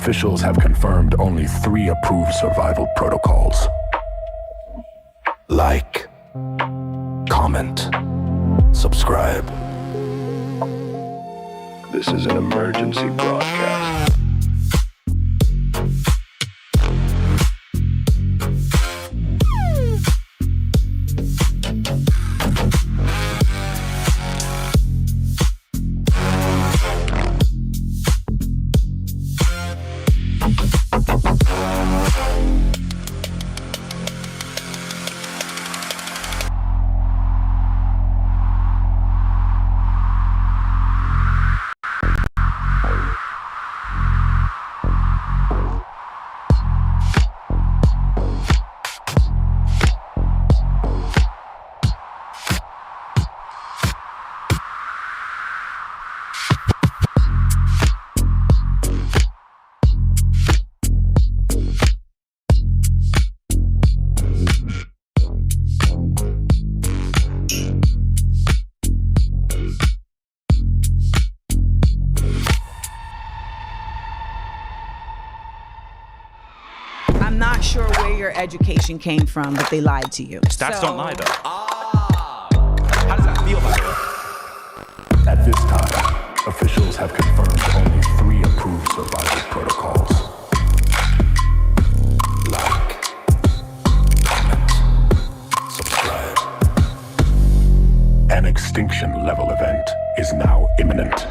Officials have confirmed only 3 approved survival protocols. Like, comment, subscribe. This is an emergency broadcast. I'm not sure where your education came from, but they lied to you. Stats don't lie, though. How does that feel, by the way? At this time, officials have confirmed only 3 approved survival protocols. Like, comment, subscribe. An extinction level event is now imminent.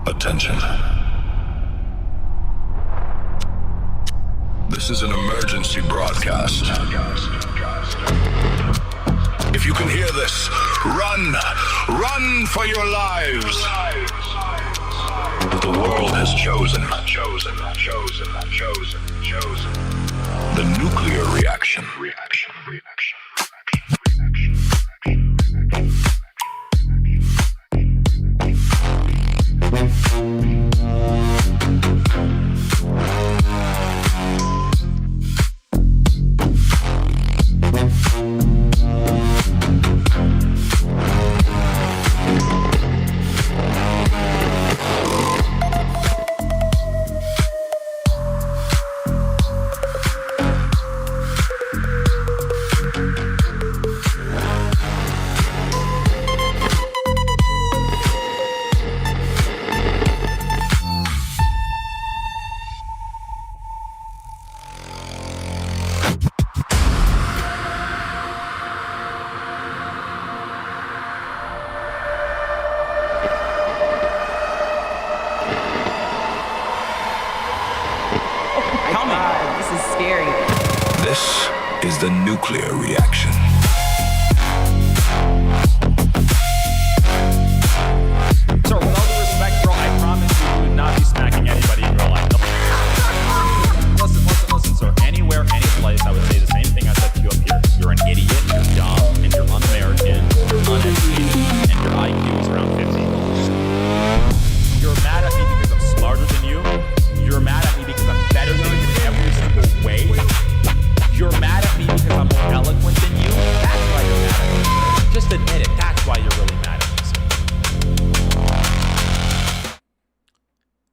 Attention. This is an emergency broadcast. If you can hear this, run! Run for your lives! The world has chosen the nuclear reaction. scary. This is the nuclear reaction. Sir, with all due respect, bro, I promise you would not be smacking anybody in real life. Listen, sir. Anywhere, any place, I would say the same thing I said to you up here. You're an idiot, you're dumb, and you're un-American, you're uneducated, and your IQ is around 50. You're mad at me because I'm smarter than you. You're mad at me because I'm better than you in every single way. You're mad at me because I'm more eloquent than you. That's why you're mad at me. Just admit it. That's why you're really mad at me, sir.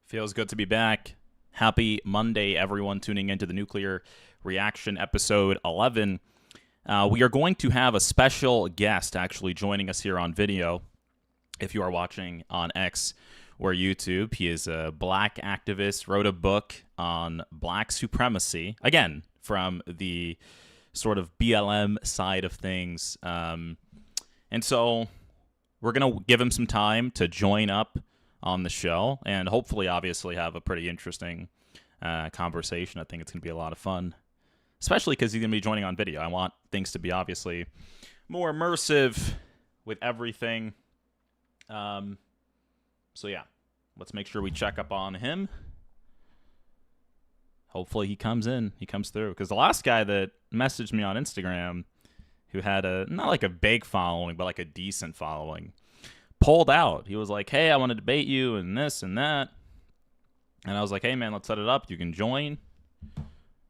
Feels good to be back. Happy Monday, everyone tuning into the Nuclear Reaction episode 11. We are going to have a special guest actually joining us here on video. If you are watching on X or YouTube, he is a black activist, wrote a book on black supremacy, again, from the sort of BLM side of things. And so we're going to give him some time to join up on the show and hopefully, obviously, have a pretty interesting conversation. I think it's going to be a lot of fun, especially because he's going to be joining on video. I want things to be obviously more immersive with everything. So yeah, let's make sure we check up on him. Hopefully he comes through. Because the last guy that messaged me on Instagram, who had not like a big following, but like a decent following, pulled out. He was like, hey, I want to debate you and this and that. And I was like, hey, man, let's set it up. You can join.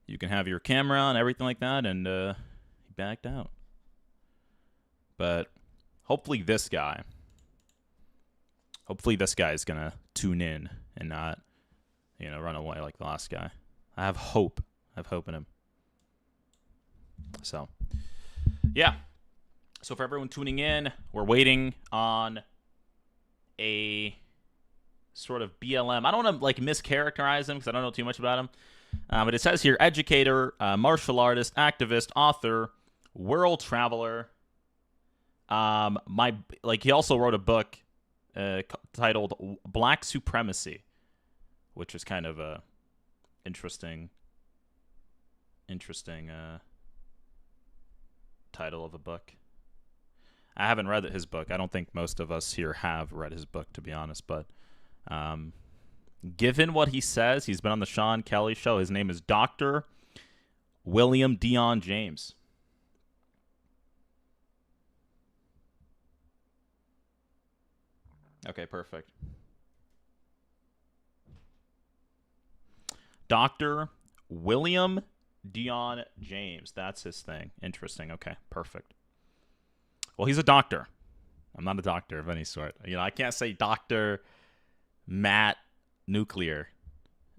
You can have your camera on, everything like that. And he backed out. But hopefully this guy is going to tune in and not, run away like the last guy. I have hope. I have hope in him. So, yeah. So for everyone tuning in, we're waiting on a sort of BLM. I don't want to like mischaracterize him because I don't know too much about him. But it says here, educator, martial artist, activist, author, world traveler. He also wrote a book titled Black Supremacy, which is kind of a interesting title of a book. I haven't read his book. I don't think most of us here have read his book, to be honest. But given what he says, he's been on the Sean Kelly show. His name is Dr. William Dion James. Okay, perfect. Dr. William Dion James. That's his thing. Interesting. Okay, perfect. Well, he's a doctor. I'm not a doctor of any sort. I can't say Dr. Matt Nuclear.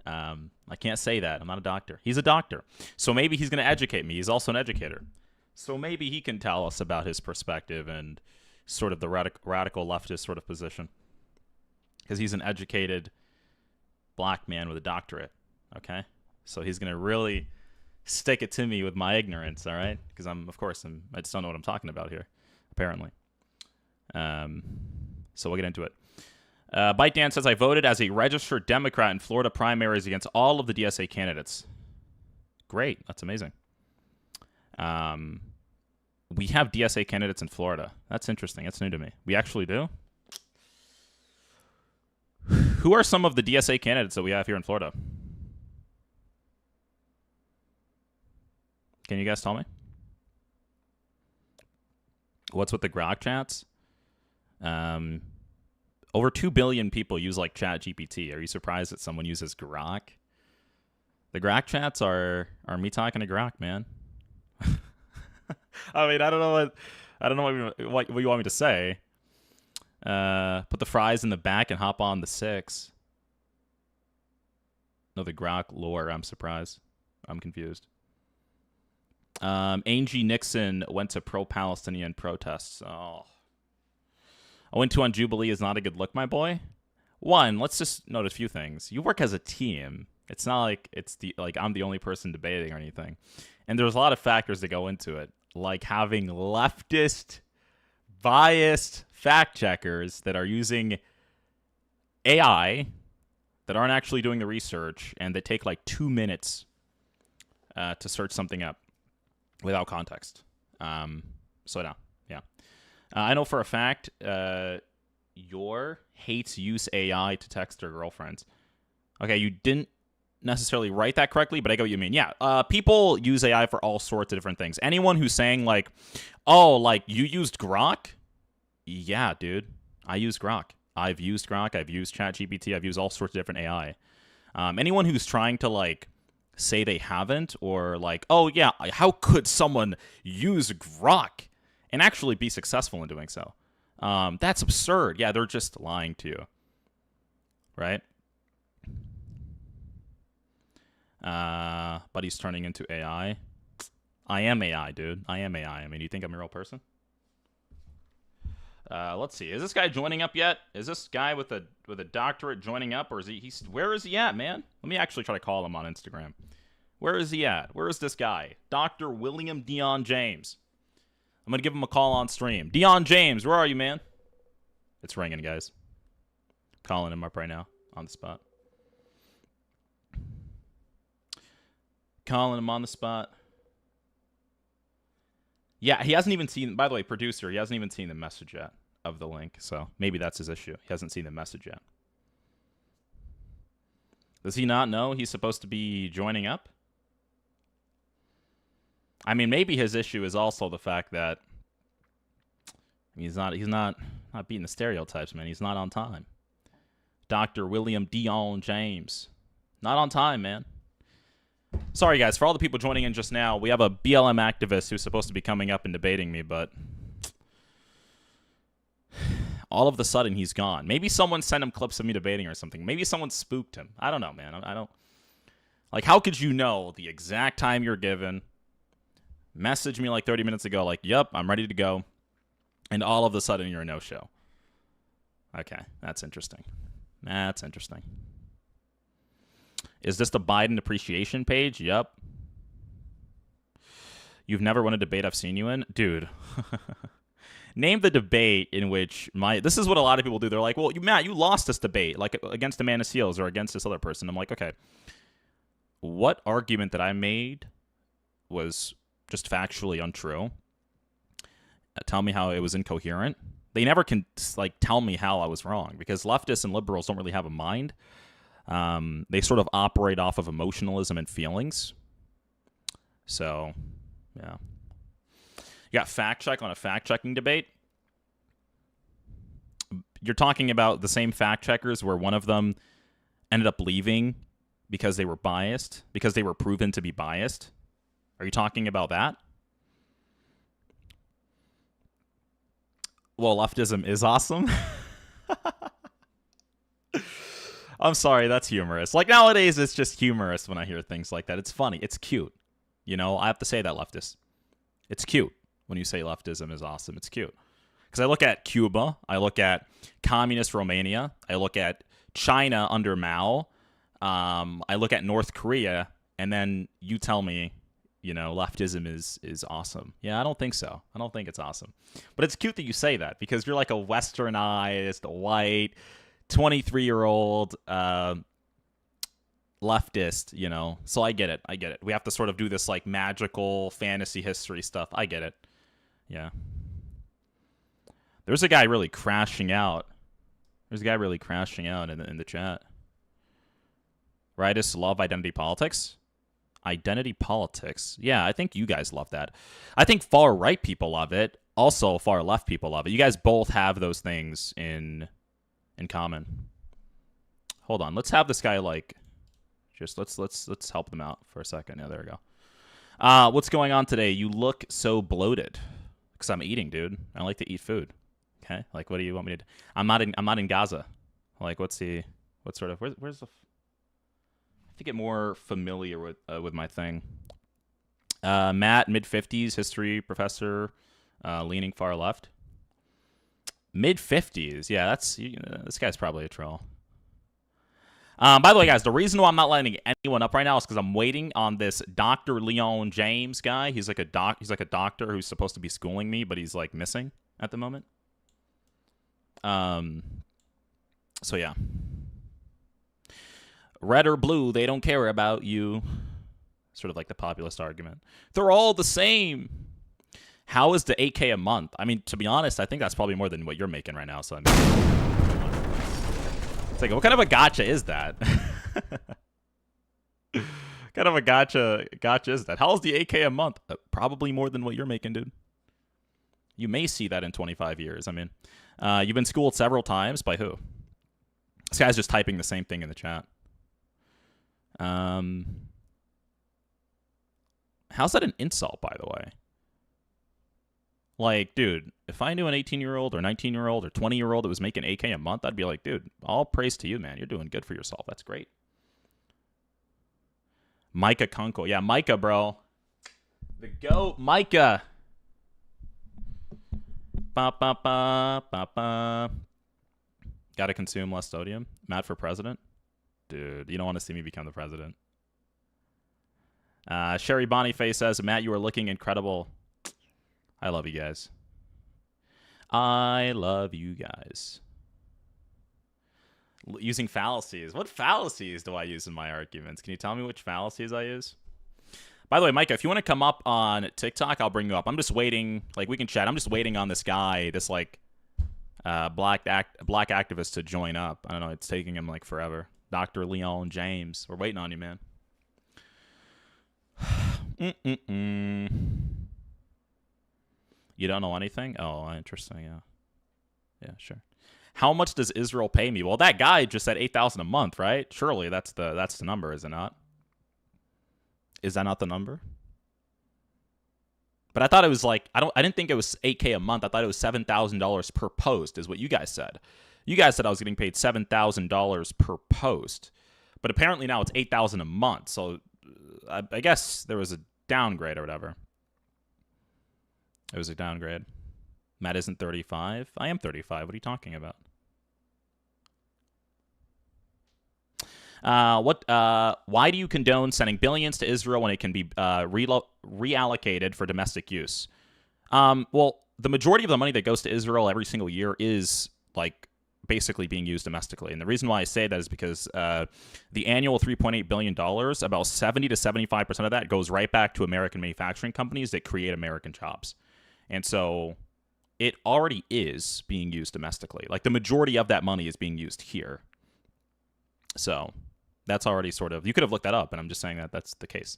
I can't say that. I'm not a doctor. He's a doctor. So maybe he's going to educate me. He's also an educator. So maybe he can tell us about his perspective and sort of the radical leftist sort of position. Because he's an educated black man with a doctorate. Okay? So he's going to really stick it to me with my ignorance, all right? Because I just don't know what I'm talking about here, apparently. So we'll get into it. ByteDan says, I voted as a registered Democrat in Florida primaries against all of the DSA candidates. Great. That's amazing. We have DSA candidates in Florida. That's interesting. That's new to me. We actually do? Who are some of the DSA candidates that we have here in Florida? Can you guys tell me? What's with the Grok chats? Over 2 billion people use like Chat GPT. Are you surprised that someone uses Grok? The Grok chats are me talking to Grok, man. I mean, I don't know what you want me to say. Put the fries in the back and hop on the 6. No, the Grok lore. I'm surprised. I'm confused. Angie Nixon went to pro-Palestinian protests. Oh. I went to on Jubilee is not a good look, my boy. One, let's just note a few things. You work as a team. It's not like I'm the only person debating or anything. And there's a lot of factors that go into it, like having leftist, biased fact checkers that are using AI that aren't actually doing the research and that take like 2 minutes to search something up without context. So no, yeah. I know for a fact your hates use AI to text their girlfriends. Okay, you didn't necessarily write that correctly, but I get what you mean. Yeah, people use AI for all sorts of different things. Anyone who's saying like, oh, like you used Grok? Yeah, dude, I use Grok. I've used Grok. I've used ChatGPT. I've used all sorts of different AI. Anyone who's trying to like say they haven't, or like, oh yeah, how could someone use Grok and actually be successful in doing so? That's absurd. Yeah, they're just lying to you, right? But he's turning into AI. I am AI, dude. I am AI. I mean, do you think I'm a real person? Let's see. Is this guy joining up yet? Is this guy with a doctorate joining up, or is he's where is he at, man? Let me actually try to call him on Instagram. Where is he at? Where is this guy? Dr. William Dion James. I'm gonna give him a call on stream. Dion James, where are you, man? It's ringing, guys. Calling him up right now on the spot. Calling him on the spot. Yeah, he hasn't even seen, by the way, producer, he hasn't even seen the message yet of the link, so maybe that's his issue. He hasn't seen the message yet. Does he not know he's supposed to be joining up? I mean, maybe his issue is also the fact that he's not beating the stereotypes, man. He's not on time. Dr. William Dion James. Not on time, man. Sorry, guys, for all the people joining in just now, we have a BLM activist who's supposed to be coming up and debating me, but all of a sudden he's gone. Maybe someone sent him clips of me debating or something. Maybe someone spooked him. I don't know, man. I don't... Like, how could you know the exact time you're given? Message me like 30 minutes ago, like, yep, I'm ready to go. And all of a sudden you're a no-show. Okay, that's interesting. That's interesting. Is this the Biden appreciation page? Yep. You've never won a debate I've seen you in? Dude. Name the debate in which this is what a lot of people do. They're like, well, Matt, you lost this debate, like against Amanda Seals or against this other person. I'm like, okay. What argument that I made was just factually untrue? Tell me how it was incoherent. They never can like tell me how I was wrong, because leftists and liberals don't really have a mind. They sort of operate off of emotionalism and feelings. So, yeah. You got fact check on a fact checking debate. You're talking about the same fact checkers where one of them ended up leaving because they were biased, because they were proven to be biased. Are you talking about that? Well, leftism is awesome. I'm sorry, that's humorous. Like, nowadays, it's just humorous when I hear things like that. It's funny. It's cute. You know, I have to say that, leftists. It's cute when you say leftism is awesome. It's cute. Because I look at Cuba. I look at communist Romania. I look at China under Mao. I look at North Korea. And then you tell me, you know, leftism is awesome. Yeah, I don't think so. I don't think it's awesome. But it's cute that you say that, because you're like a westernized, white, 23-year-old leftist, you know. So I get it. I get it. We have to sort of do this like magical fantasy history stuff. I get it. Yeah. There's a guy really crashing out. There's a guy really crashing out in the chat. Rightists love identity politics. Identity politics. Yeah, I think you guys love that. I think far right people love it. Also, far left people love it. You guys both have those things in common. Hold on. Let's have this guy like just let's help them out for a second. Yeah, there we go. What's going on today? You look so bloated. Because I'm eating, dude. I like to eat food. Okay? Like, what do you want me to do? I'm not in Gaza. Like, where's the I have to get more familiar with my thing. Matt, mid-50s, history professor, leaning far left. Mid-50s, yeah, this guy's probably a troll. By the way, guys, the reason why I'm not letting anyone up right now is because I'm waiting on this Dr. Leon James guy. He's like a doctor who's supposed to be schooling me, but he's like missing at the moment. So yeah. Red or blue, they don't care about you. Sort of like the populist argument. They're all the same. How is the 8K a month? I mean, to be honest, I think that's probably more than what you're making right now. So I mean, it's like, what kind of a gotcha is that? Kind of a gotcha is that? How's the 8K a month? Probably more than what you're making, dude. You may see that in 25 years. I mean, you've been schooled several times by who? This guy's just typing the same thing in the chat. How's that an insult, by the way? Like, dude, if I knew an 18-year-old or 19-year-old or 20-year-old that was making 8K a month, I'd be like, dude, all praise to you, man. You're doing good for yourself. That's great. Micah Kunkel. Yeah, Micah, bro. The GOAT, Micah. Ba, ba, ba, ba, ba. Gotta consume less sodium. Matt for president? Dude, you don't want to see me become the president. Sherry Boniface says, Matt, you are looking incredible. I love you guys. I love you guys. Using fallacies. What fallacies do I use in my arguments? Can you tell me which fallacies I use? By the way, Micah, if you want to come up on TikTok, I'll bring you up. I'm just waiting. Like, we can chat. I'm just waiting on this guy, this, like, black activist to join up. I don't know. It's taking him, like, forever. Dr. Leon James. We're waiting on you, man. You don't know anything? Oh, interesting, yeah. Yeah, sure. How much does Israel pay me? Well, that guy just said $8,000 a month, right? Surely that's the number, is it not? Is that not the number? But I thought it was like I didn't think it was $8K a month. I thought it was $7,000 per post, is what you guys said. You guys said I was getting paid $7,000 per post, but apparently now it's $8,000 a month. So I guess there was a downgrade or whatever. It was a downgrade. Matt isn't 35. I am 35. What are you talking about? Why do you condone sending billions to Israel when it can be reallocated for domestic use? Well, the majority of the money that goes to Israel every single year is like basically being used domestically. And the reason why I say that is because the annual $3.8 billion, about 70 to 75% of that goes right back to American manufacturing companies that create American jobs. And so it already is being used domestically. Like the majority of that money is being used here. So that's already sort of, you could have looked that up, and I'm just saying that that's the case.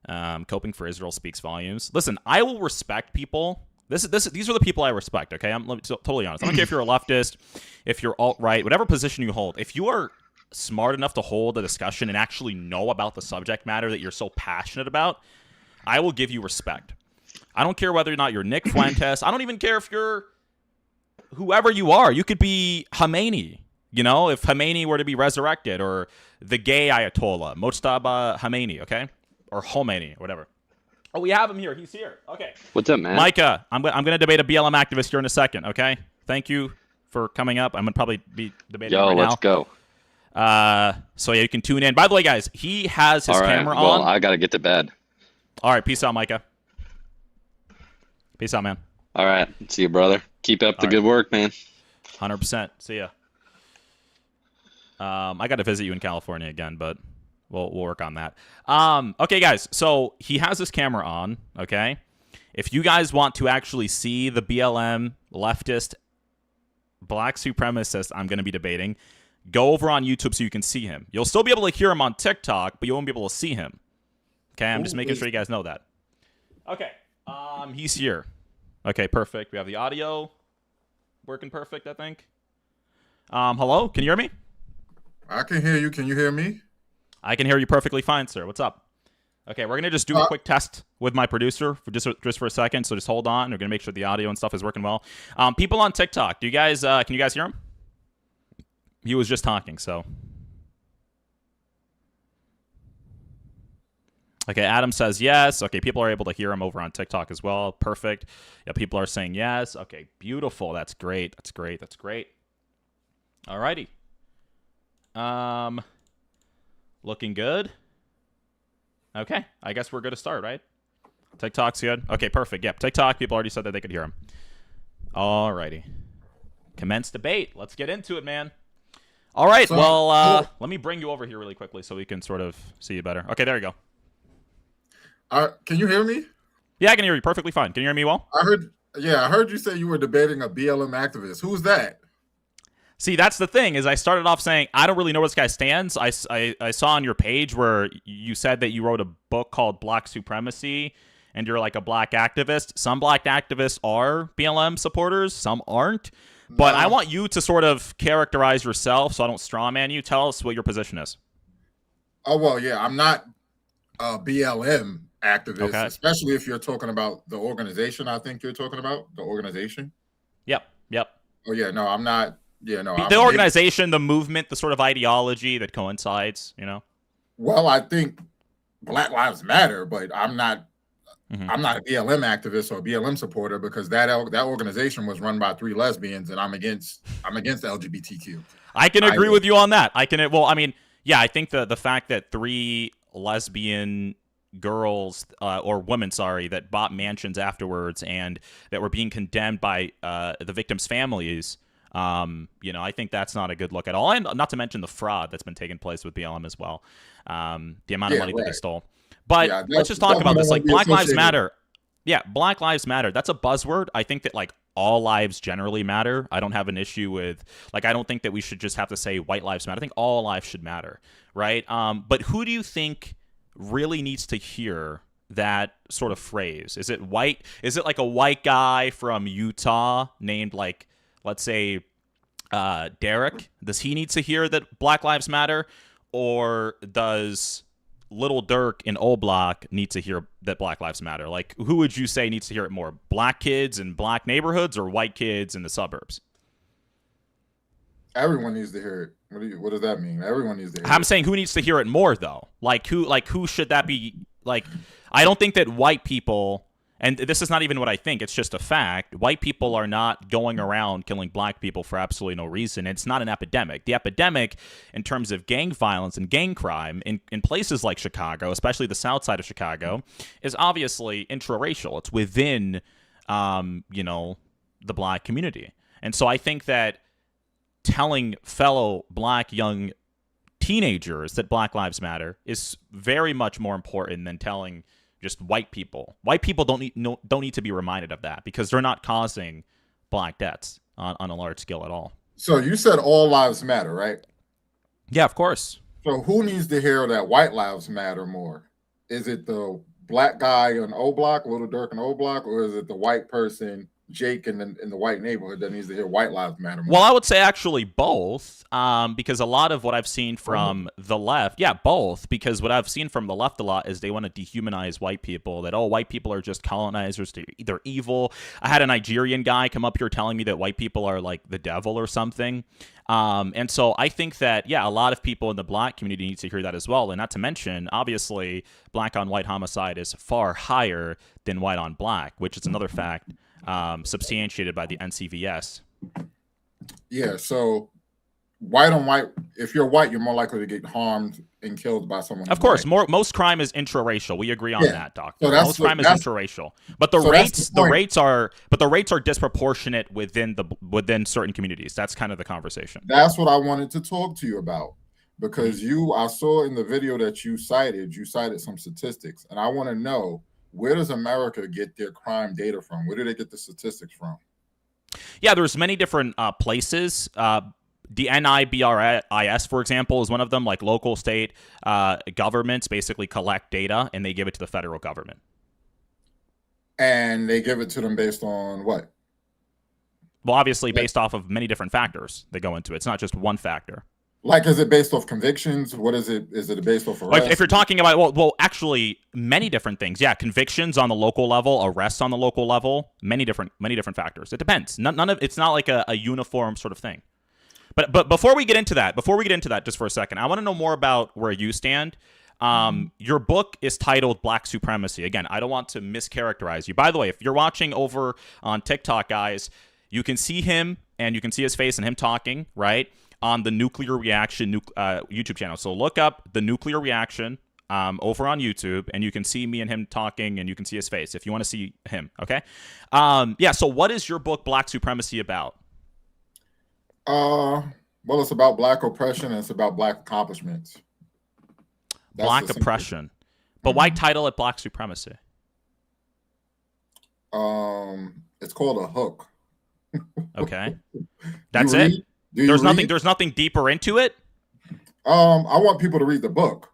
Coping for Israel speaks volumes. Listen, I will respect people. These are the people I respect, okay? I'm totally honest. I don't care if you're a leftist, if you're alt-right, whatever position you hold. If you are smart enough to hold a discussion and actually know about the subject matter that you're so passionate about, I will give you respect. I don't care whether or not you're Nick Fuentes. I don't even care if you're whoever you are. You could be Khomeini, you know, if Khomeini were to be resurrected, or the gay Ayatollah, Mojtaba Khomeini, okay? Or Khomeini, whatever. Oh, we have him here. He's here. Okay. What's up, man? Micah, I'm going to debate a BLM activist here in a second, okay? Thank you for coming up. I'm going to probably be debating right now. Let's go. So, yeah, you can tune in. By the way, guys, he has his camera on. Well, I got to get to bed. All right. Peace out, Micah. Peace out, man. All right. See you, brother. Keep up the good work, man. 100%. See ya. I got to visit you in California again, but we'll work on that. Okay, guys. So he has his camera on, okay? If you guys want to actually see the BLM leftist black supremacist I'm going to be debating, go over on YouTube so you can see him. You'll still be able to hear him on TikTok, but you won't be able to see him. Okay? I'm just making sure you guys know that. Okay. He's here. Okay, perfect. We have the audio working perfect, I think. Hello? Can you hear me? I can hear you. Can you hear me? I can hear you perfectly fine, sir. What's up? Okay, we're going to just do a quick test with my producer for just for a second, so just hold on. We're going to make sure the audio and stuff is working well. People on TikTok, do you guys can you guys hear him? He was just talking, so. Okay, Adam says yes. Okay, people are able to hear him over on TikTok as well. Perfect. Yeah, people are saying yes. Okay, beautiful. That's great. That's great. That's great. Alrighty. Looking good. Okay, I guess we're good to start, right? TikTok's good. Okay, perfect. Yep, TikTok, people already said that they could hear him. Alrighty. Commence debate. Let's get into it, man. All right, well, let me bring you over here really quickly so we can sort of see you better. Okay, there you go. Can you hear me? Yeah, I can hear you perfectly fine. Can you hear me well? I heard you say you were debating a BLM activist. Who's that? See, that's the thing, is I started off saying, I don't really know where this guy stands. I saw on your page where you said that you wrote a book called Black Supremacy, and you're like a black activist. Some black activists are BLM supporters, some aren't. But I want you to sort of characterize yourself so I don't strawman you. Tell us what your position is. Oh, well, yeah, I'm not a BLM activist, Okay. especially if you're talking about the organization. I think you're talking about the organization. Yep. Oh, yeah, no, I'm not. Yeah, no. The organization, the movement, the sort of ideology that coincides, you know? Well, I think Black Lives Matter, but I'm not. I'm not a BLM activist or a BLM supporter because that organization was run by 3 lesbians, and I'm against LGBTQ. I can agree with you on that. I think the fact that 3 lesbian girls or women, that bought mansions afterwards and that were being condemned by the victims' families. I think that's not a good look at all, and not to mention the fraud that's been taking place with BLM as well. The amount of money that they stole. But let's just talk about this. Like, Black Lives Matter. Yeah, Black Lives Matter. That's a buzzword. I think that, like, all lives generally matter. I don't have an issue with, like, I don't think that we should just have to say white lives matter. I think all lives should matter, right? But who do you think really needs to hear that sort of phrase? Is it white? Is it like a white guy from Utah named, like, let's say Derek? Does he need to hear that Black Lives Matter? Or does Little Dirk in Old Block need to hear that Black Lives Matter? Like, who would you say needs to hear it more? Black kids in black neighborhoods or white kids in the suburbs? Everyone needs to hear it. What does that mean? Everyone needs to hear it. I'm saying who needs to hear it more, though? Who should that be? Like, I don't think that white people, and this is not even what I think, it's just a fact, white people are not going around killing black people for absolutely no reason. It's not an epidemic. The epidemic, in terms of gang violence and gang crime in places like Chicago, especially the south side of Chicago, is obviously intraracial. It's within, the black community. And so I think that telling fellow black young teenagers that Black Lives Matter is very much more important than telling just white people. White people don't need to be reminded of that because they're not causing black deaths on a large scale at all. So you said all lives matter, right? Yeah, of course. So who needs to hear that white lives matter more? Is it the black guy in O Block, Little Dirk in O Block, or is it the white person, Jake in the white neighborhood, that needs to hear white lives matter more? Well, I would say actually both, because a lot of what I've seen from the left, both, because what I've seen from the left a lot is they want to dehumanize white people, that, white people are just colonizers, they're evil. I had a Nigerian guy come up here telling me that white people are like the devil or something. And so I think that, a lot of people in the black community need to hear that as well. And not to mention, obviously, black on white homicide is far higher than white on black, which is another fact substantiated by the NCVS. Yeah, so white on white, if you're white, you're more likely to get harmed and killed by someone. Of course, most crime is intraracial. We agree on that, Doctor. So most crime is intraracial, but the rates are disproportionate within certain communities. That's kind of the conversation. That's what I wanted to talk to you about, because I saw in the video that you cited some statistics, and I want to know, where does America get their crime data from? Where do they get the statistics from? Yeah, there's many different places. The NIBRIS, for example, is one of them. Like, local, state governments basically collect data and they give it to the federal government. And they give it to them based on what? Well, obviously based off of many different factors that go into it. It's not just one factor. Like, is it based off convictions? What is it? Is it based off arrests? If you're talking about, well, actually, many different things. Yeah, convictions on the local level, arrests on the local level, many different factors. It depends. It's not like a uniform sort of thing. But before we get into that, just for a second, I want to know more about where you stand. Your book is titled Black Supremacy. Again, I don't want to mischaracterize you. By the way, if you're watching over on TikTok, guys, you can see him and you can see his face and him talking, right, on the Nuclear Reaction YouTube channel. So look up the Nuclear Reaction over on YouTube, and you can see me and him talking, and you can see his face if you want to see him, okay? So what is your book, Black Supremacy, about? Well, it's about black oppression, and it's about black accomplishments. Black oppression. But why title it black supremacy? It's called a hook. Okay. That's it? There's nothing deeper into it? I want people to read the book.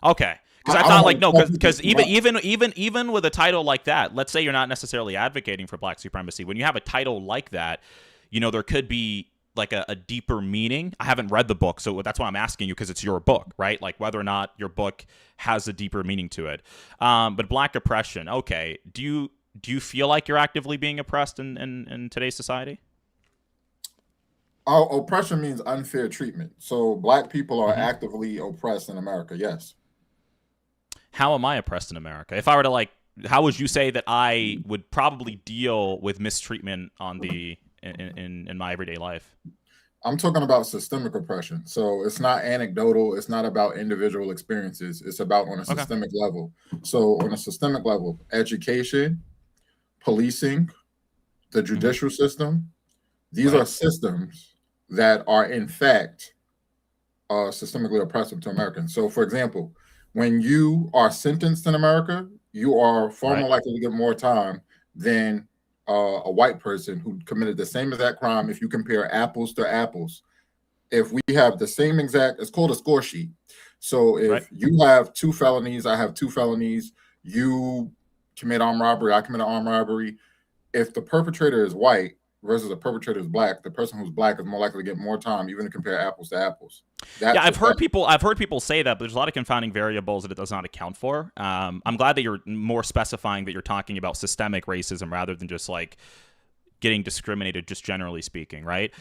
Okay. Because I thought, like, no, because even with a title like that, let's say you're not necessarily advocating for black supremacy. When you have a title like that, you know, there could be like a deeper meaning. I haven't read the book, so that's why I'm asking you, because it's your book, right? Like whether or not your book has a deeper meaning to it. But black oppression, okay. Do you feel like you're actively being oppressed in today's society? Oppression means unfair treatment. So black people are actively oppressed in America, yes. How am I oppressed in America? If I were to, like, how would you say that I would probably deal with mistreatment on in my everyday life? I'm talking about systemic oppression. So it's not anecdotal. It's not about individual experiences. It's about on a systemic level. So on a systemic level, education, policing, the judicial system, these are systems that are in fact systemically oppressive to Americans. So for example, when you are sentenced in America, you are far more likely to get more time than a white person who committed the same exact crime. If you compare apples to apples, if we have the same exact, it's called a score sheet. So if you have 2 felonies, I have 2 felonies, you commit armed robbery, I commit an armed robbery. If the perpetrator is white versus the perpetrator is black, the person who's black is more likely to get more time, even to compare apples to apples. I've heard people say that, but there's a lot of confounding variables that it does not account for. I'm glad that you're more specifying that you're talking about systemic racism rather than just like getting discriminated, just generally speaking, right?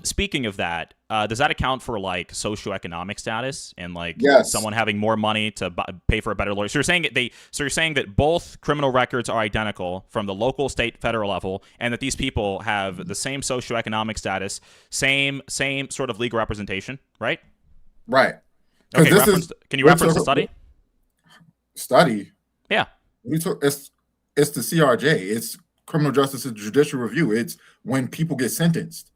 Speaking of that, does that account for like socioeconomic status and like someone having more money to pay for a better lawyer? So you're saying that both criminal records are identical from the local, state, federal level, and that these people have the same socioeconomic status, same sort of legal representation, right? Right. Okay. Can you reference the study? Study? Yeah. It's the CRJ. It's criminal justice and judicial review. It's when people get sentenced.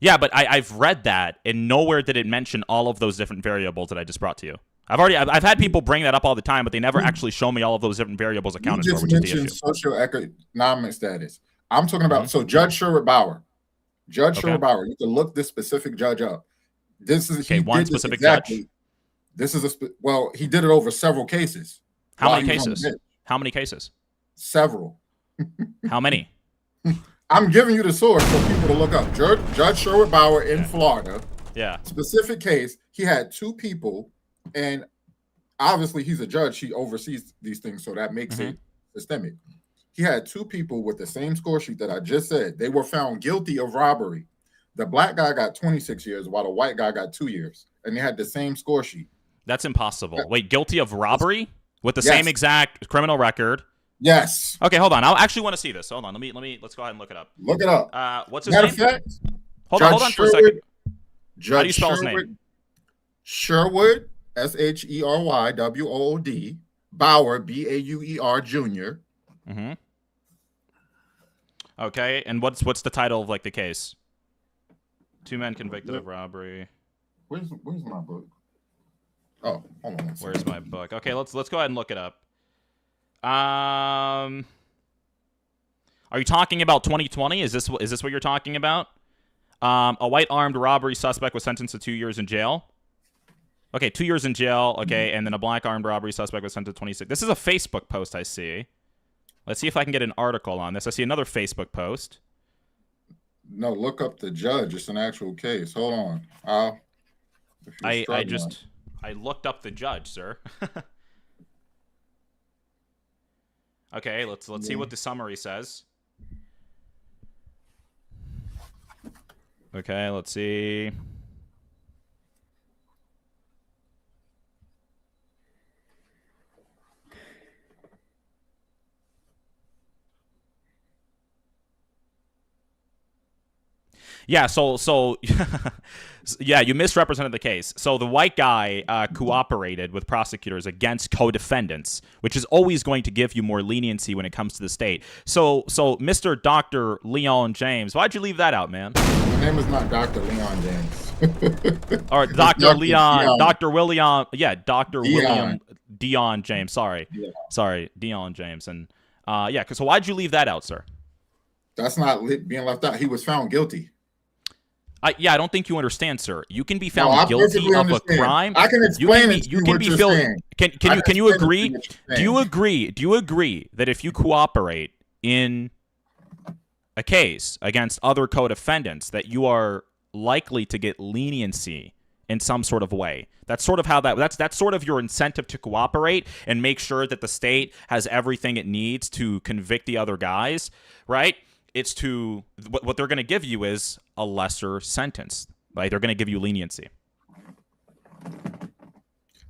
Yeah, but I've read that, and nowhere did it mention all of those different variables that I just brought to you. I've had people bring that up all the time, but they never actually show me all of those different variables accounted for, which is the issue. You just mentioned socioeconomic status. I'm talking about so Judge Sherwood Bauer. Sherwood Bauer. You can look this specific judge up. This is one specific judge. This is he did it over several cases. How many cases? How many cases? Several. How many? I'm giving you the source for people to look up. Judge Sherwood Bauer in Florida. Yeah. Specific case. He had 2 people, and obviously he's a judge. He oversees these things, so that makes it systemic. He had 2 people with the same score sheet that I just said. They were found guilty of robbery. The black guy got 26 years, while the white guy got 2 years, and they had the same score sheet. That's impossible. Wait, guilty of robbery with the same exact criminal record? Yes. Okay, hold on. I actually want to see this. Hold on. Let's go ahead and look it up. Look it up. What's his name? Hold on for a second. How do you spell his name? Sherwood, SHERYWOOD, Bauer, BAUER Jr. Okay, and what's the title of like the case? 2 men convicted of robbery. Where's my book? Oh, hold on. Where's my book? Okay, let's go ahead and look it up. Are you talking about 2020? Is this what you're talking about? A white armed robbery suspect was sentenced to 2 years in jail. Okay, 2 years in jail. Okay, and then a black armed robbery suspect was sentenced to 26. This is a Facebook post I see. Let's see if I can get an article on this. I see another Facebook post. No, look up the judge. It's an actual case. Hold on. I looked up the judge, sir. Okay, let's see what the summary says. Okay, let's see. Yeah, so yeah, you misrepresented the case. So the white guy cooperated with prosecutors against co-defendants, which is always going to give you more leniency when it comes to the state. So Mr. Dr. Leon James, why'd you leave that out, man? My name is not Dr. Leon James. Or Dr. Leon, Dr. William, Dr. William Dion James. Sorry, Yeah. Dion James. And yeah, because so why'd you leave that out, sir? That's not being left out. He was found guilty. Yeah, I don't think you understand, sir. You can be found guilty perfectly of a understand. crime. I can explain it to you what you're saying. Can you agree? Do you agree that if you cooperate in a case against other co-defendants, that you are likely to get leniency in some sort of way? That's sort of how that's sort of your incentive to cooperate and make sure that the state has everything it needs to convict the other guys, right? It's to what they're going to give you is a lesser sentence. Right? They're going to give you leniency.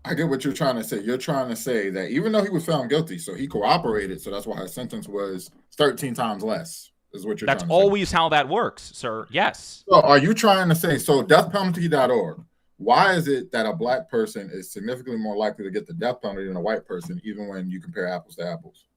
I get what you're trying to say. You're trying to say that even though he was found guilty, so he cooperated, so that's why his sentence was 13 times less. Is what you're That's trying to always say. how that works, sir. Yes. So are you trying to say, so deathpenalty.org, why is it that a black person is significantly more likely to get the death penalty than a white person, even when you compare apples to apples?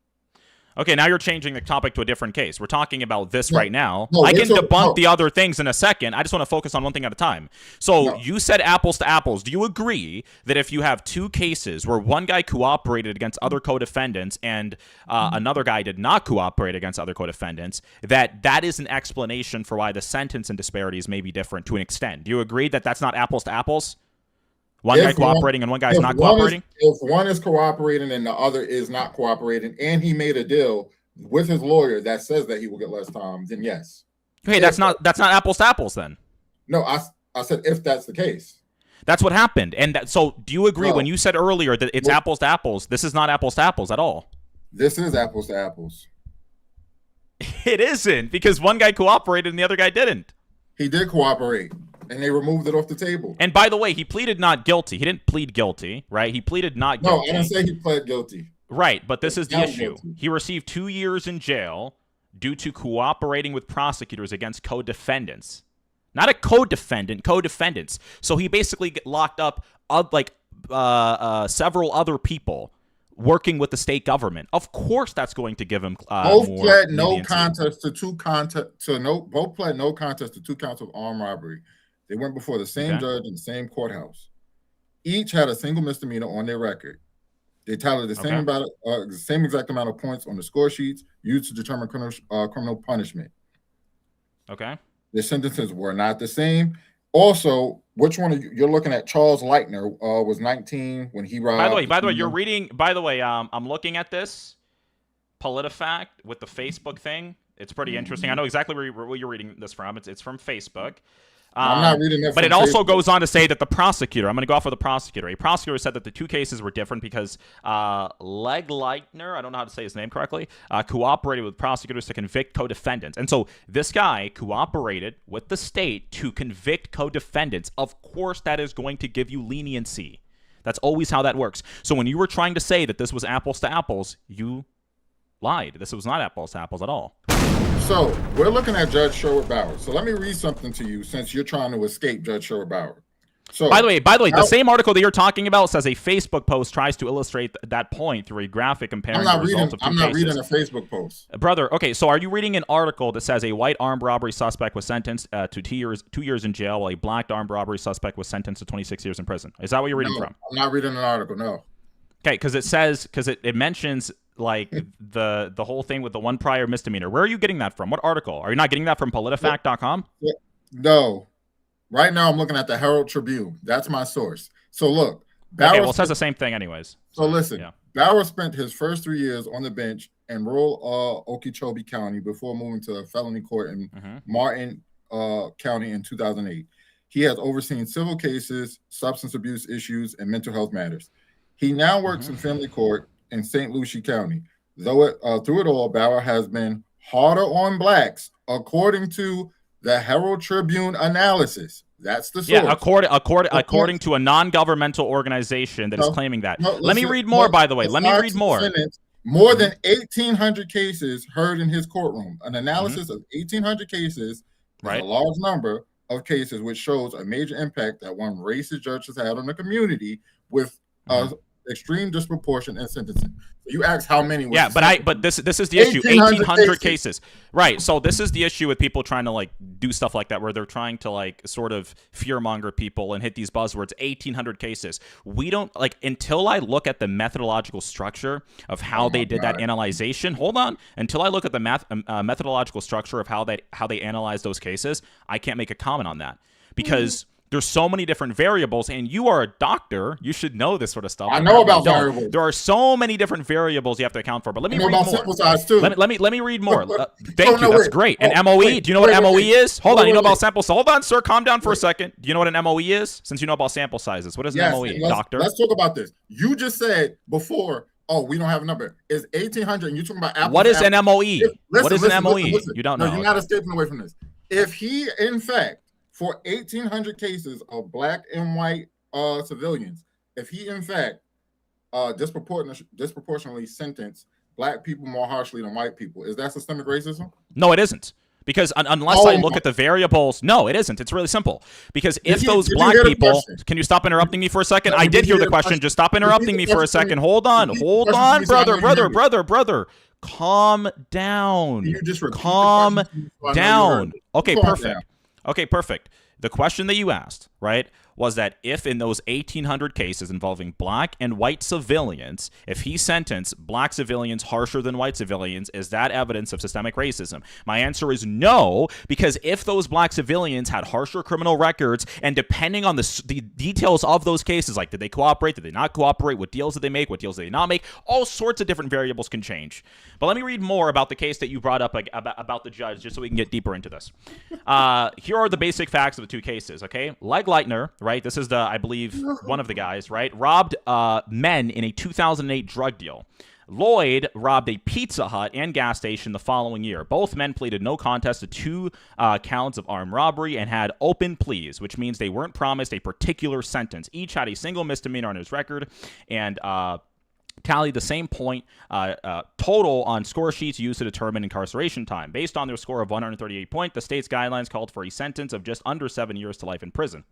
Okay, now you're changing the topic to a different case. We're talking about this right now. No, I can debunk the other things in a second. I just want to focus on one thing at a time. So you said apples to apples. Do you agree that if you have two cases where one guy cooperated against other co-defendants and another guy did not cooperate against other co-defendants, that is an explanation for why the sentence and disparities may be different to an extent? Do you agree that that's not apples to apples? One guy cooperating and one guy's not cooperating? If one is cooperating and the other is not cooperating, and he made a deal with his lawyer that says that he will get less time, then yes. Okay, that's not apples to apples then. No, I said if that's the case. That's what happened. And so do you agree when you said earlier that it's apples to apples, this is not apples to apples at all? This is apples to apples. It isn't, because one guy cooperated and the other guy didn't. He did cooperate. And they removed it off the table. And by the way, he pleaded not guilty. He didn't plead guilty, right? He pleaded not guilty. No, I didn't say he pled guilty. Right, but this is the issue. Guilty. He received 2 years in jail due to cooperating with prosecutors against co-defendants. Not a co-defendant, co-defendants. So he basically get locked up like several other people working with the state government. Of course that's going to give him both more pled no leniency. contest to both pled no contest to 2 counts of armed robbery. They went before the same judge in the same courthouse. Each had a single misdemeanor on their record. They tallied the same exact amount of points on the score sheets used to determine criminal punishment. Okay. The sentences were not the same. Also, which one you're looking at? Charles Leitner was 19 when he robbed. By the way, you're reading. By the way, I'm looking at this PolitiFact with the Facebook thing. It's pretty interesting. I know exactly where you're reading this from. It's from Facebook. I'm not reading that. But it also goes on to say that the prosecutor, I'm going to go off of the prosecutor. A prosecutor said that the 2 cases were different because Leitner, I don't know how to say his name correctly, cooperated with prosecutors to convict co-defendants. And so this guy cooperated with the state to convict co-defendants. Of course, that is going to give you leniency. That's always how that works. So when you were trying to say that this was apples to apples, you lied. This was not apples to apples at all. So we're looking at Judge Sherwood Bauer. So let me read something to you since you're trying to escape Judge Sherwood Bauer. So by the way, the same article that you're talking about says a Facebook post tries to illustrate that point through a graphic comparing the results of 2 cases. I'm not reading a Facebook post. Brother, okay, so are you reading an article that says a white armed robbery suspect was sentenced to 2 years in jail, while a black armed robbery suspect was sentenced to 26 years in prison? Is that what you're reading from? I'm not reading an article, no. Okay, because it mentions like the whole thing with the 1 prior misdemeanor. Where are you getting that from? What article? Are you not getting that from politifact.com? No. Right now I'm looking at the Herald Tribune. That's my source. So look. Okay, well, it says the same thing anyways. So listen, Bauer spent his first 3 years on the bench in rural Okeechobee County before moving to a felony court in Martin County in 2008. He has overseen civil cases, substance abuse issues, and mental health matters. He now works in family court in St. Lucie County. Though through it all, Bauer has been harder on blacks, according to the Herald Tribune analysis. That's the source. Yeah, according to a non-governmental organization that is claiming that. Let me read more, by the way. Let me read more. More than 1,800 cases heard in his courtroom. An analysis of 1,800 cases, a large number of cases, which shows a major impact that one racist judge has had on the community with extreme disproportion in sentencing. You asked how many. Yeah, but this is the issue. 1,800 cases. Right. So this is the issue with people trying to like do stuff like that, where they're trying to like sort of fearmonger people and hit these buzzwords. 1,800 cases. We don't like until I look at the methodological structure of how they did that analyzation. Hold on. Until I look at the methodological structure of how they analyze those cases, I can't make a comment on that because. There's so many different variables, and you are a doctor. You should know this sort of stuff. I know about variables. There are so many different variables you have to account for. But let me read more. Sample size too. Let me read more. Thank you. That's great. And MOE. Do you know what MOE is? Hold on. You know about sample size? Hold on, sir. Calm down for a second. Do you know what an MOE is? Since you know about sample sizes, what is an MOE, doctor? Let's talk about this. You just said before. Oh, we don't have a number. It's 1,800, and you're talking about apples. What is an MOE? What is an MOE? You don't know. No, you're not escaping away from this. If he, in fact, for 1,800 cases of black and white civilians, if he in fact disproportionately sentenced black people more harshly than white people, is that systemic racism? No, it isn't. Because unless I look at the variables, no, it isn't. It's really simple. Because if those black people, can you stop interrupting me for a second? I did hear the question. Just stop interrupting me for a second. Hold on, brother. Calm down. Calm down. Okay, perfect. Okay, perfect. The question that you asked, right, was that if in those 1,800 cases involving black and white civilians, if he sentenced black civilians harsher than white civilians, is that evidence of systemic racism? My answer is no, because if those black civilians had harsher criminal records, and depending on the details of those cases, like did they cooperate, did they not cooperate, what deals did they make, what deals did they not make, all sorts of different variables can change. But let me read more about the case that you brought up about the judge, just so we can get deeper into this. Here are the basic facts of the two cases, okay? Leitner, right? This is I believe, one of the guys, right? Robbed men in a 2008 drug deal. Lloyd robbed a Pizza Hut and gas station the following year. Both men pleaded no contest to 2 counts of armed robbery and had open pleas, which means they weren't promised a particular sentence. Each had a single misdemeanor on his record and tallied the same point total on score sheets used to determine incarceration time. Based on their score of 138 points, the state's guidelines called for a sentence of just under 7 years to life in prison.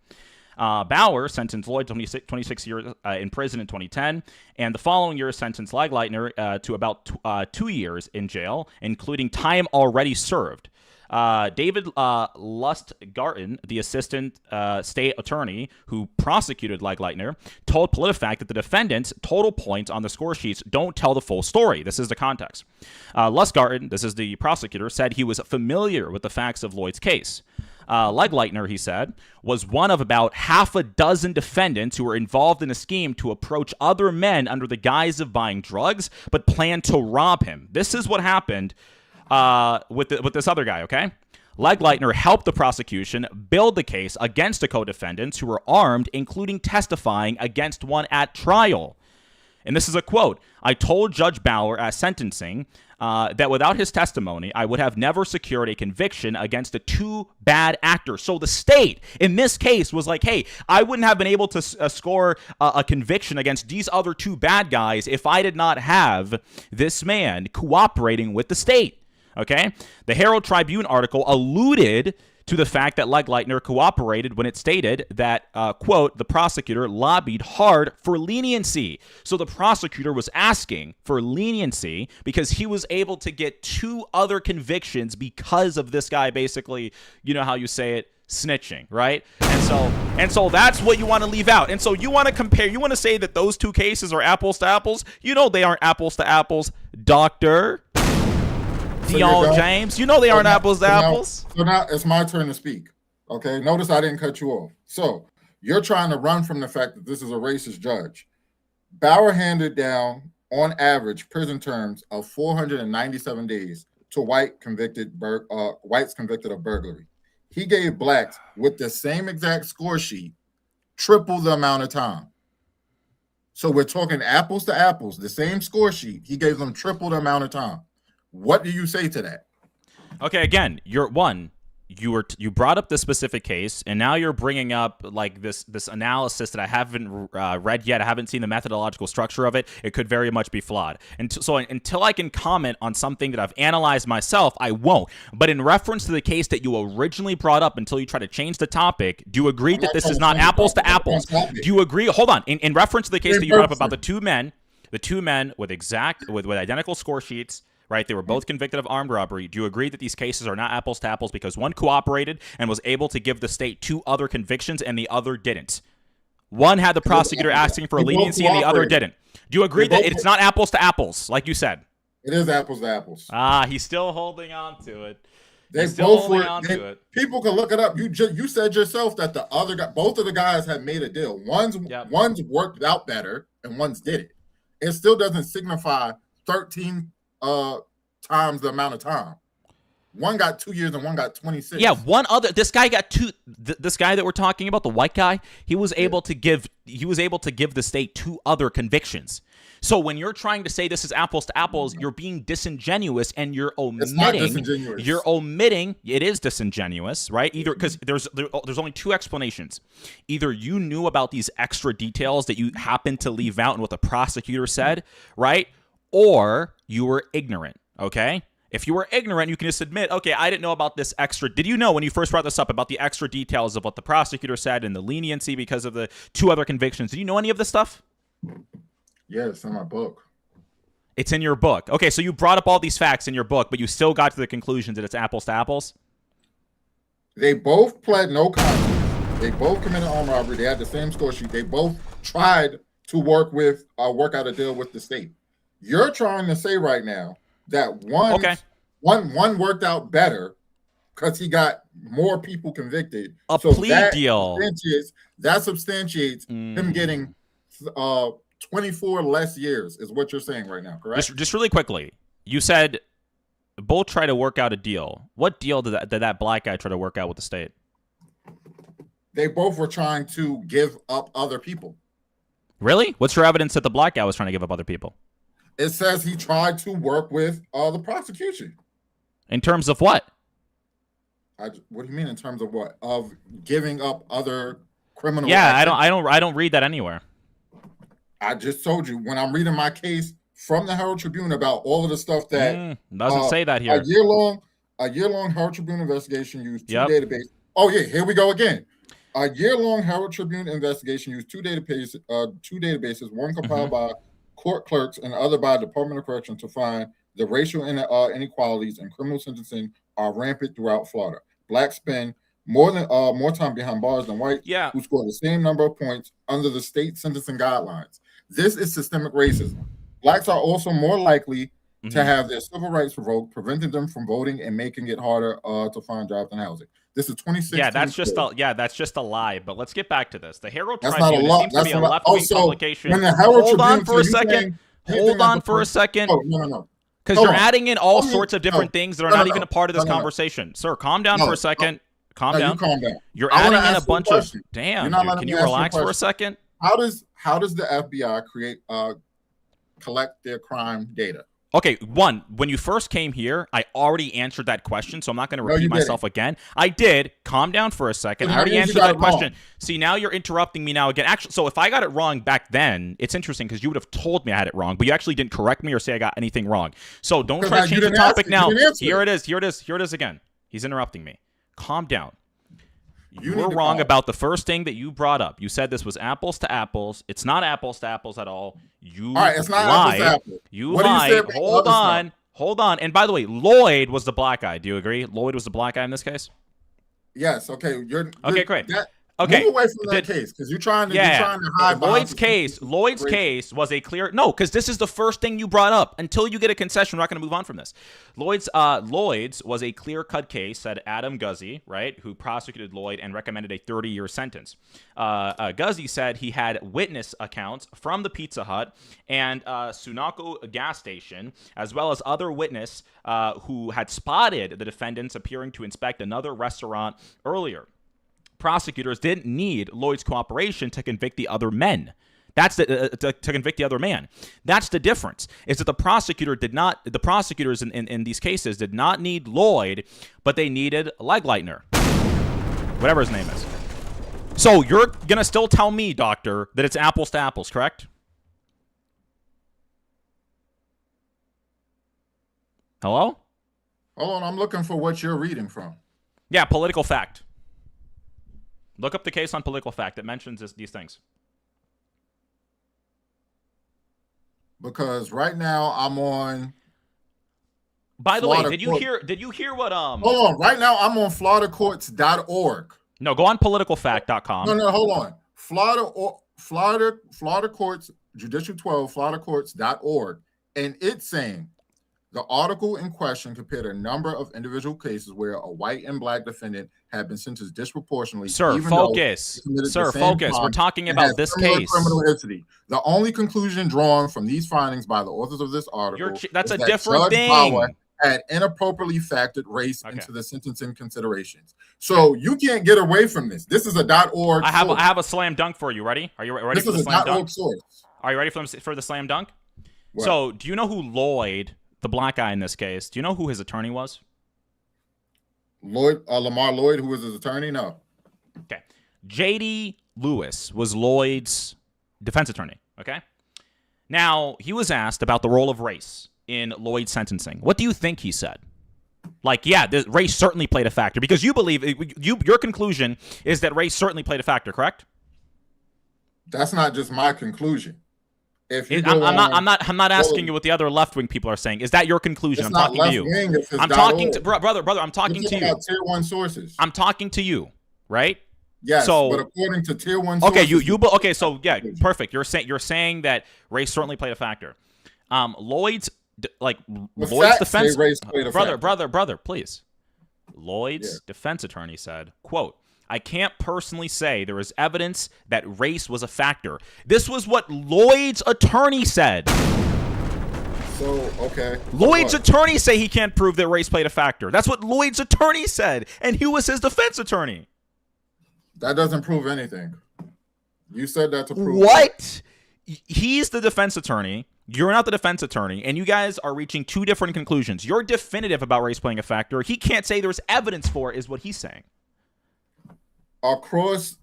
Bauer sentenced Lloyd to 26 years in prison in 2010, and the following year sentenced Leitner to about 2 years in jail, including time already served. David Lustgarten, the assistant state attorney who prosecuted Leitner, told PolitiFact that the defendant's total points on the score sheets don't tell the full story. This is the context. Lustgarten, this is the prosecutor, said he was familiar with the facts of Lloyd's case. Leitner, he said, was one of about half a dozen defendants who were involved in a scheme to approach other men under the guise of buying drugs, but planned to rob him. This is what happened with this other guy, okay? Leitner helped the prosecution build the case against the co-defendants who were armed, including testifying against one at trial. And this is a quote. "I told Judge Bauer at sentencing that without his testimony, I would have never secured a conviction against the 2 bad actors." So the state, in this case, was like, hey, I wouldn't have been able to score a conviction against these other 2 bad guys if I did not have this man cooperating with the state. Okay? The Herald Tribune article alluded to the fact that Leitner cooperated when it stated that, quote, the prosecutor lobbied hard for leniency. So the prosecutor was asking for leniency because he was able to get 2 other convictions because of this guy basically, you know how you say it, snitching, right? And so that's what you want to leave out. And so you want to compare, you want to say that those 2 cases are apples to apples. You know they aren't apples to apples, Dr. Dion James. You know they aren't apples to apples. So now it's my turn to speak. Okay. Notice I didn't cut you off. So you're trying to run from the fact that this is a racist judge. Bauer handed down, on average, prison terms of 497 days to whites convicted of burglary. He gave blacks with the same exact score sheet triple the amount of time. So we're talking apples to apples, the same score sheet. He gave them triple the amount of time. What do you say to that? Okay, again, you're one. you brought up this specific case, and now you're bringing up like this analysis that I haven't read yet. I haven't seen the methodological structure of it. It could very much be flawed. And so until I can comment on something that I've analyzed myself, I won't. But in reference to the case that you originally brought up, until you try to change the topic, do you agree that this is not apples to apples? Do you agree? Hold on. In reference to the case that you brought up about the two men with identical score sheets. Right, they were both convicted of armed robbery. Do you agree that these cases are not apples to apples because one cooperated and was able to give the state 2 other convictions and the other didn't? One had the prosecutor asking for leniency and the other didn't. Do you agree that it's not apples to apples, like you said? It is apples to apples. He's still holding on to it. People can look it up. You said yourself that the other guy, both of the guys had made a deal. One's worked out better and one's didn't. It still doesn't signify 13 times the amount of time. One got 2 years and one got 26. Yeah, this guy got 2. This guy that we're talking about, the white guy, he was able to give the state 2 other convictions. So when you're trying to say this is apples to apples, you're being disingenuous and you're omitting. It's not disingenuous. You're omitting. It is disingenuous, right? Either because there's only 2 explanations. Either you knew about these extra details that you happened to leave out and what the prosecutor said, right? Or you were ignorant, okay? If you were ignorant, you can just admit, okay, I didn't know about this extra. Did you know when you first brought this up about the extra details of what the prosecutor said and the leniency because of the 2 other convictions? Did you know any of this stuff? Yeah, it's in my book. It's in your book. Okay, so you brought up all these facts in your book, but you still got to the conclusion that it's apples to apples? They both pled no contest. They both committed armed robbery. They had the same score sheet. They both tried to work out a deal with the state. You're trying to say right now that one worked out better because he got more people convicted. Plea deal. That substantiates him getting 24 less years is what you're saying right now, correct? Just really quickly, you said both try to work out a deal. What deal did that black guy try to work out with the state? They both were trying to give up other people. Really? What's your evidence that the black guy was trying to give up other people? It says he tried to work with the prosecution. In terms of what? What do you mean in terms of what? Of giving up other criminal activity? I don't read that anywhere. I just told you when I'm reading my case from the Herald Tribune about all of the stuff that doesn't say that here. A year-long Herald Tribune investigation used 2 databases. Oh yeah, here we go again. A year-long Herald Tribune investigation used 2 databases, one compiled by court clerks and the other by the Department of Correction to find the racial inequalities in criminal sentencing are rampant throughout Florida. Blacks spend more time behind bars than whites who score the same number of points under the state sentencing guidelines. This is systemic racism. Blacks are also more likely to have their civil rights revoked, preventing them from voting and making it harder to find jobs and housing. This is 2016. That's just a lie. But let's get back to this. The Herald Tribune seems to be a left-wing publication. Hold on for a second. No. Because you're adding in all sorts of different things that are not even a part of this conversation. Sir, calm down for a second. Calm down. You're adding in a bunch of. Damn, dude, can you relax for a second? How does the FBI collect their crime data? Okay, one, when you first came here, I already answered that question, so I'm not going to repeat myself again. I did. Calm down for a second. I already answered that question. See, now you're interrupting me now again. Actually, so if I got it wrong back then, it's interesting because you would have told me I had it wrong, but you actually didn't correct me or say I got anything wrong. So don't try to change the topic now. Here it is again. He's interrupting me. Calm down. You were wrong about the first thing that you brought up. You said this was apples to apples. It's not apples to apples at all. You lied. It's not apples to apples. You lied. Hold on. And by the way, Lloyd was the black guy. Do you agree? Lloyd was the black guy in this case? Yes. Okay. Okay, great. Okay. Move away from that case because you're trying to hide. Lloyd's case was a clear because this is the first thing you brought up. Until you get a concession, we're not going to move on from this. Lloyd's was a clear-cut case, said Adam Guzzi, right, who prosecuted Lloyd and recommended a 30-year sentence. Guzzi said he had witness accounts from the Pizza Hut and Sunoco gas station, as well as other witness who had spotted the defendants appearing to inspect another restaurant earlier. Prosecutors didn't need Lloyd's cooperation to convict the other men. That's to convict the other man. That's the difference. Is that the prosecutors in these cases did not need Lloyd, but they needed Legleitner, whatever his name is. So you're gonna still tell me, doctor, that it's apples to apples, correct? Hello? Hold on, I'm looking for what you're reading from. Yeah, Political Fact. Look up the case on Political Fact. It mentions these things. Because right now I'm on. By the way, did you hear what Hold on, right now I'm on floridacourts.org. No, go on politicalfact.com. No, hold on. Florida Courts Judicial 12 floridacourts.org, and it's saying the article in question compared a number of individual cases where a white and black defendant had been sentenced disproportionately. Sir, focus. Sir, focus. We're talking about this case. Criminal history. The only conclusion drawn from these findings by the authors of this article that's a that different Judge thing. Power had inappropriately factored race into the sentencing considerations. So you can't get away from this. This is a .org. I have a slam dunk for you. Ready? Are you ready for the slam dunk? Are you ready for the slam dunk? What? So, do you know who Lloyd, the black guy in this case, do you know who his attorney was? Lamar Lloyd, who was his attorney? No. Okay. J.D. Lewis was Lloyd's defense attorney. Okay. Now, he was asked about the role of race in Lloyd's sentencing. What do you think he said? Like, yeah, race certainly played a factor, because you believe your conclusion is that race certainly played a factor, correct? That's not just my conclusion. I'm not asking you what the other left-wing people are saying. Is that your conclusion? I'm talking to you. I'm talking to brother. I'm talking to you. Tier 1 sources. I'm talking to you, right? Yes. So, but according to tier 1 sources. Okay, okay. So yeah, perfect. You're saying that race certainly played a factor. Lloyd's defense, brother, please. Lloyd's defense attorney said, quote, "I can't personally say there is evidence that race was a factor." This was what Lloyd's attorney said. So, okay. Lloyd's attorney say he can't prove that race played a factor. That's what Lloyd's attorney said, and he was his defense attorney. That doesn't prove anything. You said that to prove what? He's the defense attorney. You're not the defense attorney, and you guys are reaching two different conclusions. You're definitive about race playing a factor. He can't say there's evidence for it, is what he's saying. Across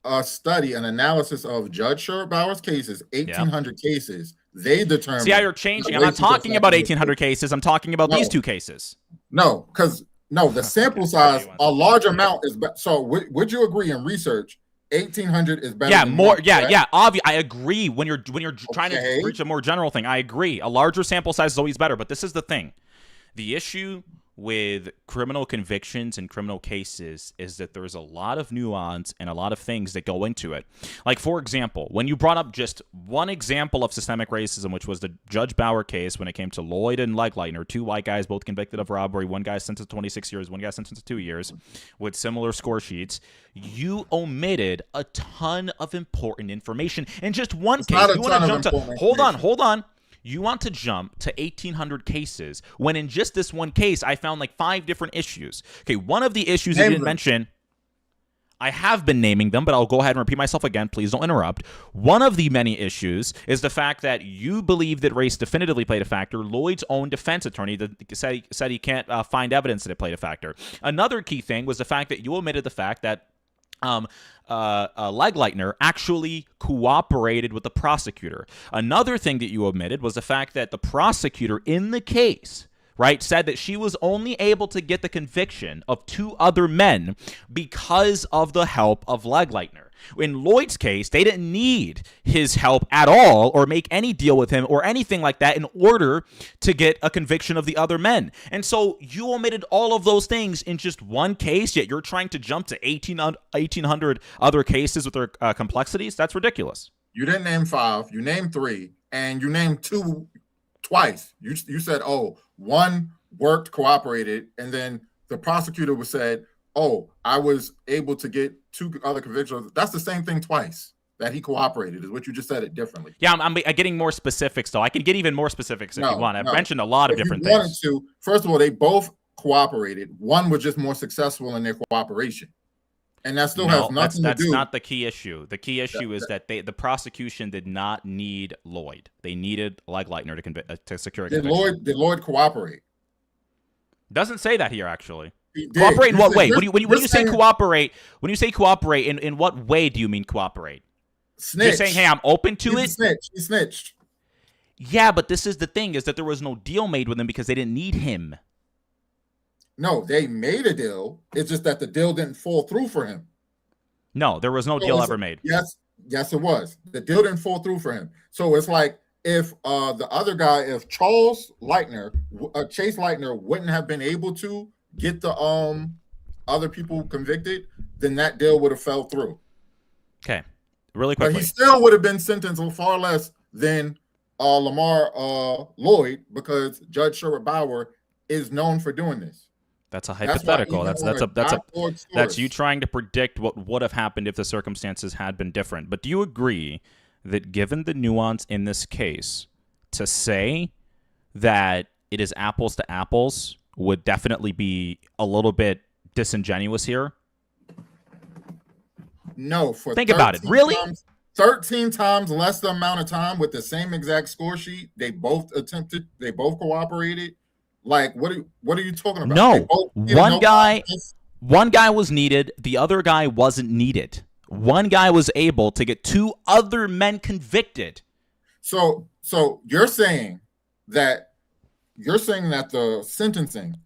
a study, an analysis of Judge Sherrod-Bauer's cases, 1,800 cases, they determined. See how you're changing? I'm not talking about 1,800 cases. I'm talking about these two cases. No, because the sample size, a large amount is. So would you agree in research? 1,800 is better. Yeah, than more. One, Yeah. Obviously, I agree. When you're trying to reach a more general thing, I agree. A larger sample size is always better. But this is the thing: the issue with criminal convictions and criminal cases is that there's a lot of nuance and a lot of things that go into it. Like, for example, when you brought up just one example of systemic racism, which was the Judge Bauer case when it came to Lloyd and Legleitner, two white guys both convicted of robbery, one guy sentenced to 26 years, one guy sentenced to 2 years, with similar score sheets, you omitted a ton of important information in just one case. You want to jump to hold on. You want to jump to 1,800 cases when in just this one case, I found like 5 different issues. Okay, one of the issues you didn't mention, I have been naming them, but I'll go ahead and repeat myself again. Please don't interrupt. One of the many issues is the fact that you believe that race definitively played a factor. Lloyd's own defense attorney said he can't find evidence that it played a factor. Another key thing was the fact that you omitted the fact that Legleitner actually cooperated with the prosecutor. Another thing that you omitted was the fact that the prosecutor in the case, right, said that she was only able to get the conviction of 2 other men because of the help of Legleitner. In Lloyd's case, they didn't need his help at all or make any deal with him or anything like that in order to get a conviction of the other men. And so you omitted all of those things in just one case, yet you're trying to jump to 1,800 other cases with their complexities? That's ridiculous. You didn't name 5. You named 3, and you named 2 twice. You said, oh, one worked, cooperated, and then the prosecutor was said, oh, I was able to get 2 other convictions. That's the same thing twice, that he cooperated, is what you just said it differently. Yeah, I'm getting more specifics, though. I can get even more specifics if you want. I've mentioned a lot of different things. First of all, they both cooperated. One was just more successful in their cooperation. And that still No, has nothing to that's do. not the key issue. The key issue is that the prosecution did not need Lloyd. They needed Leitner to secure a conviction. Did Lloyd cooperate? Doesn't say that here, actually. He did. Cooperate in what way? When you say saying, cooperate, in what way do you mean cooperate? Snitch. You're saying, hey, I'm open to it? He snitched. Yeah, but this is the thing, is that there was no deal made with him because they didn't need him. No, they made a deal. It's just that the deal didn't fall through for him. No, there was no deal ever made. Yes, it was. The deal didn't fall through for him. So it's like if the other guy, if Charles Leitner, Chase Leitner wouldn't have been able to get the other people convicted, then that deal would have fell through. Okay, really quickly. But he still would have been sentenced far less than Lamar Lloyd, because Judge Sherwood Bauer is known for doing this. That's a hypothetical. That's you trying to predict what would have happened if the circumstances had been different. But do you agree that given the nuance in this case, to say that it is apples to apples would definitely be a little bit disingenuous here? No, think about it. Really? 13 times less the amount of time with the same exact score sheet. They both cooperated. Like, what are you talking about? No, one guy was needed. The other guy wasn't needed. One guy was able to get two other men convicted. So you're saying that the sentencing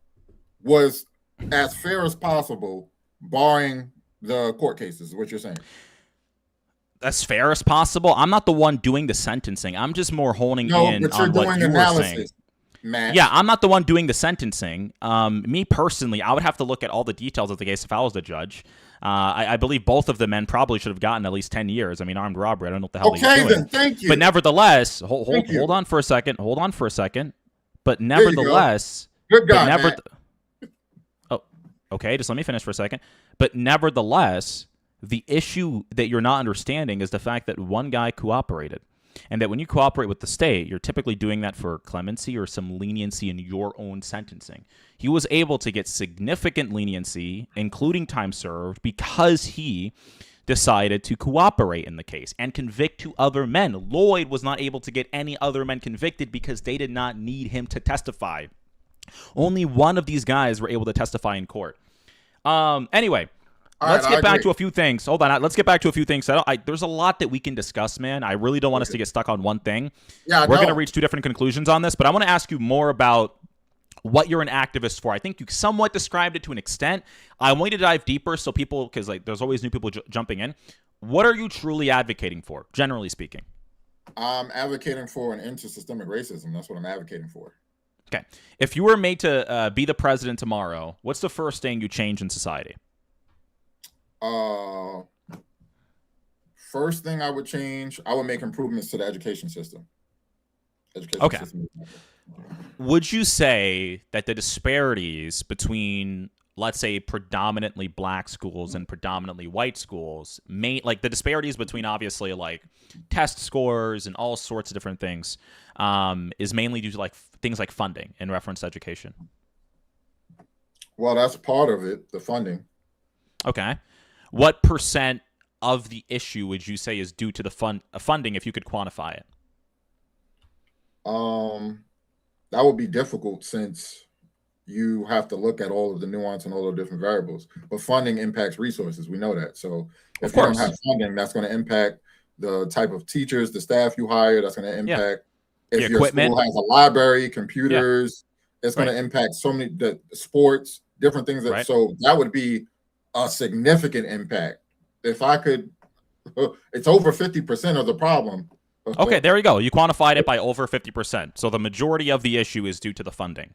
was as fair as possible, barring the court cases, is what you're saying. As fair as possible. I'm not the one doing the sentencing. I'm just more honing in on what you were saying. Matt. Yeah, I'm not the one doing the sentencing. Me personally, I would have to look at all the details of the case if I was the judge. I believe both of the men probably should have gotten at least 10 years. I mean, armed robbery, I don't know what the hell they were doing. Okay, then, thank you. But nevertheless, hold on for a second. But nevertheless, good guy, Matt. Oh, okay, just let me finish for a second. But nevertheless, the issue that you're not understanding is the fact that one guy cooperated. And that when you cooperate with the state, you're typically doing that for clemency or some leniency in your own sentencing. He was able to get significant leniency, including time served, because he decided to cooperate in the case and convict two other men. Lloyd was not able to get any other men convicted because they did not need him to testify. Only one of these guys were able to testify in court. Anyway. Let's get back to a few things. Hold on. Let's get back to a few things. There's a lot that we can discuss, man. I really don't want us to get stuck on one thing. Yeah, we're going to reach two different conclusions on this, but I want to ask you more about what you're an activist for. I think you somewhat described it to an extent. I want you to dive deeper so people, because there's always new people jumping in. What are you truly advocating for, generally speaking? I'm advocating for an end to systemic racism. That's what I'm advocating for. Okay. If you were made to be the president tomorrow, what's the first thing you change in society? First thing I would change, I would make improvements to the education system. Would you say that the disparities between, let's say, predominantly black schools and predominantly white schools, like the disparities between obviously like test scores and all sorts of different things, is mainly due to like things like funding in reference to education? Well, that's part of it, the funding. Okay. What percent of the issue would you say is due to the funding, if you could quantify it? That would be difficult since you have to look at all of the nuance and all the different variables. But funding impacts resources. We know that. So if you don't have funding, that's going to impact the type of teachers, the staff you hire. That's going to impact if your school has a library, computers. It's going to impact so many the sports, different things. So that would be a significant impact. If I could, it's over 50% of the problem. Okay, there you go. You quantified it by over 50%. So the majority of the issue is due to the funding.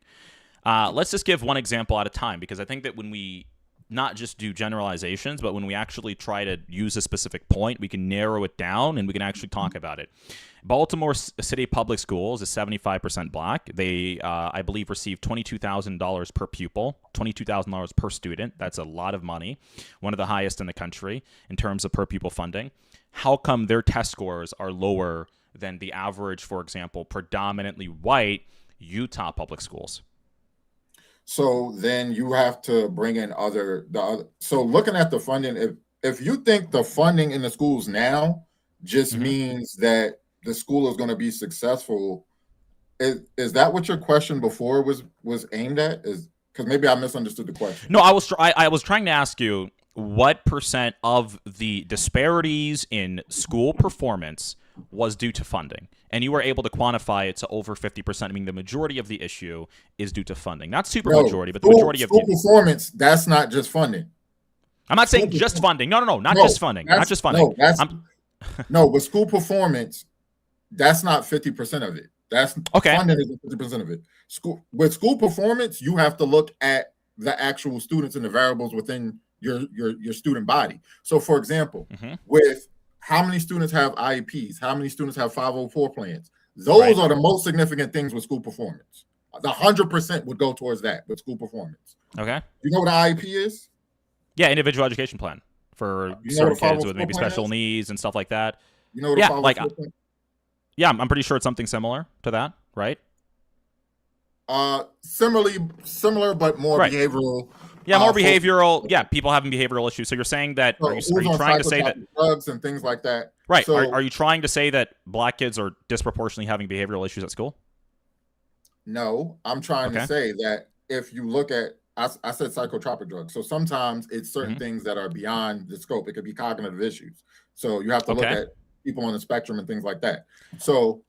Let's just give one example at a time, because I think that when we not just do generalizations, but when we actually try to use a specific point, we can narrow it down and we can actually talk about it. Baltimore City Public Schools is 75% black. They, I believe, receive $22,000 per pupil, $22,000 per student. That's a lot of money, one of the highest in the country in terms of per pupil funding. How come their test scores are lower than the average, for example, predominantly white Utah public schools? So then you have to bring in so looking at the funding, if you think the funding in the schools now just means that the school is going to be successful, is that what your question before was aimed at? Is because maybe I misunderstood the question. No, I was trying to ask you what percent of the disparities in school performance was due to funding, and you were able to quantify it to over 50%. I mean, the majority of the issue is due to funding, not super majority, but the majority of school performance. That's not just funding. I'm not saying just funding. No, not just funding. Not just funding. No, but school performance, that's not 50% of it. That's okay. Funding is 50% of it. With school performance, you have to look at the actual students and the variables within your student body. So, for example, with how many students have IEPs, how many students have 504 plans, those are the most significant things with school performance. The 100% would go towards that with school performance. Okay. You know what an IEP is? Yeah, individual education plan for certain kids with maybe special needs and stuff like that. You know what a 504 plan? Yeah, I'm pretty sure it's something similar to that, right? Similar, but more behavioral. Yeah, more behavioral. Yeah, people having behavioral issues. So you're saying that? Are you trying to say that drugs and things like that? Right. So, are you trying to say that black kids are disproportionately having behavioral issues at school? No, I'm trying to say that if you look at, I said psychotropic drugs. So sometimes it's certain things that are beyond the scope. It could be cognitive issues. So you have to look at people on the spectrum and things like that. So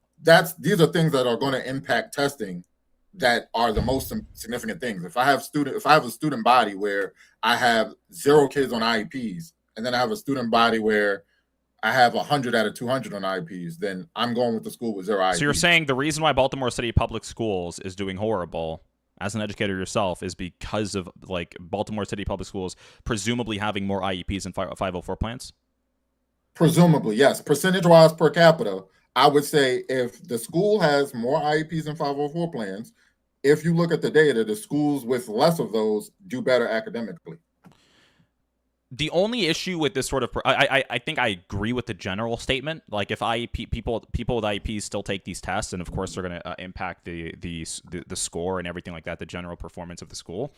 these are things that are going to impact testing that are the most significant things. If I have a student body where I have 0 kids on IEPs, and then I have a student body where I have 100 out of 200 on IEPs, then I'm going with the school with 0 IEPs. So you're saying the reason why Baltimore City Public Schools is doing horrible, as an educator yourself, is because of like Baltimore City Public Schools presumably having more IEPs and 504 plans? Presumably, yes. Percentage-wise per capita, I would say if the school has more IEPs and 504 plans, if you look at the data, the schools with less of those do better academically. The only issue with this sort of, I think I agree with the general statement. Like if IEP people with IEPs still take these tests, and of course they're going to impact the score and everything like that, the general performance of the school.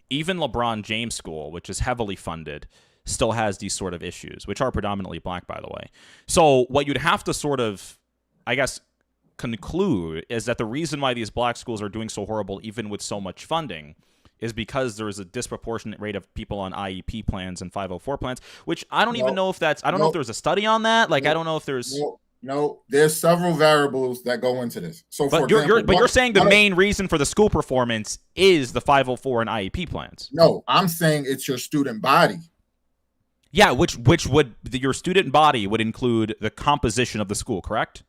Even LeBron James School, which is heavily funded, still has these sort of issues, which are predominantly black, by the way. So what you'd have to sort of, I guess, conclude is that the reason why these black schools are doing so horrible, even with so much funding, is because there is a disproportionate rate of people on IEP plans and 504 plans, which I don't even know if that's, I don't know if there's a study on that. Like, I don't know if there's... No, there's several variables that go into this. So, but you're saying the main reason for the school performance is the 504 and IEP plans. No, I'm saying it's your student body. Yeah, which would, your student body would include the composition of the school, correct?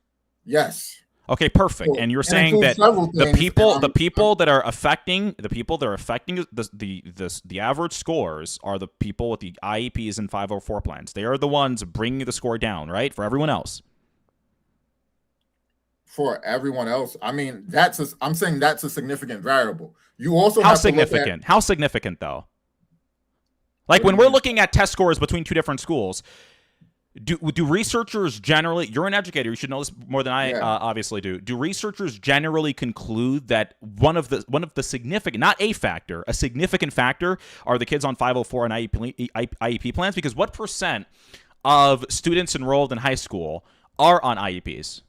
Yes. Okay, perfect. And you're saying that the people that are affecting the average scores are the people with the IEPs and 504 plans. They are the ones bringing the score down, right? For everyone else. For everyone else, I mean, I'm saying that's a significant variable. You also how have significant? To look at, how significant though? Like when we're looking at test scores between two different schools, do researchers generally, you're an educator, you should know this more than I obviously do. Do researchers generally conclude that one of the significant, not a factor, a significant factor are the kids on 504 and IEP plans? Because what percent of students enrolled in high school are on IEPs?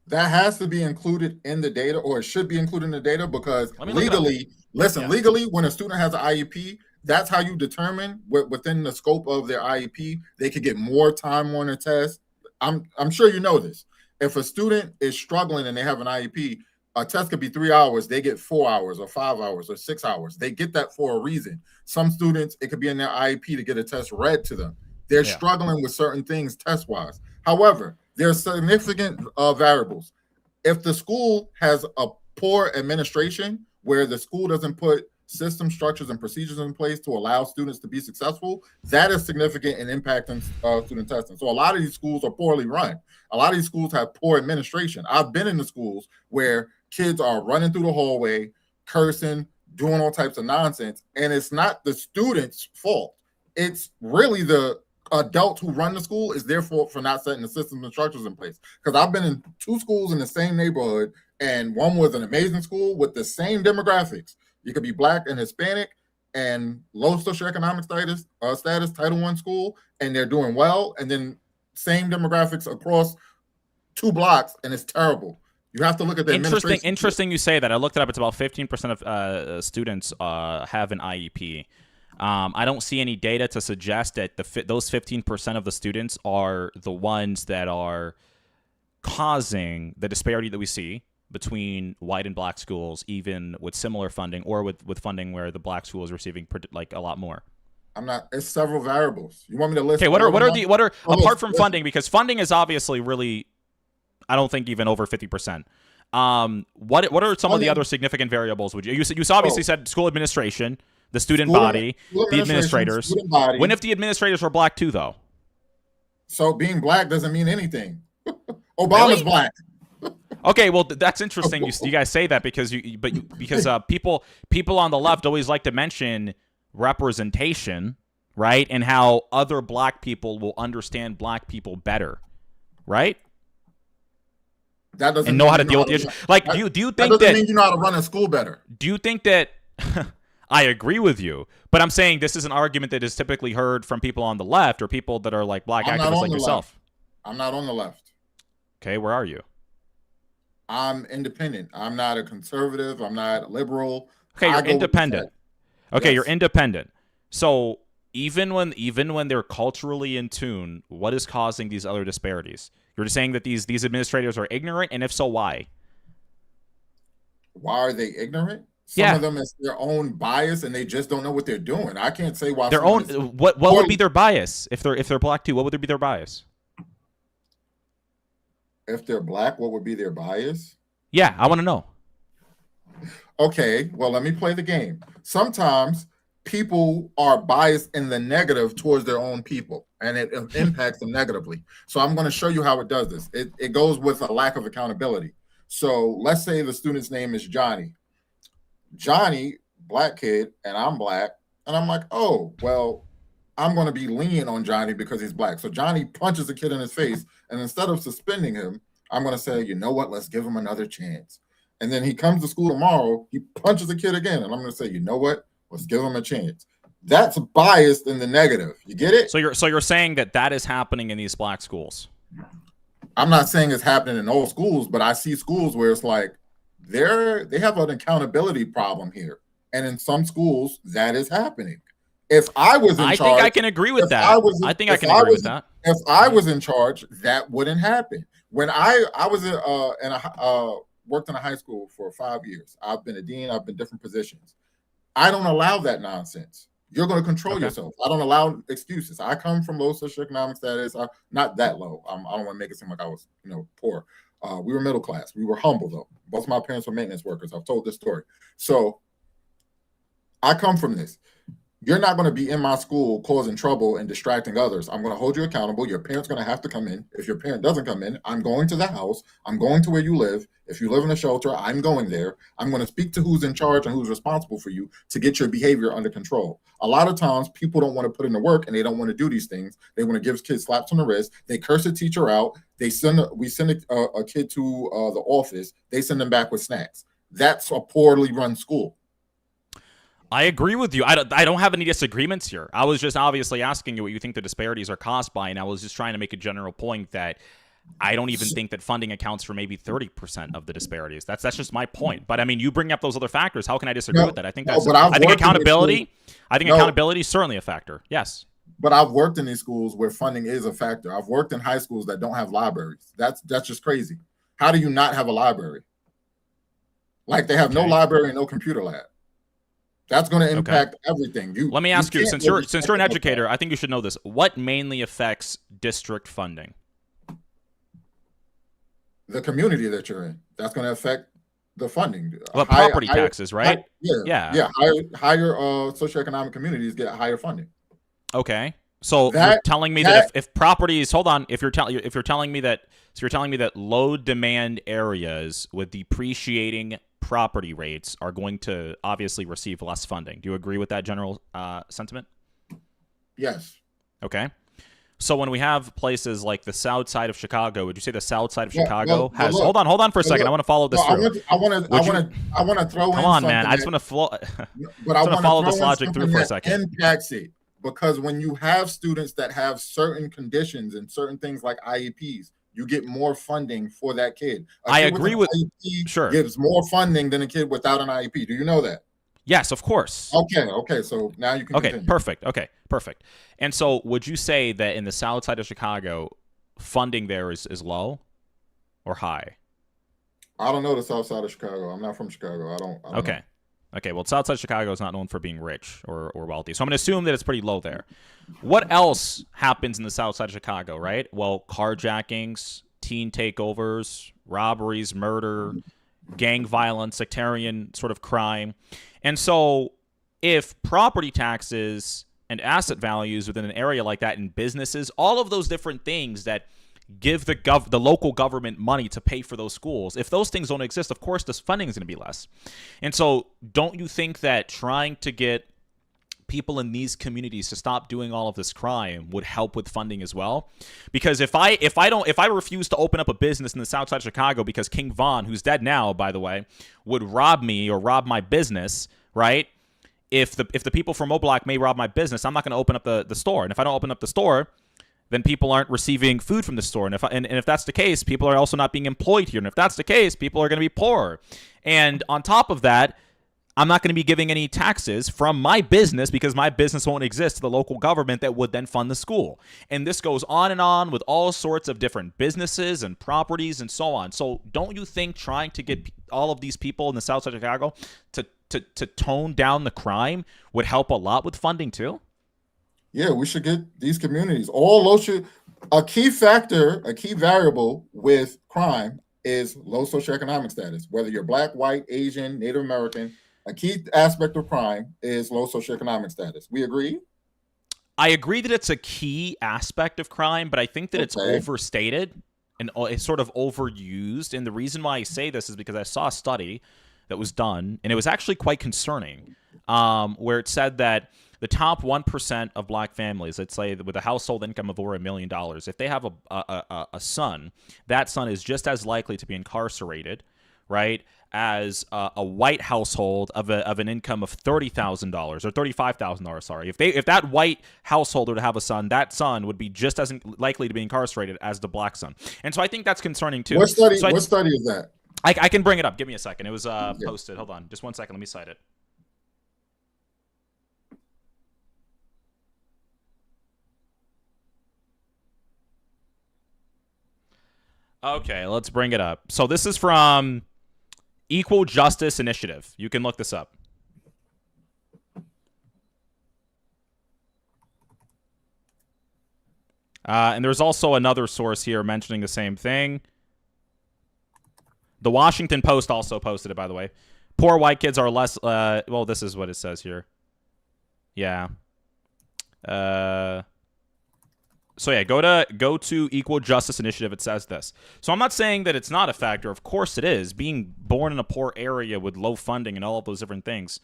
That has to be included in the data, or it should be included in the data, because legally, legally, when a student has an IEP, that's how you determine within the scope of their IEP, they could get more time on a test. I'm sure you know this. If a student is struggling and they have an IEP, a test could be 3 hours. They get 4 hours or 5 hours or 6 hours. They get that for a reason. Some students, it could be in their IEP to get a test read to them. They're struggling with certain things test-wise. However, there's significant variables. If the school has a poor administration where the school doesn't put system structures and procedures in place to allow students to be successful, that is significant in impacting student testing. So a lot of these schools are poorly run. A lot of these schools have poor administration. I've been in the schools where kids are running through the hallway, cursing, doing all types of nonsense, and it's not the students' fault. It's really the adults who run the school is their fault for not setting the systems and structures in place. Because I've been in 2 schools in the same neighborhood, and one was an amazing school with the same demographics. You could be black and Hispanic and low socioeconomic status, Title I school, and they're doing well, and then same demographics across 2 blocks, and it's terrible. You have to look at the Interesting you say that. I looked it up. It's about 15% of students have an IEP. I don't see any data to suggest that those 15% of the students are the ones that are causing the disparity that we see between white and black schools, even with similar funding or with funding where the black school is receiving like a lot more. It's several variables. You want me to list? Okay, what are apart from funding, because funding is obviously really, I don't think even over 50%. What are some of the other significant variables? You obviously said school administration, the student body, the administrators. When if the administrators are black too, though? So being black doesn't mean anything. Obama's black. Okay, well that's interesting. You guys say that because people on the left always like to mention representation, right? And how other black people will understand black people better, right? That doesn't and know how to deal with the issue. Like, do you think that mean you know how to run a school better? Do you think that? I agree with you, but I'm saying this is an argument that is typically heard from people on the left or people that are like black activists like yourself. I'm not on the left. Okay, where are you? I'm independent. I'm not a conservative. I'm not liberal. Okay, you're independent. Okay, yes. You're independent. So even when they're culturally in tune, what is causing these other disparities? You're just saying that these administrators are ignorant, and if so, why? Why are they ignorant? Some of them is their own bias, and they just don't know what they're doing. I can't say why. Their own. What would be their bias if they're black too? What would be their bias? If they're black, what would be their bias? Yeah, I want to know. Okay, well, let me play the game. Sometimes people are biased in the negative towards their own people, and it impacts them negatively. So I'm going to show you how it does this. It goes with a lack of accountability. So let's say the student's name is Johnny. Johnny, black kid, and I'm black, and I'm like, oh, well, I'm going to be lenient on Johnny because he's black. So Johnny punches a kid in his face, and instead of suspending him, I'm going to say, you know what, let's give him another chance. And then he comes to school tomorrow, he punches a kid again, and I'm going to say, you know what, let's give him a chance. That's biased in the negative. You get it? So you're saying that is happening in these black schools? I'm not saying it's happening in all schools, but I see schools where it's like they have an accountability problem here. And in some schools, that is happening. If I was in charge, I think I can agree with that. I think I can agree with that. If I was in charge, that wouldn't happen. When I was worked in a high school for 5 years. I've been a dean. I've been different positions. I don't allow that nonsense. You're going to control yourself. I don't allow excuses. I come from low socioeconomic status. Not that low. I don't want to make it seem like I was, poor. We were middle class. We were humble, though. Both of my parents were maintenance workers. I've told this story. So I come from this. You're not going to be in my school causing trouble and distracting others. I'm going to hold you accountable. Your parent's going to have to come in. If your parent doesn't come in, I'm going to the house. I'm going to where you live. If you live in a shelter, I'm going there. I'm going to speak to who's in charge and who's responsible for you to get your behavior under control. A lot of times people don't want to put in the work and they don't want to do these things. They want to give kids slaps on the wrist. They curse a teacher out. We send a kid to the office. They send them back with snacks. That's a poorly run school. I agree with you. I don't have any disagreements here. I was just obviously asking you what you think the disparities are caused by, and I was just trying to make a general point that I don't even think that funding accounts for maybe 30% of the disparities. That's just my point. But I mean, you bring up those other factors. How can I disagree with that? I think accountability. I think accountability is certainly a factor. Yes. But I've worked in these schools where funding is a factor. I've worked in high schools that don't have libraries. That's just crazy. How do you not have a library? Like they have no library and no computer lab. That's going to impact everything. Let me ask you, since you're an educator, I think you should know this. What mainly affects district funding? The community that you're in. That's going to affect the funding. Well, property taxes, right? Yeah. Higher socioeconomic communities get higher funding. Okay. So you're telling me that if properties, hold on, if you're telling me that low demand areas with depreciating property rates are going to obviously receive less funding. Do you agree with that general sentiment? Yes. Okay. So when we have places like the south side of Chicago, would you say the south side of Well, Chicago has? look, Hold on for a second. look, I want to follow this through. I want to throw Come in on, something man. I just that- want to flow. but I want to follow throw this in logic through something for a that second. impacts it, because when you have students that have certain conditions and certain things like IEPs, you get more funding for that kid. I agree with IEP sure gives more funding than a kid without an IEP. Do you know that? Yes, of course. Okay. So now you can. Okay, continue. perfect. Okay, perfect. And so, would you say that in the south side of Chicago, funding there is low or high? I don't know the south side of Chicago. I'm not from Chicago. I don't Okay. know. Okay, well, south side of Chicago is not known for being rich or wealthy. So I'm going to assume that it's pretty low there. What else happens in the south side of Chicago, right? Well, carjackings, teen takeovers, robberies, murder, gang violence, sectarian sort of crime. And so if property taxes and asset values within an area like that in businesses, all of those different things that give the local government money to pay for those schools, if those things don't exist, of course, this funding is going to be less. And so don't you think that trying to get people in these communities to stop doing all of this crime would help with funding as well? Because if I refuse to open up a business in the south side of Chicago because King Von, who's dead now, by the way, would rob me or rob my business, right? If the people from O'Block may rob my business, I'm not going to open up the store. And if I don't open up the store, then people aren't receiving food from the store. And if that's the case, people are also not being employed here. And if that's the case, people are going to be poorer. And on top of that, I'm not going to be giving any taxes from my business because my business won't exist to the local government that would then fund the school. And this goes on and on with all sorts of different businesses and properties and so on. So don't you think trying to get all of these people in the south side of Chicago to tone down the crime would help a lot with funding too? Yeah, we should get these communities. All low a key factor, a key variable with crime is low socioeconomic status. Whether you're Black, white, Asian, Native American, a key aspect of crime is low socioeconomic status. We agree? I agree that it's a key aspect of crime, but I think that it's overstated and it's sort of overused. And the reason why I say this is because I saw a study that was done, and it was actually quite concerning, where it said that the top 1% of Black families, let's say with a household income of over $1 million, if they have a son, that son is just as likely to be incarcerated, right, as a white household of an income of $30,000 or $35,000. Sorry, if that white household were to have a son, that son would be just as likely to be incarcerated as the Black son. And so I think that's concerning too. What study? What study is that? I can bring it up. Give me a second. It was posted. Hold on, just 1 second. Let me cite it. Okay, let's bring it up. So this is from Equal Justice Initiative. You can look this up. And there's also another source here mentioning the same thing. The Washington Post also posted it, by the way. Poor white kids are less... well, this is what it says here. Yeah. So yeah, go to Equal Justice Initiative. It says this. So I'm not saying that it's not a factor. Of course it is. Being born in a poor area with low funding and all of those different things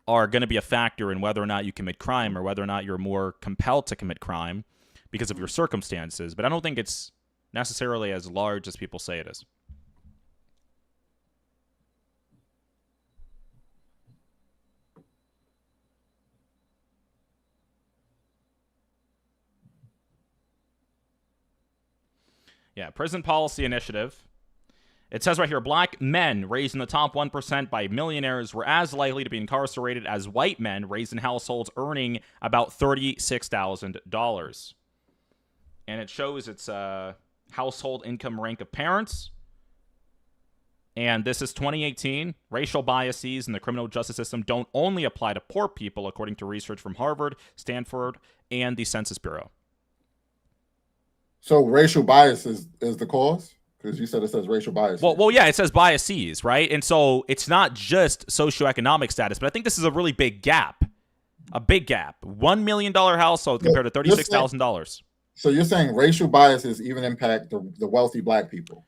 are going to be a factor in whether or not you commit crime or whether or not you're more compelled to commit crime because of your circumstances. But I don't think it's necessarily as large as people say it is. Yeah, Prison Policy Initiative. It says right here, Black men raised in the top 1% by millionaires were as likely to be incarcerated as white men raised in households earning about $36,000. And it shows its household income rank of parents. And this is 2018. Racial biases in the criminal justice system don't only apply to poor people, according to research from Harvard, Stanford, and the Census Bureau. So racial bias is the cause? Because you said it says racial bias. Well, yeah, it says biases, right? And so it's not just socioeconomic status, but I think this is a really big gap. A big gap. $1 million household compared to $36,000. So you're saying racial biases even impact the wealthy Black people?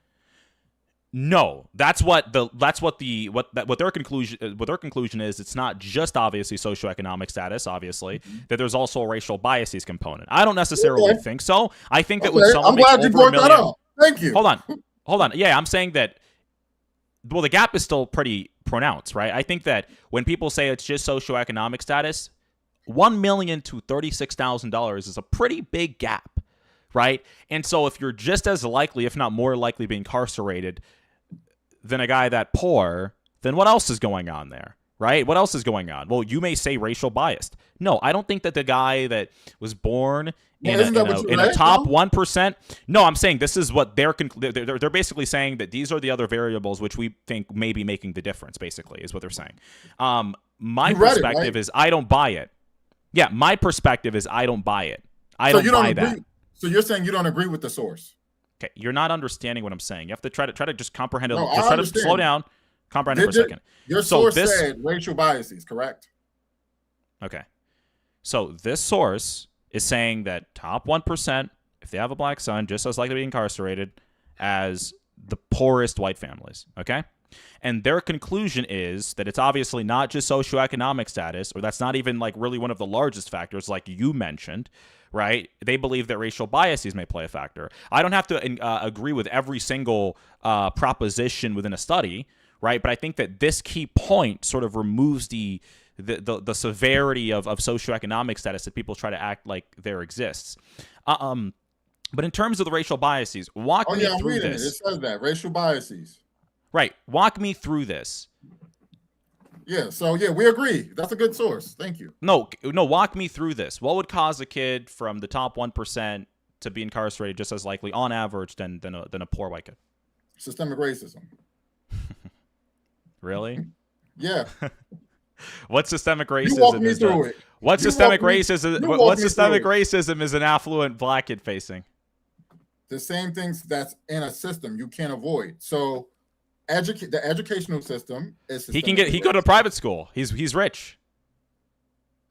No, that's what their conclusion is. It's not just obviously socioeconomic status, obviously, that there's also a racial biases component. I don't necessarily think so. I think that when someone I'm makes glad you over brought $1 that million, up. Thank you. Hold on. Yeah, I'm saying that. Well, the gap is still pretty pronounced, right? I think that when people say it's just socioeconomic status, $1 million to $36,000 is a pretty big gap, right? And so if you're just as likely, if not more likely, to be incarcerated than a guy that poor, then what else is going on there, right? What else is going on? Well, you may say racial biased. No, I don't think that the guy that was born in a top 1%. No, I'm saying this is what they're basically saying, that these are the other variables which we think may be making the difference, basically, is what they're saying. My perspective is I don't buy it. Yeah, my perspective is I don't buy it. I don't buy that. So you're saying you don't agree with the source? Okay, you're not understanding what I'm saying. You have to try to just comprehend it. No, just try to slow down, comprehend it for a second. Your source said racial biases, correct? Okay. So this source is saying that top 1%, if they have a black son, just as likely to be incarcerated as the poorest white families, okay? And their conclusion is that it's obviously not just socioeconomic status, or that's not even like really one of the largest factors like you mentioned, right? They believe that racial biases may play a factor. I don't have to agree with every single proposition within a study, right? But I think that this key point sort of removes the severity of socioeconomic status that people try to act like there exists. But in terms of the racial biases, walk me through this. It says that racial biases. Right. Walk me through this. Yeah. So yeah, we agree. That's a good source. Thank you. No. Walk me through this. What would cause a kid from the top 1% to be incarcerated just as likely, on average, than a poor white kid? Systemic racism. Really? Yeah. What systemic racism? You walk me through it. What systemic racism? What systemic racism is an affluent black kid facing? The same things that's in a system you can't avoid. So, the educational system is. He go to private school. He's rich.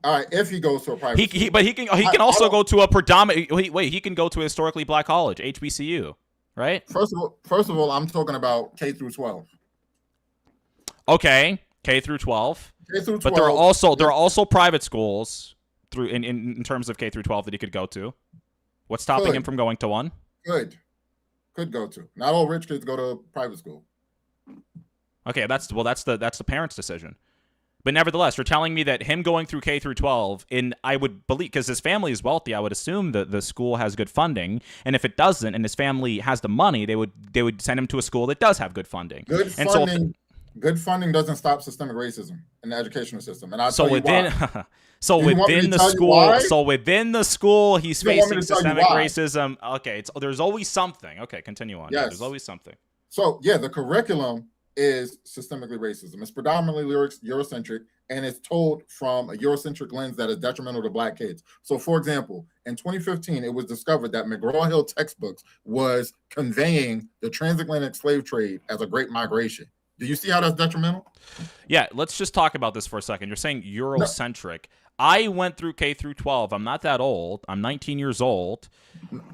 All right, if he goes to a private school. But he can also go to a predominant. He can go to a historically black college, HBCU, right? First of all, I'm talking about K through 12. Okay, K through 12. But there are also private schools through in terms of K through 12 that he could go to. What's stopping him from going to one? Could go to. Not all rich kids go to private school. Okay, that's the parents' decision. But nevertheless, you're telling me that him going through K through 12, I would believe, because his family is wealthy, I would assume that the school has good funding. And if it doesn't, and his family has the money, they would send him to a school that does have good funding. Good funding doesn't stop systemic racism in the educational system, and within the school, he's facing systemic racism. Okay, there's always something. Okay, continue on. Yes. There's always something. So yeah, the curriculum is systemically racism. It's predominantly Eurocentric, and it's told from a Eurocentric lens that is detrimental to black kids. So, for example, in 2015, it was discovered that McGraw-Hill textbooks was conveying the transatlantic slave trade as a great migration. Do you see how that's detrimental? Yeah, let's just talk about this for a second. You're saying Eurocentric. No. I went through K through 12. I'm not that old. I'm 19 years old.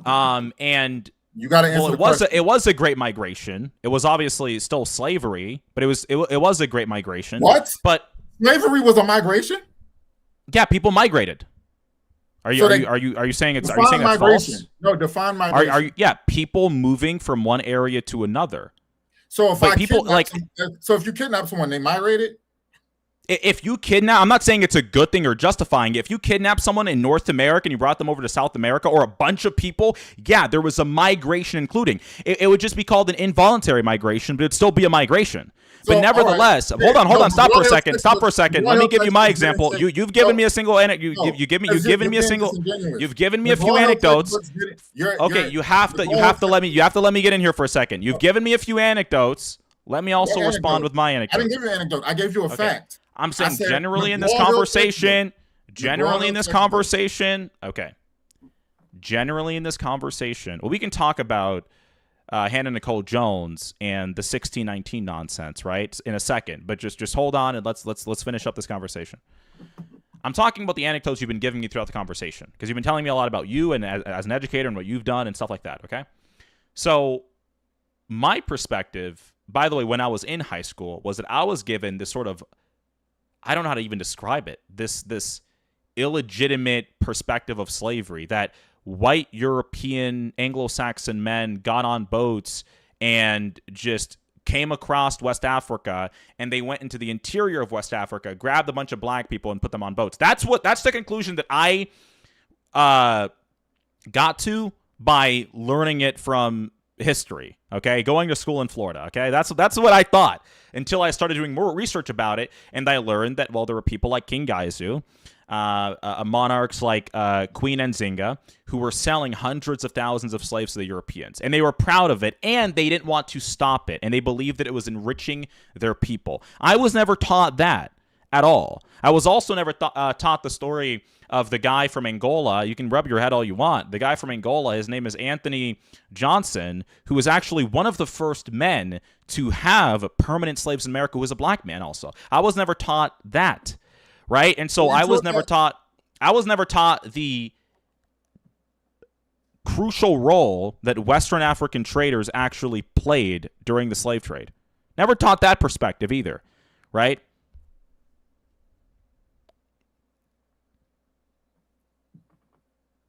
And you got to answer the question. It was a great migration. It was obviously still slavery, but it was a great migration. What? But slavery was a migration? Yeah, people migrated. Are you saying it's false? No, define migration. People moving from one area to another. So if you kidnap someone, they migrated? If you kidnap, I'm not saying it's a good thing or justifying it. If you kidnap someone in North America and you brought them over to South America, or a bunch of people, yeah, there was a migration including. It would just be called an involuntary migration, but it'd still be a migration. But nevertheless, hold on, stop for a second. Let me give you my example. You've given me a single you've given me a few anecdotes. Okay, you have to let me get in here for a second. You've given me a few anecdotes. Let me also respond with my anecdote. I didn't give you an anecdote. I gave you a fact. I'm saying generally in this conversation, well, we can talk about Hannah Nicole Jones and the 1619 nonsense, right, in a second. But just hold on and let's finish up this conversation. I'm talking about the anecdotes you've been giving me throughout the conversation, because you've been telling me a lot about you and as an educator and what you've done and stuff like that, okay? So my perspective, by the way, when I was in high school, was that I was given this sort of, I don't know how to even describe it, this illegitimate perspective of slavery, that white European Anglo-Saxon men got on boats and just came across West Africa, and they went into the interior of West Africa, grabbed a bunch of black people and put them on boats. That's the conclusion that I got to by learning it from history, okay? Going to school in Florida, okay? That's what I thought until I started doing more research about it, and I learned that, well, there were people like King Gaizu, monarchs like Queen Nzinga, who were selling hundreds of thousands of slaves to the Europeans, and they were proud of it, and they didn't want to stop it, and they believed that it was enriching their people. I was never taught that at all. I was also never taught the story of the guy from Angola. You can rub your head all you want. The guy from Angola, his name is Anthony Johnson, who was actually one of the first men to have permanent slaves in America, who was a black man also. I was never taught that, right? And so I was never taught the crucial role that Western African traders actually played during the slave trade. Never taught that perspective either, right?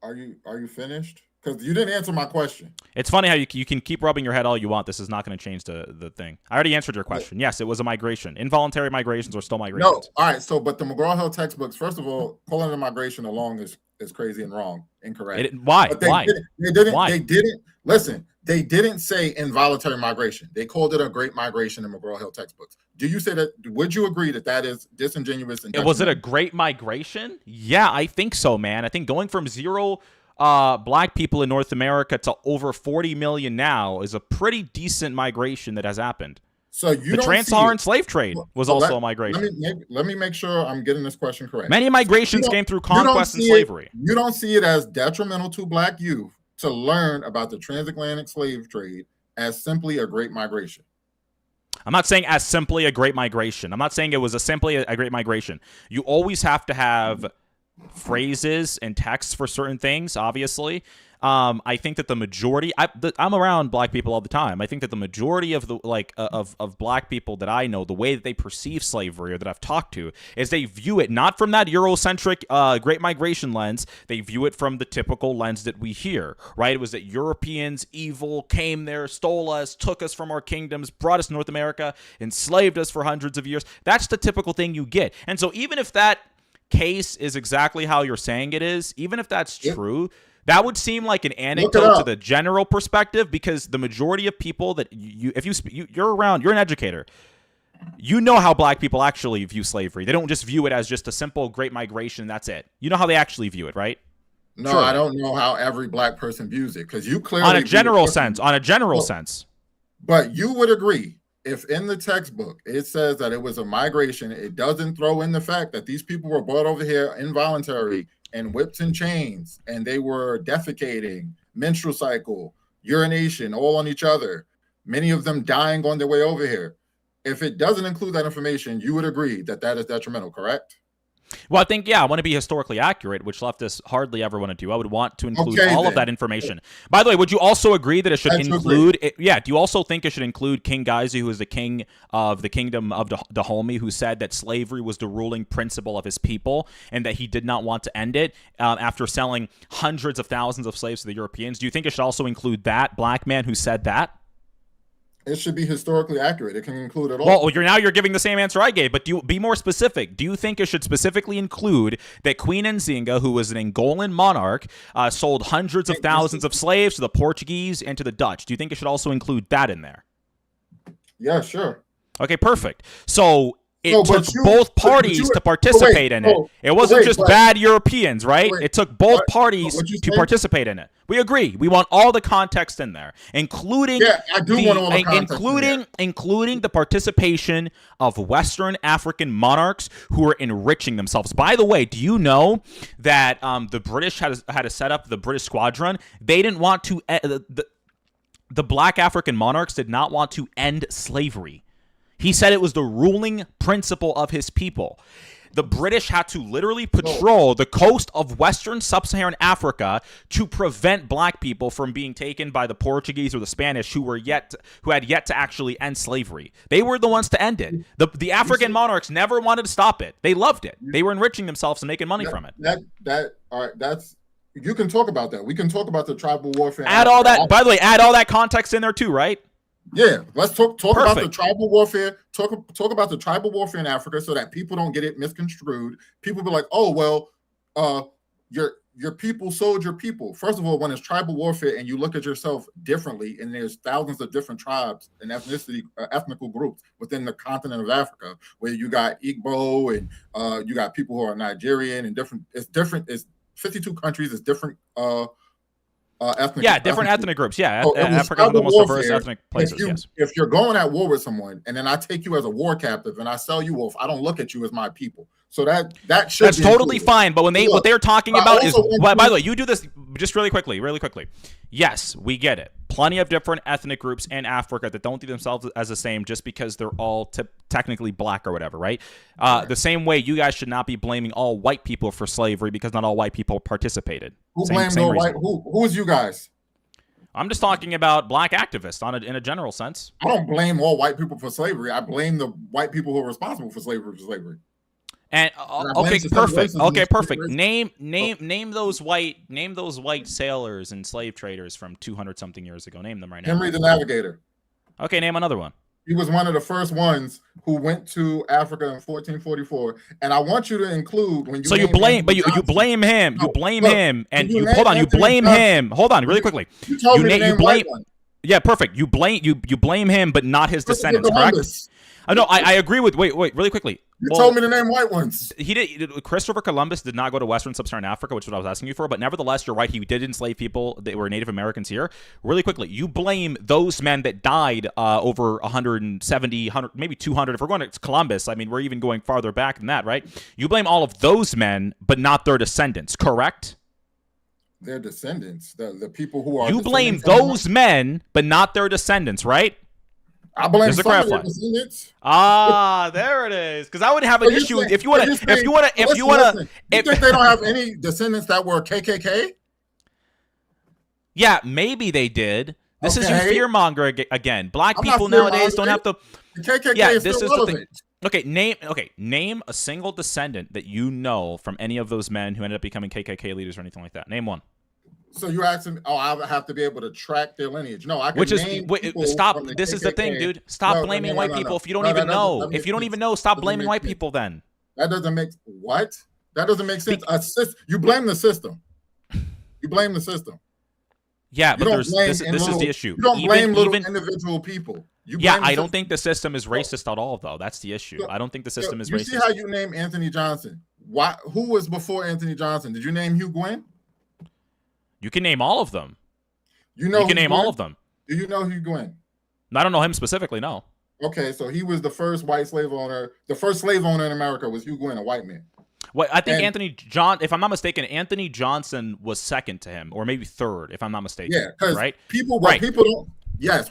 Are you finished? Because you didn't answer my question. It's funny how you can keep rubbing your head all you want. This is not going to change the thing. I already answered your question. Yes, it was a migration. Involuntary migrations are still migrations. No, all right. So, but the McGraw-Hill textbooks, first of all, calling it migration alone is crazy and wrong, incorrect. Why? But they didn't. Listen, they didn't say involuntary migration. They called it a great migration in McGraw-Hill textbooks. Do you say that? Would you agree that that is disingenuous? And was it a great migration? Yeah, I think so, man. I think going from zero black people in North America to over 40 million now is a pretty decent migration that has happened. So the trans-Saharan slave trade was also a migration. Let me make sure I'm getting this question correct. Many migrations came through conquest and slavery. You don't see it as detrimental to black youth to learn about the transatlantic slave trade as simply a great migration. I'm not saying as simply a great migration. I'm not saying it was simply a great migration. You always have to have phrases and texts for certain things, obviously. I think that the majority, I'm around black people all the time. I think that the majority of the of black people that I know, the way that they perceive slavery or that I've talked to, is they view it not from that Eurocentric Great Migration lens. They view it from the typical lens that we hear, right? It was that Europeans, evil, came there, stole us, took us from our kingdoms, brought us to North America, enslaved us for hundreds of years. That's the typical thing you get. And so even if that case is exactly how you're saying it is, even if that's true, that would seem like an anecdote to the general perspective, because the majority of people that you're around, you're an educator. You know how black people actually view slavery. They don't just view it as just a simple great migration. That's it. You know how they actually view it, right? No, sure. I don't know how every black person views it, because you clearly on a general sense. But you would agree if in the textbook it says that it was a migration, it doesn't throw in the fact that these people were brought over here involuntary and whips and chains, and they were defecating, menstrual cycle, urination, all on each other, many of them dying on their way over here. If it doesn't include that information, you would agree that that is detrimental, correct? Well, I think, I want to be historically accurate, which leftists hardly ever want to do. I would want to include all of that information. By the way, would you also agree that it should include, do you also think it should include King Gaizu, who is the king of the kingdom of Dahomey, who said that slavery was the ruling principle of his people and that he did not want to end it after selling hundreds of thousands of slaves to the Europeans? Do you think it should also include that black man who said that? It should be historically accurate. It can include it all. Well, you're giving the same answer I gave, but be more specific. Do you think it should specifically include that Queen Nzinga, who was an Angolan monarch, sold hundreds of thousands of slaves to the Portuguese and to the Dutch? Do you think it should also include that in there? Yeah, sure. Okay, perfect. So it took both parties to participate in it. It wasn't just bad Europeans, right? It took both parties to participate in it. We agree. We want all the context in there, including including the participation of Western African monarchs who are enriching themselves. By the way, do you know that the British had to set up the British Squadron? They didn't want to. The black African monarchs did not want to end slavery. He said it was the ruling principle of his people. the British had to literally patrol the coast of Western Sub-Saharan Africa to prevent black people from being taken by the Portuguese or the Spanish, who had yet to actually end slavery. They were the ones to end it. The African monarchs never wanted to stop it. They loved it. They were enriching themselves and making money from it. All right, that's, you can talk about that. We can talk about the tribal warfare. Add all that, by the way, add all that context in there too, right? Yeah, let's talk about the tribal warfare. Talk about the tribal warfare in Africa, so that people don't get it misconstrued. People be like, "Oh, well, your people sold your people." First of all, when it's tribal warfare and you look at yourself differently, and there's thousands of different tribes and ethnical groups within the continent of Africa, where you got Igbo and you got people who are Nigerian and different. It's different. It's 52 countries. It's different. Different ethnic groups. Yeah, Africa is one of the most diverse ethnic places. If you're going at war with someone, and then I take you as a war captive and I sell you off, I don't look at you as my people. So that's totally fine. But when what they're talking about is, by the way, you do this just really quickly. Yes, we get it. Plenty of different ethnic groups in Africa that don't see themselves as the same just because they're all technically black or whatever, right? The same way you guys should not be blaming all white people for slavery because not all white people participated. Who blamed all white? Who's you guys? I'm just talking about black activists in a general sense. I don't blame all white people for slavery. I blame the white people who are responsible for slavery. And okay, perfect. Okay, perfect. Name those white sailors and slave traders from 200 something years ago. Name them right now. Henry the Navigator. Okay, name another one. He was one of the first ones who went to Africa in 1444. And I want you to include when you. So you blame, but you blame him. You blame him, and you hold on. You blame him. Hold on, really quickly. You told me to name white one. Yeah, perfect. You blame him, but not his descendants, correct? No, I agree with. Wait, really quickly. You told me to name white ones. He did. Christopher Columbus did not go to Western Sub-Saharan Africa, which is what I was asking you for. But nevertheless, you're right. He did enslave people that were Native Americans here. Really quickly, you blame those men that died over 170, 100, maybe 200. If we're going to Columbus, I mean, we're even going farther back than that, right? You blame all of those men, but not their descendants, correct? Their descendants, the people who are. You blame those men, but not their descendants, right? I blame some of their descendants. There it is. Because I would have an issue if you want to. You think they don't have any descendants that were KKK? Yeah, maybe they did. This is your fear monger again. Black people nowadays don't have to. The KKK is still relevant. Okay, name a single descendant that you know from any of those men who ended up becoming KKK leaders or anything like that. Name one. So you're asking, I have to be able to track their lineage. No, I can stop. This is the thing, dude. Stop blaming white people if you don't even know. If you don't even know, stop blaming white people then. That doesn't make what? That doesn't make sense. You blame the system. You blame the system. Yeah, but this is the issue. You don't blame little individual people. I don't think the system is racist at all, though. That's the issue. I don't think the system is racist. You see how you name Anthony Johnson? Who was before Anthony Johnson? Did you name Hugh Gwynn? You can name all of them. You can name all of them. Do you know Hugh Gwynn? I don't know him specifically, no. Okay, so he was the first white slave owner. The first slave owner in America was Hugh Gwynn, a white man. Well, I think if I'm not mistaken, Anthony Johnson was second to him, or maybe third, if I'm not mistaken. Yeah, because right?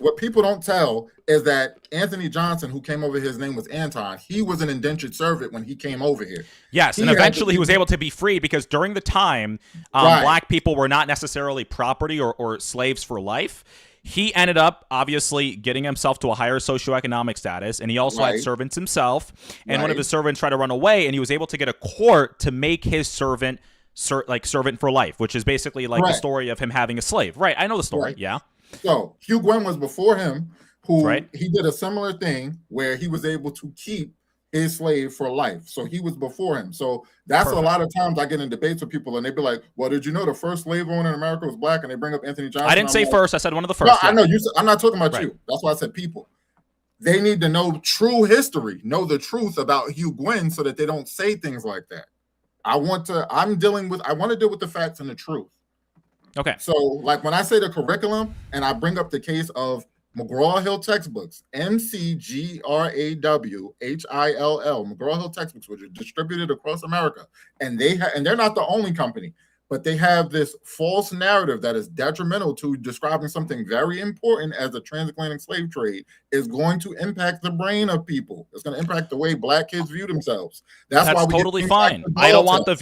What people don't tell is that Anthony Johnson, who came over, his name was Anton. He was an indentured servant when he came over here. Yes, and eventually he was able to be freed because during the time, black people were not necessarily property or slaves for life. He ended up obviously getting himself to a higher socioeconomic status, and he also had servants himself. And one of his servants tried to run away, and he was able to get a court to make his servant servant for life, which is basically like the story of him having a slave. Right, I know the story. Yeah. So Hugh Gwynn was before him, he did a similar thing where he was able to keep his slave for life. So he was before him. So that's a lot of times I get in debates with people and they be like, well, did you know the first slave owner in America was black? And they bring up Anthony Johnson. I didn't say first. I said one of the first. No, I know. I'm not talking about you. That's why I said people. They need to know true history, know the truth about Hugh Gwynn so that they don't say things like that. I want to deal with the facts and the truth. Okay. So like when I say the curriculum and I bring up the case of McGraw-Hill textbooks, McGrawHill, McGraw-Hill textbooks, which are distributed across America, and they're not the only company, but they have this false narrative that is detrimental to describing something very important as the transatlantic slave trade is going to impact the brain of people. It's going to impact the way Black kids view themselves. That's why we totally fine. I don't want them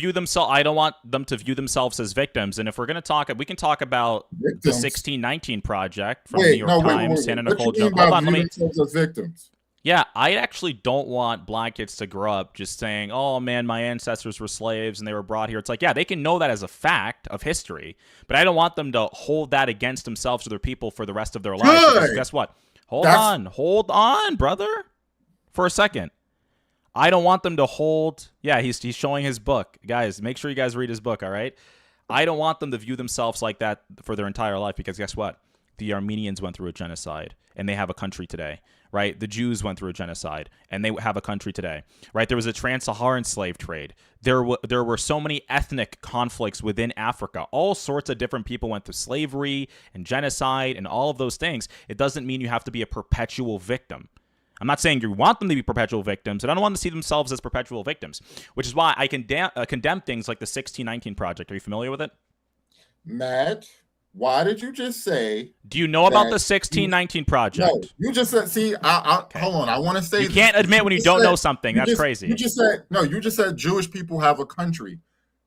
to view themselves as victims. And if we're going to talk, we can talk about victims. The 1619 Project from the New York Times, Santa Nicole Joe. Hold on, let me. As victims. Yeah, I actually don't want Black kids to grow up just saying, oh, man, my ancestors were slaves and they were brought here. It's like, yeah, they can know that as a fact of history, but I don't want them to hold that against themselves or their people for the rest of their lives. Because guess what? Hold on, brother, for a second. I don't want them to hold. Yeah, he's showing his book. Guys, make sure you guys read his book, all right? I don't want them to view themselves like that for their entire life because guess what? The Armenians went through a genocide and they have a country today. Right? The Jews went through a genocide, and they have a country today. Right? There was a trans-Saharan slave trade. There were so many ethnic conflicts within Africa. All sorts of different people went through slavery and genocide and all of those things. It doesn't mean you have to be a perpetual victim. I'm not saying you want them to be perpetual victims, and I don't want them to see themselves as perpetual victims, which is why I condemn things like the 1619 Project. Are you familiar with it? Matt? Why did you just say? Do you know about the 1619 Project? No, you just said. See, okay. Hold on. I want to say you can't admit when you don't know something. That's crazy. You just said no. You just said Jewish people have a country.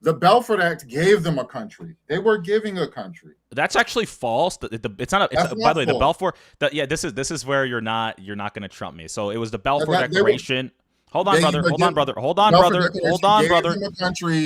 The Balfour Act gave them a country. They were giving a country. That's actually false. It's not. By the way, the Balfour. This is where you're not going to trump me. So it was the Balfour Declaration. Hold on, brother. Hold on, brother. Hold on, brother. Hold on, brother.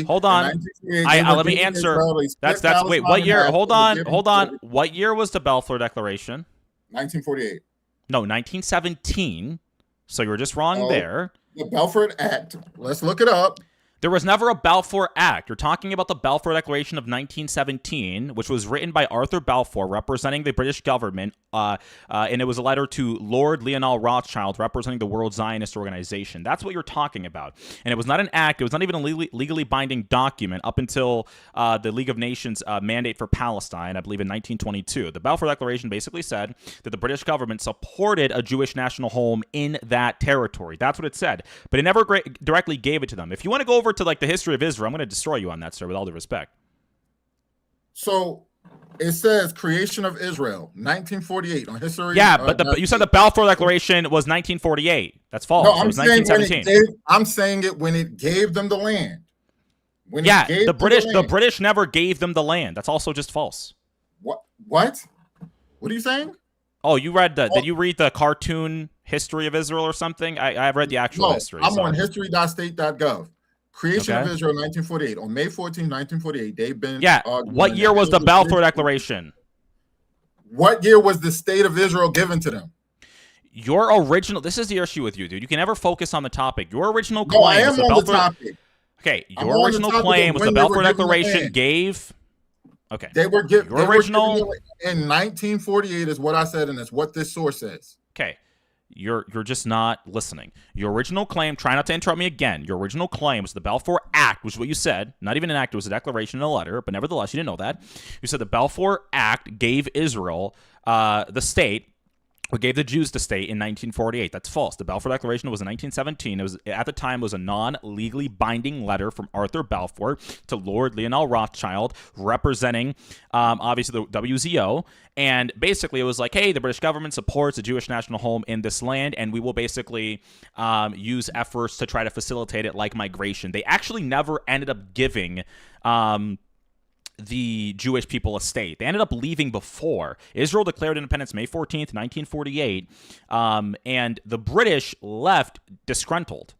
Hold on. Let me answer. That's wait. What year? Hold on. What year was the Balfour Declaration? 1948. No, 1917. So you were just wrong there. The Balfour Act. Let's look it up. There was never a Balfour Act. You're talking about the Balfour Declaration of 1917, which was written by Arthur Balfour, representing the British government, and it was a letter to Lord Lionel Rothschild, representing the World Zionist Organization. That's what you're talking about. And it was not an act. It was not even a legally binding document up until the League of Nations mandate for Palestine, I believe in 1922. The Balfour Declaration basically said that the British government supported a Jewish national home in that territory. That's what it said. But it never directly gave it to them. If you want to go over to like the history of Israel, I'm going to destroy you on that, sir, with all due respect. So it says creation of Israel, 1948 on history. Yeah, but you said the Balfour Declaration was 1948. That's false. No, I'm it was saying 1917. I'm saying it when it gave them the land. The British never gave them the land. That's also just false. What? What are you saying? Oh, you read the? Did you read the cartoon history of Israel or something? I've read the actual history. I'm on history.state.gov. Creation of Israel, 1948. On May 14, 1948, they've been... Yeah, what year was the Balfour Declaration? What year was the state of Israel given to them? Your original... This is the issue with you, dude. You can never focus on the topic. Your original claim was the Balfour... topic. Okay, your original claim was the Balfour Declaration gave... Okay. They were given... Your original... In 1948 is what I said, and it's what this source says. Okay. You're just not listening. Your original claim, try not to interrupt me again. Your original claim was the Balfour Act, which is what you said. Not even an act, it was a declaration and a letter, but nevertheless, you didn't know that. You said the Balfour Act gave Israel the state, or gave the Jews the state in 1948. That's false. The Balfour Declaration was in 1917. It was at the time was a non-legally binding letter from Arthur Balfour to Lord Lionel Rothschild, representing obviously the WZO. And basically, it was like, hey, the British government supports a Jewish national home in this land, and we will basically use efforts to try to facilitate it, like migration. They actually never ended up giving the Jewish people a state. They ended up leaving before. Israel declared independence May 14th, 1948, and the British left disgruntled.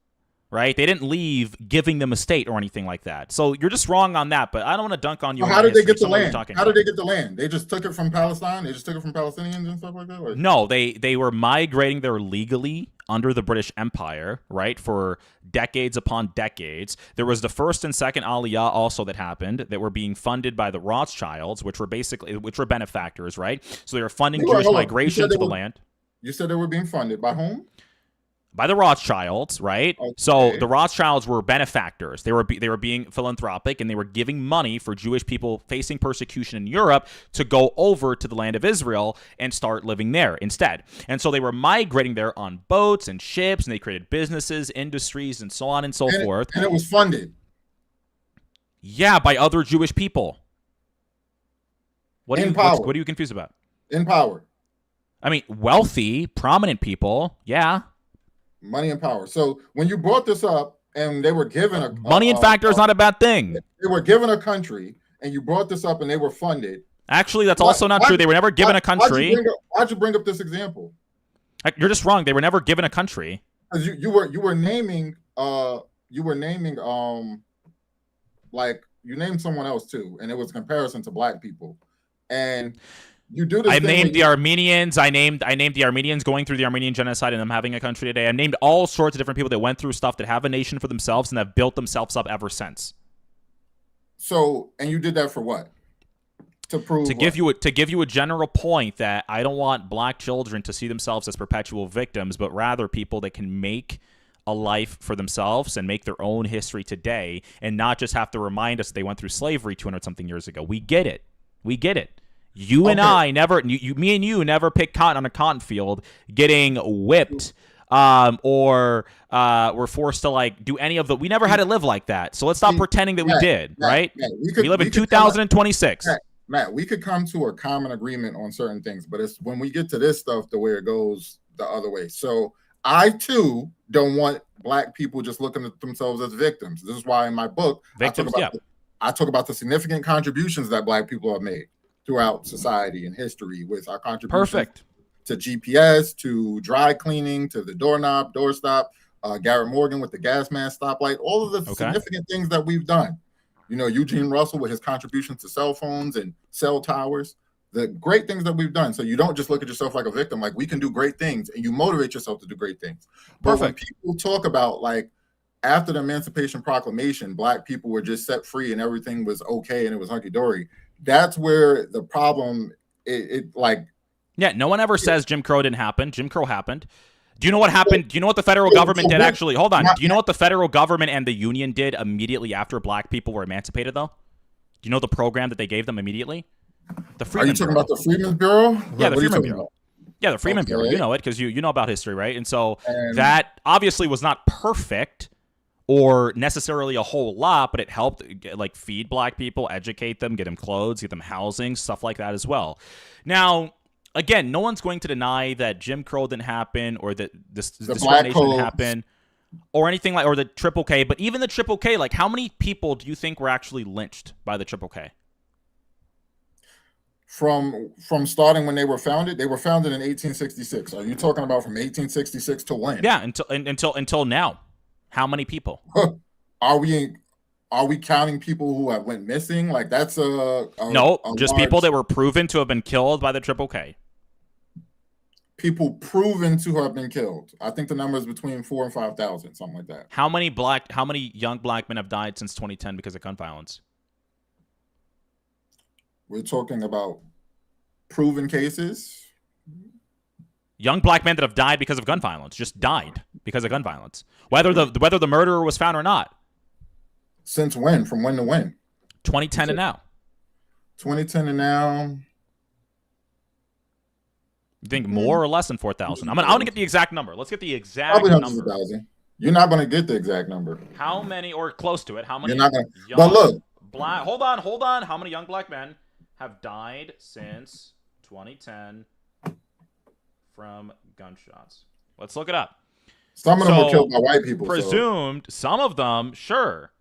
Right? They didn't leave giving them a state or anything like that. So you're just wrong on that, but I don't want to dunk on you. Well, how did they get the land? How did they get the land? They just took it from Palestine? They just took it from Palestinians and stuff like that? Or? No, they were migrating there legally under the British Empire, right, for decades upon decades. There was the first and second Aliyah also that happened that were being funded by the Rothschilds, which were benefactors, right? So they were funding Jewish migration to the land. You said they were being funded by whom? By the Rothschilds, right? Okay. So the Rothschilds were benefactors. They were being philanthropic, and they were giving money for Jewish people facing persecution in Europe to go over to the land of Israel and start living there instead. And so they were migrating there on boats and ships, and they created businesses, industries, and so on and so forth. And it was funded. Yeah, by other Jewish people. What are you confused about? In power. I mean, wealthy, prominent people. Yeah. Money and power. So when you brought this up and they were given a money and factor is not a bad thing. They were given a country and you brought this up and they were funded. Actually, that's also not true. They were never given a country. Why'd you bring up this example? You're just wrong. They were never given a country. Because you were naming like you named someone else too, and it was a comparison to black people. And you do this. I named the Armenians. I named the Armenians going through the Armenian genocide and them having a country today. I named all sorts of different people that went through stuff that have a nation for themselves and have built themselves up ever since. So, and you did that for what? To prove give you a general point that I don't want black children to see themselves as perpetual victims, but rather people that can make a life for themselves and make their own history today, and not just have to remind us they went through slavery 200-something years ago. We get it. We get it. You and I never, me and you never picked cotton on a cotton field, getting whipped, or were forced to like do any of the. We never had to live like that. So let's stop pretending that we did, right? We live in 2026. Matt, we could come to a common agreement on certain things, but it's when we get to this stuff the way it goes the other way. So I too don't want black people just looking at themselves as victims. This is why in my book I talk about the significant contributions that black people have made throughout society and history with our contributions to GPS, to dry cleaning, to the doorstop, Garrett Morgan with the gas mask stoplight, all of the significant things that we've done. You know, Eugene Russell with his contributions to cell phones and cell towers, the great things that we've done. So you don't just look at yourself like a victim, like we can do great things, and you motivate yourself to do great things. But when people talk about like after the Emancipation Proclamation, black people were just set free and everything was okay and it was hunky-dory, that's where the problem, yeah, no one ever says Jim Crow didn't happen. Jim Crow happened. Do you know what happened? Do you know what the federal government did actually? Hold on. Do you know what the federal government and the union did immediately after black people were emancipated, though? Do you know the program that they gave them immediately? The Freedmen Bureau. Are you talking about the Freedmen's Bureau? Yeah, the Freedmen Bureau. Yeah, the Freedmen Bureau. You know it because you know about history, right? And so that obviously was not perfect or necessarily a whole lot, but it helped like feed black people, educate them, get them clothes, get them housing, stuff like that as well. Now, again, no one's going to deny that Jim Crow didn't happen or that this discrimination didn't happen or anything like, or the Triple K. But even the Triple K, like how many people do you think were actually lynched by the Triple K? From starting when they were founded in 1866. Are you talking about from 1866 to when? Yeah, until now. How many people? Are we counting people who have went missing? Like that's no, just people that were proven to have been killed by the Triple K. People proven to have been killed. I think the number is between 4,000 and 5,000, something like that. How many young black men have died since 2010 because of gun violence? We're talking about proven cases. Young black men that have died because of gun violence, just died because of gun violence. Whether the murderer was found or not. Since when? From when to when? 2010 and now. 2010 and now. You think more or less than 4,000? I'm gonna get the exact number. Let's get the exact number. 1,000. You're not gonna get the exact number. How many, or close to it? How many? You're not gonna. But look. Hold on. How many young black men have died since 2010 from gunshots? Let's look it up. Some of them were killed by white people. Presumed, some of them, sure.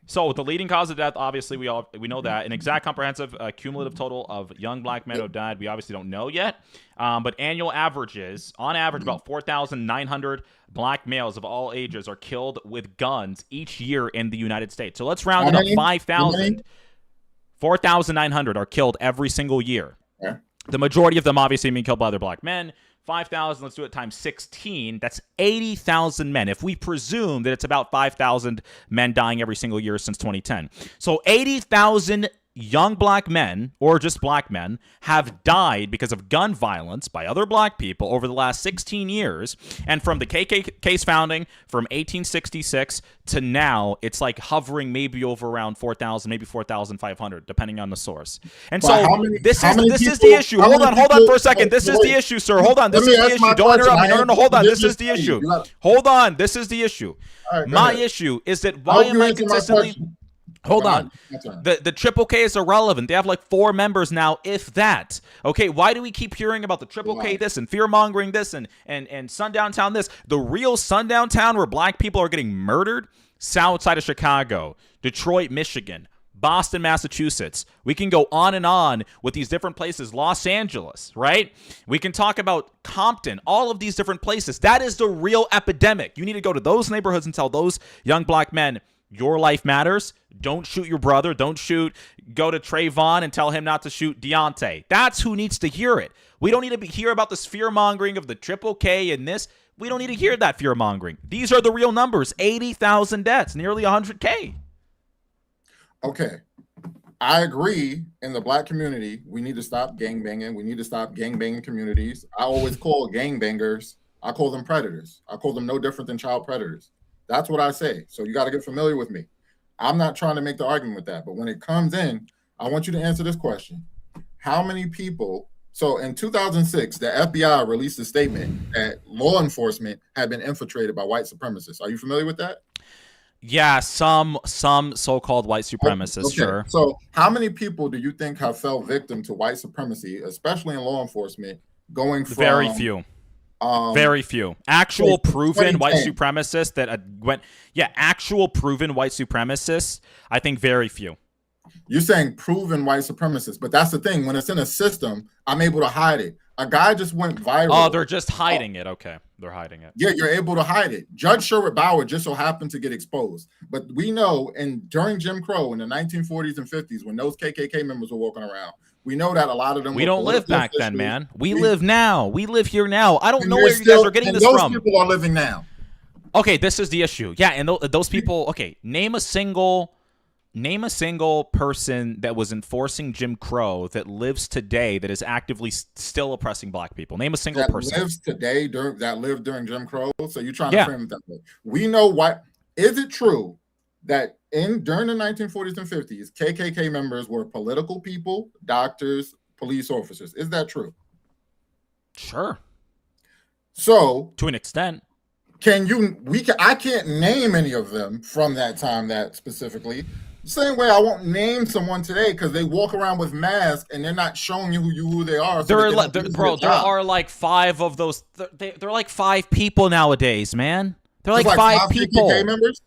So the leading cause of death, obviously, we know that. An exact comprehensive cumulative total of young black men who have died, we obviously don't know yet. But annual averages, on average, about 4,900 black males of all ages are killed with guns each year in the United States. So let's round it up 5,000. 4,900 are killed every single year. Yeah. The majority of them obviously being killed by other black men. 5,000, let's do it times 16. That's 80,000 men. If we presume that it's about 5,000 men dying every single year since 2010. So 80,000 young black men, or just black men, have died because of gun violence by other black people over the last 16 years. And from the KKK's founding, from 1866 to now, it's like hovering maybe over around 4,000, maybe 4,500, depending on the source. And so this is the issue. Hold on for a second. This is the issue, sir. Hold on. This is the issue. Don't interrupt me. No. Hold on. This is the issue. Hold on. This is the issue. My issue is that why am I consistently... Hold on. That's right. The Triple K is irrelevant. They have like 4 members now, if that. Okay, why do we keep hearing about the Triple K this and fear-mongering this and Sundown Town this? The real Sundown Town where black people are getting murdered? South side of Chicago, Detroit, Michigan, Boston, Massachusetts. We can go on and on with these different places. Los Angeles, right? We can talk about Compton, all of these different places. That is the real epidemic. You need to go to those neighborhoods and tell those young black men, your life matters. Don't shoot your brother. Don't shoot. Go to Trayvon and tell him not to shoot Deontay. That's who needs to hear it. We don't need to hear about this fear-mongering of the Triple K and this. We don't need to hear that fear-mongering. These are the real numbers. 80,000 deaths, nearly 100K. Okay. I agree. In the black community, we need to stop gangbanging. We need to stop gangbanging communities. I always call gangbangers, I call them predators. I call them no different than child predators. That's what I say. So you got to get familiar with me. I'm not trying to make the argument with that. But when it comes in, I want you to answer this question. How many people... So in 2006, the FBI released a statement that law enforcement had been infiltrated by white supremacists. Are you familiar with that? Yeah, some so-called white supremacists, okay. Sure. So how many people do you think have fell victim to white supremacy, especially in law enforcement, going from... Very few. Very few. Actual proven white supremacists that went... Yeah, actual proven white supremacists, I think very few. You're saying proven white supremacists, but that's the thing. When it's in a system, I'm able to hide it. A guy just went viral. Oh, they're just hiding it. Okay, they're hiding it. Yeah, you're able to hide it. Judge Sherwood Bauer just so happened to get exposed. But we know, and during Jim Crow in the 1940s and 50s, when those KKK members were walking around, we know that a lot of them. We don't live back then, man. We live now. We live here now. I don't know where you guys are getting this from. Those people are living now. Okay, this is the issue. Yeah, and those people. Okay, name a single person that was enforcing Jim Crow that lives today that is actively still oppressing black people. Name a single person that lives today that lived during Jim Crow. So you're trying to frame it that way. We know what. Is it true that during the 1940s and 50s, KKK members were political people, doctors, police officers? Is that true? Sure. So to an extent. I can't name any of them from that time that specifically. Same way I won't name someone today because they walk around with masks and they're not showing you who they are. There are like 5 of those. They're like 5 people nowadays, man. They're like 5 people. KKK members?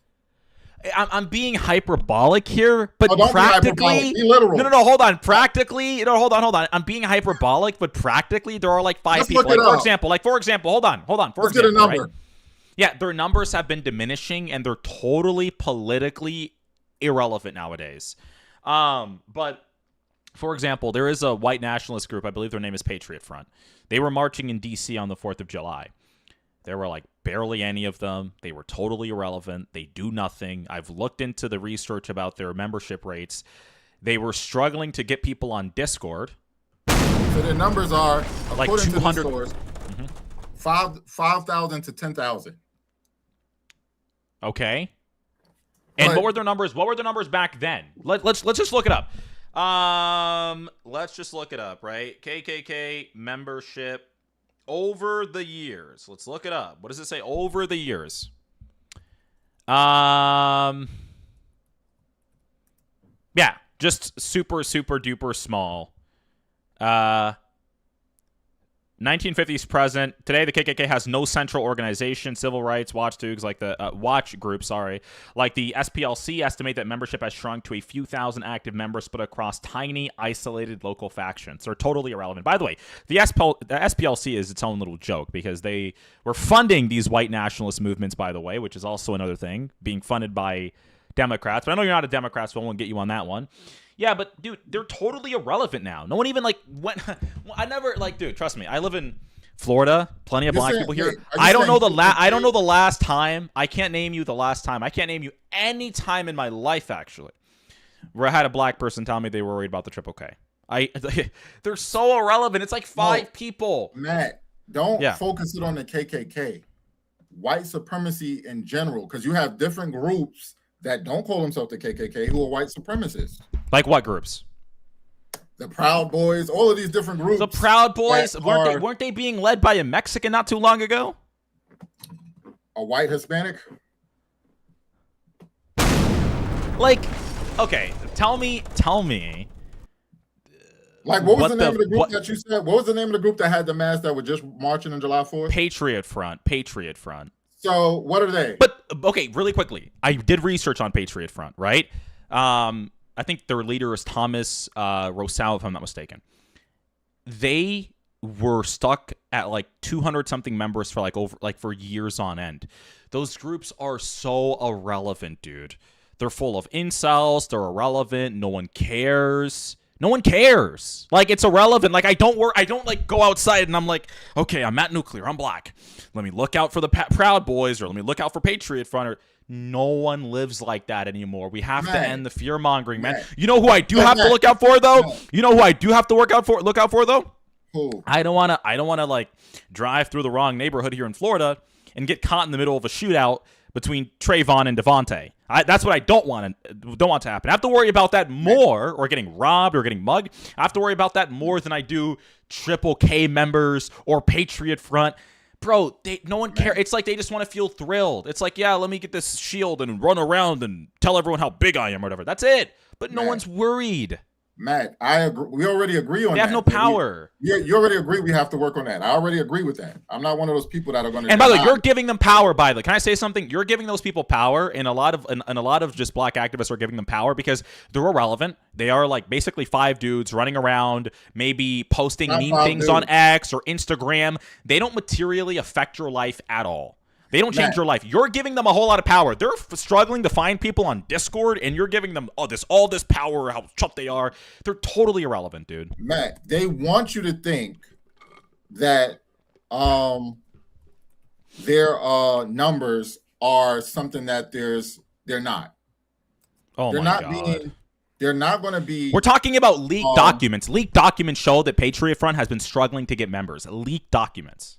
I'm being hyperbolic here, but practically, be literal. No, hold on. Practically, hold on. I'm being hyperbolic, but practically, there are like 5 people. Like for example, hold on. Let's get a number. Right? Yeah, their numbers have been diminishing, and they're totally politically irrelevant nowadays. But for example, there is a white nationalist group. I believe their name is Patriot Front. They were marching in D.C. on the 4th of July. There were like barely any of them. They were totally irrelevant. They do nothing. I've looked into the research about their membership rates. They were struggling to get people on Discord. So their numbers are like 200. To the source, 5,000 to 10,000. Okay. And what were their numbers? What were their numbers back then? Let's just look it up. Let's just look it up, right? KKK membership over the years. Let's look it up. What does it say over the years? Yeah, just super duper small. 1950s present. Today, the KKK has no central organization. Civil rights watchdogs like the watch group, like the SPLC estimate that membership has shrunk to a few thousand active members spread across tiny, isolated local factions. They're totally irrelevant. By the way, the SPLC is its own little joke because they were funding these white nationalist movements, by the way, which is also another thing, being funded by Democrats. But I know you're not a Democrat, so I won't get you on that one. Yeah, but dude, they're totally irrelevant now. No one even went. I never dude. Trust me, I live in Florida. Plenty of black people here. I don't know the last time. I can't name you the last time. I can't name you any time in my life actually where I had a black person tell me they were worried about the Triple K. They're so irrelevant. It's like 5 people. Matt, don't focus it on the KKK. White supremacy in general, because you have different groups that don't call themselves the KKK who are white supremacists. Like what groups? The Proud Boys, all of these different groups. The Proud Boys, weren't they being led by a Mexican not too long ago? A white Hispanic? Okay, tell me. Like, what was the name of the group that you said? What was the name of the group that had the mask that were just marching on July 4th? Patriot Front. So, what are they? But, okay, really quickly. I did research on Patriot Front, right? I think their leader is Thomas Rosal, if I'm not mistaken. They were stuck at like 200-something members for for years on end. Those groups are so irrelevant, dude. They're full of incels. They're irrelevant. No one cares. Like, it's irrelevant. Like, I don't like go outside and I'm like, okay, I'm at Nuclear. I'm black. Let me look out for the Proud Boys, or let me look out for Patriot Front. No one lives like that anymore. We have to end the fear mongering, man. You know who I do have to look out for, though? You know who I do have to look out for, though? Who? I don't wanna like drive through the wrong neighborhood here in Florida and get caught in the middle of a shootout between Trayvon and Devontae. That's what I don't want to happen. I have to worry about that more, or getting robbed or getting mugged. I have to worry about that more than I do Triple K members or Patriot Front. Bro, no one cares. It's like they just want to feel thrilled. It's like, yeah, let me get this shield and run around and tell everyone how big I am or whatever. That's it. But no one's worried. Matt, I agree. We already agree on that. They have no power. You already agree we have to work on that. I already agree with that. I'm not one of those people that are going to. And by the way, you're giving them power. Can I say something? You're giving those people power, and a lot of just black activists are giving them power because they're irrelevant. They are like basically 5 dudes running around, maybe posting mean things on X or Instagram. They don't materially affect your life at all. They don't change your life. You're giving them a whole lot of power. They're struggling to find people on Discord, and you're giving them all this power, how shut they are. They're totally irrelevant, dude. Matt, they want you to think that their numbers are something that they're not. Oh, they're my not God. They're not going to be. We're talking about leaked documents. Leaked documents show that Patriot Front has been struggling to get members. Leaked documents.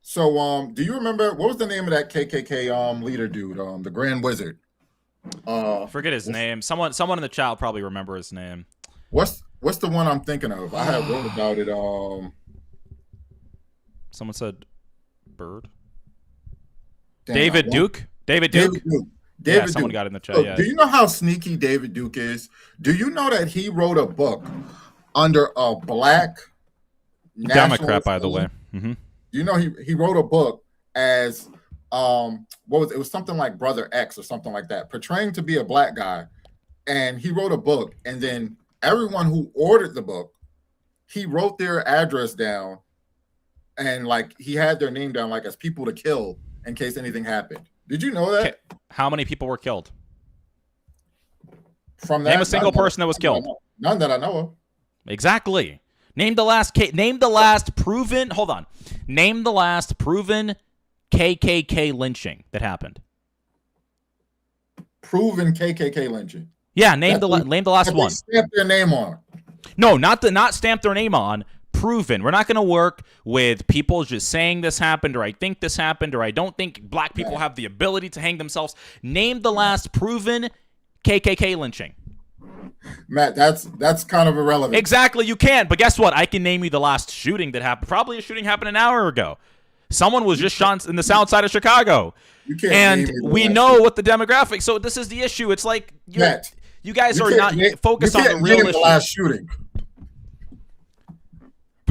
So, do you remember what was the name of that KKK leader dude? The Grand Wizard. Forget his name. Someone in the chat will probably remember his name. What's the one I'm thinking of? I had wrote about it. Someone said Bird. David Duke. David Someone Duke. got it in the chat. So, Yeah. do you know how sneaky David Duke is? Do you know that he wrote a book under a black Democrat, by the way. Mm-hmm. You know, he wrote a book as it was something like Brother X or something like that, portraying to be a black guy. And he wrote a book, and then everyone who ordered the book, he wrote their address down, and like he had their name down like as people to kill in case anything happened. Did you know that? Okay. How many people were killed? From that, name a single person that was killed. None that I know of. Exactly. Name the last proven. Hold on. Name the last proven KKK lynching that happened. Proven KKK lynching. Yeah. Name the last one. Stamp their name on. No, not stamp their name on. Proven. We're not going to work with people just saying this happened, or I think this happened, or I don't think black people have the ability to hang themselves. Name the last proven KKK lynching. Matt, that's kind of irrelevant. Exactly, you can. But guess what? I can name you the last shooting that happened. Probably a shooting happened an hour ago. Someone was just shot in the south side of Chicago. You can't and we know what the demographic. So this is the issue. It's like you guys are not focused on the real issue. The last shooting.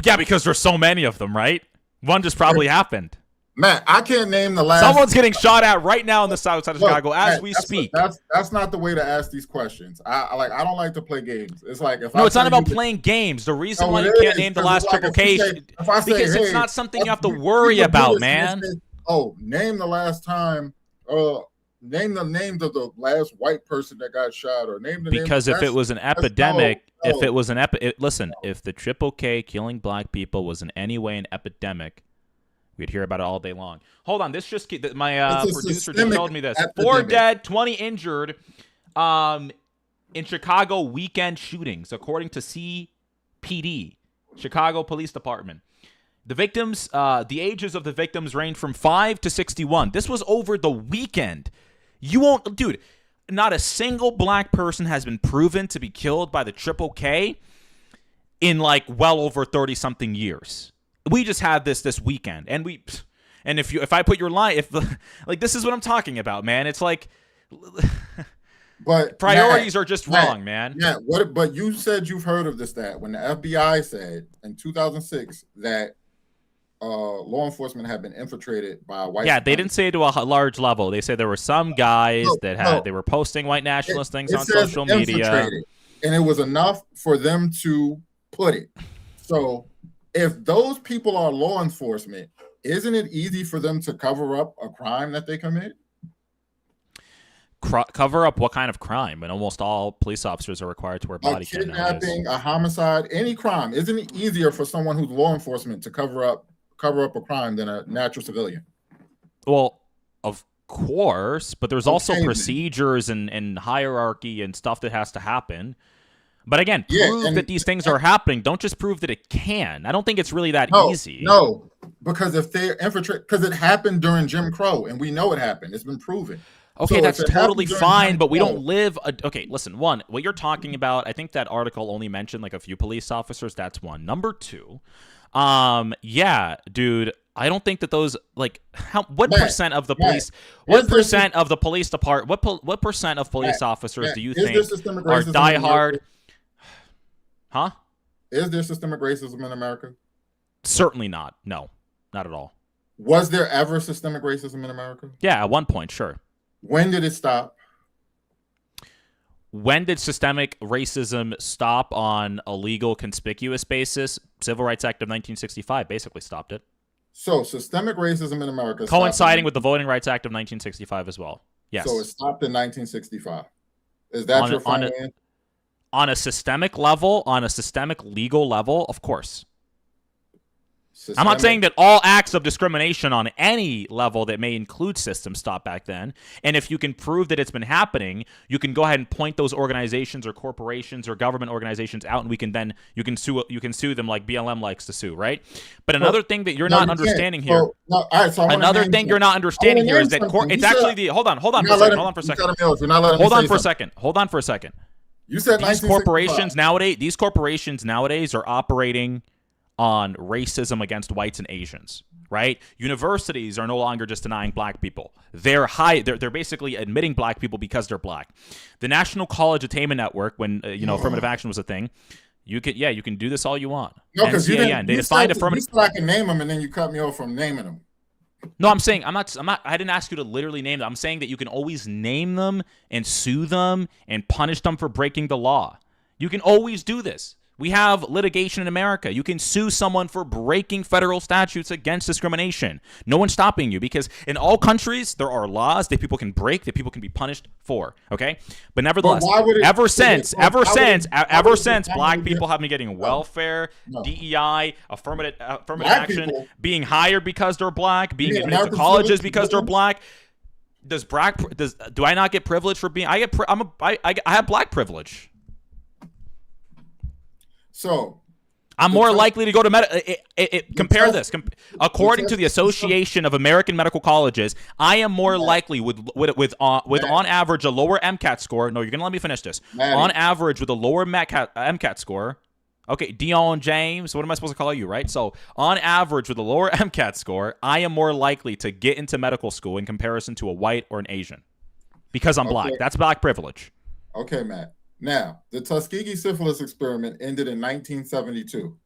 Yeah, because there's so many of them, right? One just probably happened. Matt, I can't name the last. Someone's getting shot at right now in the south side of Chicago as we speak. That's not the way to ask these questions. I don't like to play games. It's like it's not about playing games. The reason why you can't name the last Triple K because it's not something you have to worry about, man. Name the last time. Name the names of the last white person that got shot, or name the because if it was an epidemic, if it was an listen, if the Triple K killing black people was in any way an epidemic, we'd hear about it all day long. Hold on, this just my producer just told me this: 4 dead, 20 injured, in Chicago weekend shootings, according to CPD, Chicago Police Department. The victims, the ages of the victims range from 5 to 61. This was over the weekend. You won't, dude. Not a single black person has been proven to be killed by the Triple K in like well over 30-something years. We just had this weekend, and if I put your line, like this is what I'm talking about, man. It's like But priorities Matt, are just wrong, man. Yeah, but you said you've heard of this stat when the FBI said in 2006 that law enforcement had been infiltrated by white. Yeah, they didn't say it to a large level. They said there were some guys they were posting white nationalist things on social media, and it was enough for them to put it. So if those people are law enforcement, isn't it easy for them to cover up a crime that they commit? Cover up what kind of crime? And almost all police officers are required to wear body cam. A kidnapping, a homicide, any crime. Isn't it easier for someone who's law enforcement to cover up a crime than a natural civilian? Well, of course, but there's also procedures and hierarchy and stuff that has to happen. But again, prove that these things are happening. Don't just prove that it can. I don't think it's really that easy. No, because if they're infiltrated, because it happened during Jim Crow, and we know it happened. It's been proven. Okay, so that's totally fine, but we don't live... okay, listen, one, what you're talking about, I think that article only mentioned like a few police officers. That's one. Number two, yeah, dude, I don't think that those, like, what percent of the police... What percent of the police department... What percent of police officers do you think are diehard... Huh? Is there systemic racism in America? Certainly not. No, not at all. Was there ever systemic racism in America? Yeah, at one point, sure. When did it stop? When did systemic racism stop on a legal, conspicuous basis? Civil Rights Act of 1965 basically stopped it. So systemic racism in America... coinciding with the Voting Rights Act of 1965 as well. Yes. So it stopped in 1965. Is that your final answer? On a systemic level, on a systemic legal level, of course. I'm not saying that all acts of discrimination on any level that may include systems stopped back then. And if you can prove that it's been happening, you can go ahead and point those organizations or corporations or government organizations out, and you can sue them like BLM likes to sue, right? But another thing that you're not understanding here. Another thing you're not understanding here is that it's actually the hold on for a second. Hold on for a second. You said these corporations nowadays are operating on racism against whites and Asians, right? Universities are no longer just denying black people. They're basically admitting black people because they're black. The National College Attainment Network, when affirmative action was a thing, you can do this all you want. No, because they defined affirmative. You said I can name them, and then you cut me off from naming them. No, I'm saying I didn't ask you to literally name them. I'm saying that you can always name them and sue them and punish them for breaking the law. You can always do this. We have litigation in America. You can sue someone for breaking federal statutes against discrimination. No one's stopping you, because in all countries there are laws that people can break, that people can be punished for. Okay, but nevertheless, ever since black people have been getting welfare, DEI, affirmative action, being hired because they're black, being admitted to colleges because they're black. Do I not get privilege for being? I have black privilege. So I'm more likely to go to compare this. According to the Association of American Medical Colleges, I am more likely with on average a lower MCAT score. No, you're gonna let me finish this. On average, with a lower MCAT score. Okay, Dion James. What am I supposed to call you, right? So on average, with a lower MCAT score, I am more likely to get into medical school in comparison to a white or an Asian, because I'm black. That's black privilege. Okay, Matt. Now, the Tuskegee syphilis experiment ended in 1972.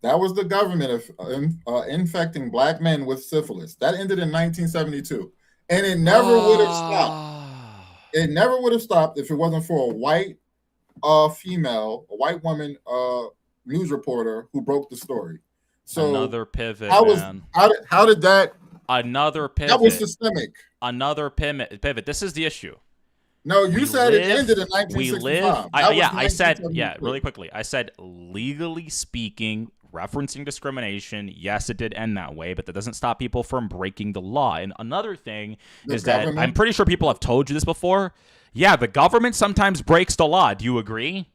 That was the government infecting black men with syphilis. That ended in 1972. And it never would have stopped. It never would have stopped if it wasn't for a white female, a white woman news reporter who broke the story. So another pivot, man. How did that? Another pivot. That was systemic. Another pivot. This is the issue. No, you said it ended in 1965. I said, really quickly. I said, legally speaking, referencing discrimination, yes, it did end that way, but that doesn't stop people from breaking the law. And another thing is that I'm pretty sure people have told you this before. Yeah, the government sometimes breaks the law. Do you agree?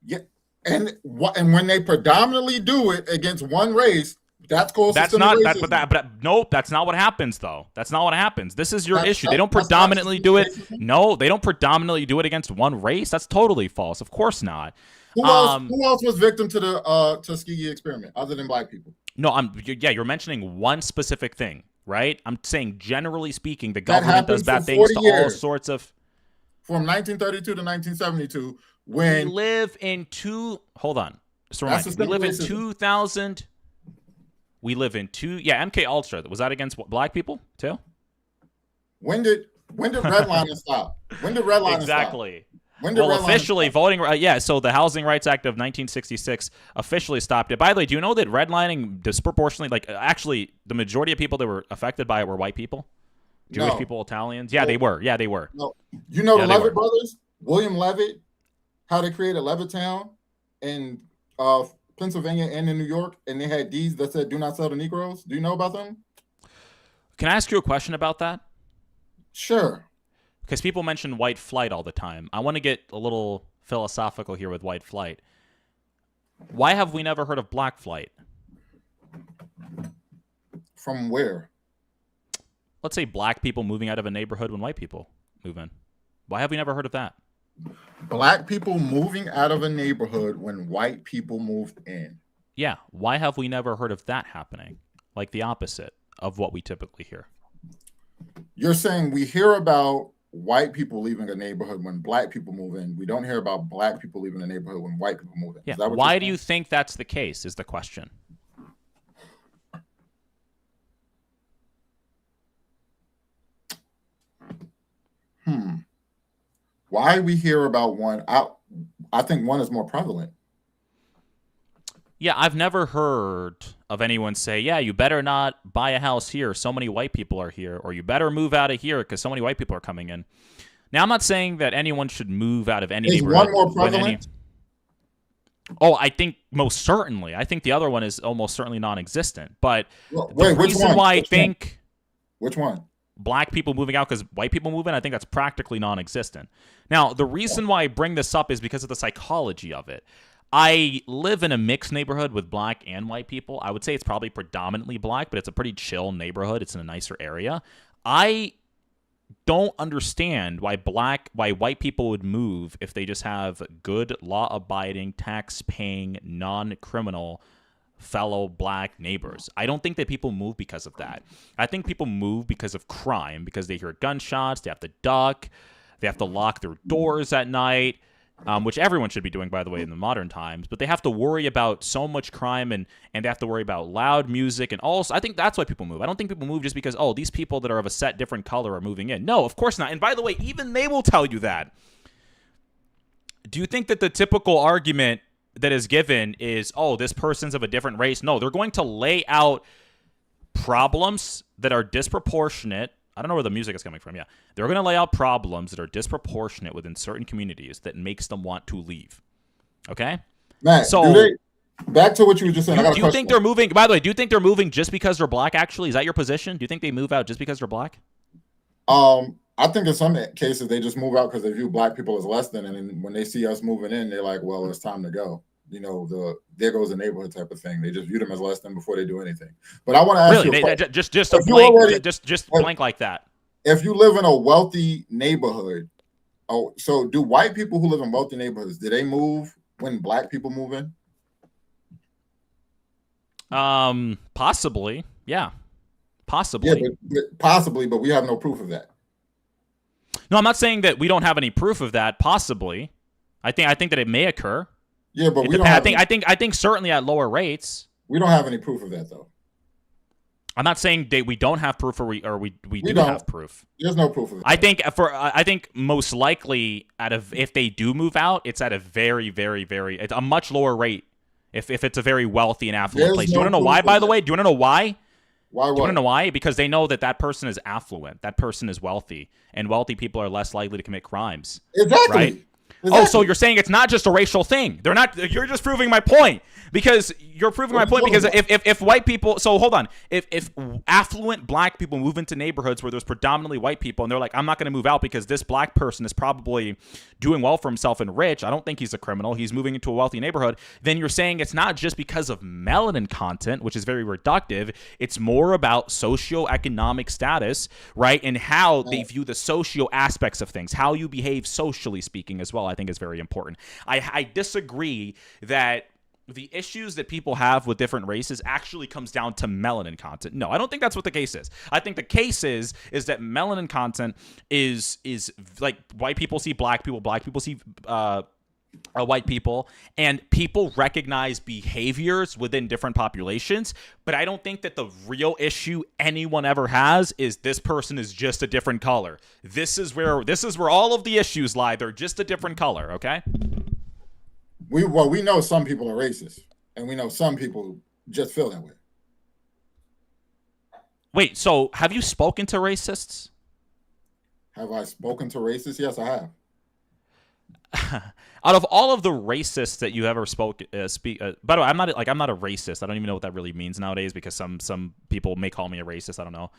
Yeah, and when they predominantly do it against one race, that's called systemic racism. But nope, that's not what happens, though. That's not what happens. This is your issue. They don't predominantly do it. No, they don't predominantly do it against one race. That's totally false. Of course not. Who else was victim to the Tuskegee experiment other than black people? No, you're mentioning one specific thing, right? I'm saying generally speaking, the government does bad things to all sorts of. from 1932 to 1972 We when live in two. Hold on. Just a That's reminder. We live in racism. 2000. We live in Yeah, MK Ultra. Was that against black people too? when did redlining stop? When did redlining Exactly. stop? When did Well, redlining officially, stop? voting. Yeah, so the Housing Rights Act of 1966 officially stopped it. By the way, do you know that redlining disproportionately, like actually, the majority of people that were affected by it were white people, Jewish No. people, Italians? Yeah, they were. Yeah, they were. No. You know Yeah, the they Levitt were. brothers, William Levitt, how they created Levittown in Pennsylvania and in New York, and they had deeds that said "Do not sell to Negroes." Do you know about them? Can I ask you a question about that? Sure. Because people mention white flight all the time. I want to get a little philosophical here with white flight. Why have we never heard of black flight? From where? Let's say black people moving out of a neighborhood when white people move in. Why have we never heard of that? Black people moving out of a neighborhood when white people moved in. Yeah, why have we never heard of that happening? Like the opposite of what we typically hear. You're saying we hear about white people leaving a neighborhood when black people move in. We don't hear about black people leaving a neighborhood when white people move in. Yeah. Is that what Why you're do you saying? think that's the case is the question. Why we hear about one? I think one is more prevalent. Yeah, I've never heard of anyone say, yeah, you better not buy a house here. So many white people are here. Or you better move out of here because so many white people are coming in. Now, I'm not saying that anyone should move out of any Is neighborhood. one more when prevalent? Oh, I think most certainly. I think the other one is almost certainly non-existent. But Wait, the which reason one? why I Which one? think Which one? black people moving out because white people move in, I think that's practically non-existent. Now, the reason why I bring this up is because of the psychology of it. I live in a mixed neighborhood with black and white people. I would say it's probably predominantly black, but it's a pretty chill neighborhood. It's in a nicer area. I don't understand why white people would move if they just have good, law-abiding, tax-paying, non-criminal fellow black neighbors. I don't think that people move because of that. I think people move because of crime, because they hear gunshots, they have to duck, they have to lock their doors at night, which everyone should be doing, by the way, in the modern times. But they have to worry about so much crime, and they have to worry about loud music. And also, I think that's why people move. I don't think people move just because, oh, these people that are of a set different color are moving in. No, of course not. And by the way, even they will tell you that. Do you think that the typical argument that is given is, oh, this person's of a different race? No, they're going to lay out problems that are disproportionate. I don't know where the music is coming from. Yeah. They're going to lay out problems that are disproportionate within certain communities that makes them want to leave. Okay? Matt, So back to what you were just saying. I got a do you question. think they're moving? By the way, do you think they're moving just because they're black, actually? Is that your position? Do you think they move out just because they're black? I think in some cases they just move out because they view black people as less than, and then when they see us moving in, they're like, well, it's time to go. You know, there goes the neighborhood type of thing. They just view them as less than before they do anything. But I want to ask you a question. Just a If you blank, already- just blank like that. If you live in a wealthy neighborhood, so do white people who live in wealthy neighborhoods, do they move when black people move in? Possibly, yeah, possibly. Yeah, but possibly, but we have no proof of that. No, I'm not saying that we don't have any proof of that. Possibly, I think that it may occur. Yeah, but It we don't. depends. Have I think certainly at lower rates. we don't have any proof of that though. I'm not saying that we don't have proof, or we do don't. have proof. There's no proof of that. I think most likely if they do move out, it's at a very, very, very, it's a much lower rate. If it's a very wealthy and affluent There's place. Do you no want to know proof why? of By the that. way, do you want to know why? Why? Do you want What? to know why? Because they know that that person is affluent. That person is wealthy, and wealthy people are less likely to commit crimes. Exactly. Right? Exactly. Oh, so you're saying it's not just a racial thing? They're not. You're just proving my point because you're proving my point. Because if white people, so hold on, if affluent black people move into neighborhoods where there's predominantly white people, and they're like, I'm not going to move out because this black person is probably doing well for himself and rich. I don't think he's a criminal. He's moving into a wealthy neighborhood. Then you're saying it's not just because of melanin content, which is very reductive. It's more about socioeconomic status, right, and how they view the socio aspects of things, how you behave socially speaking as well. I think is very important. I disagree that the issues that people have with different races actually comes down to melanin content. No, I don't think that's what the case is. I think the case is that melanin content is like white people see black people see white people, and people recognize behaviors within different populations. But I don't think that the real issue anyone ever has is this person is just a different color. This is where all of the issues lie. They're just a different color, okay? We know some people are racist, and we know some people just feel that way. Wait, so have you spoken to racists? Have I spoken to racists? Yes, I have. Out of all of the racists that you ever spoke, by the way, I'm not a racist. I don't even know what that really means nowadays, because some people may call me a racist. I don't know,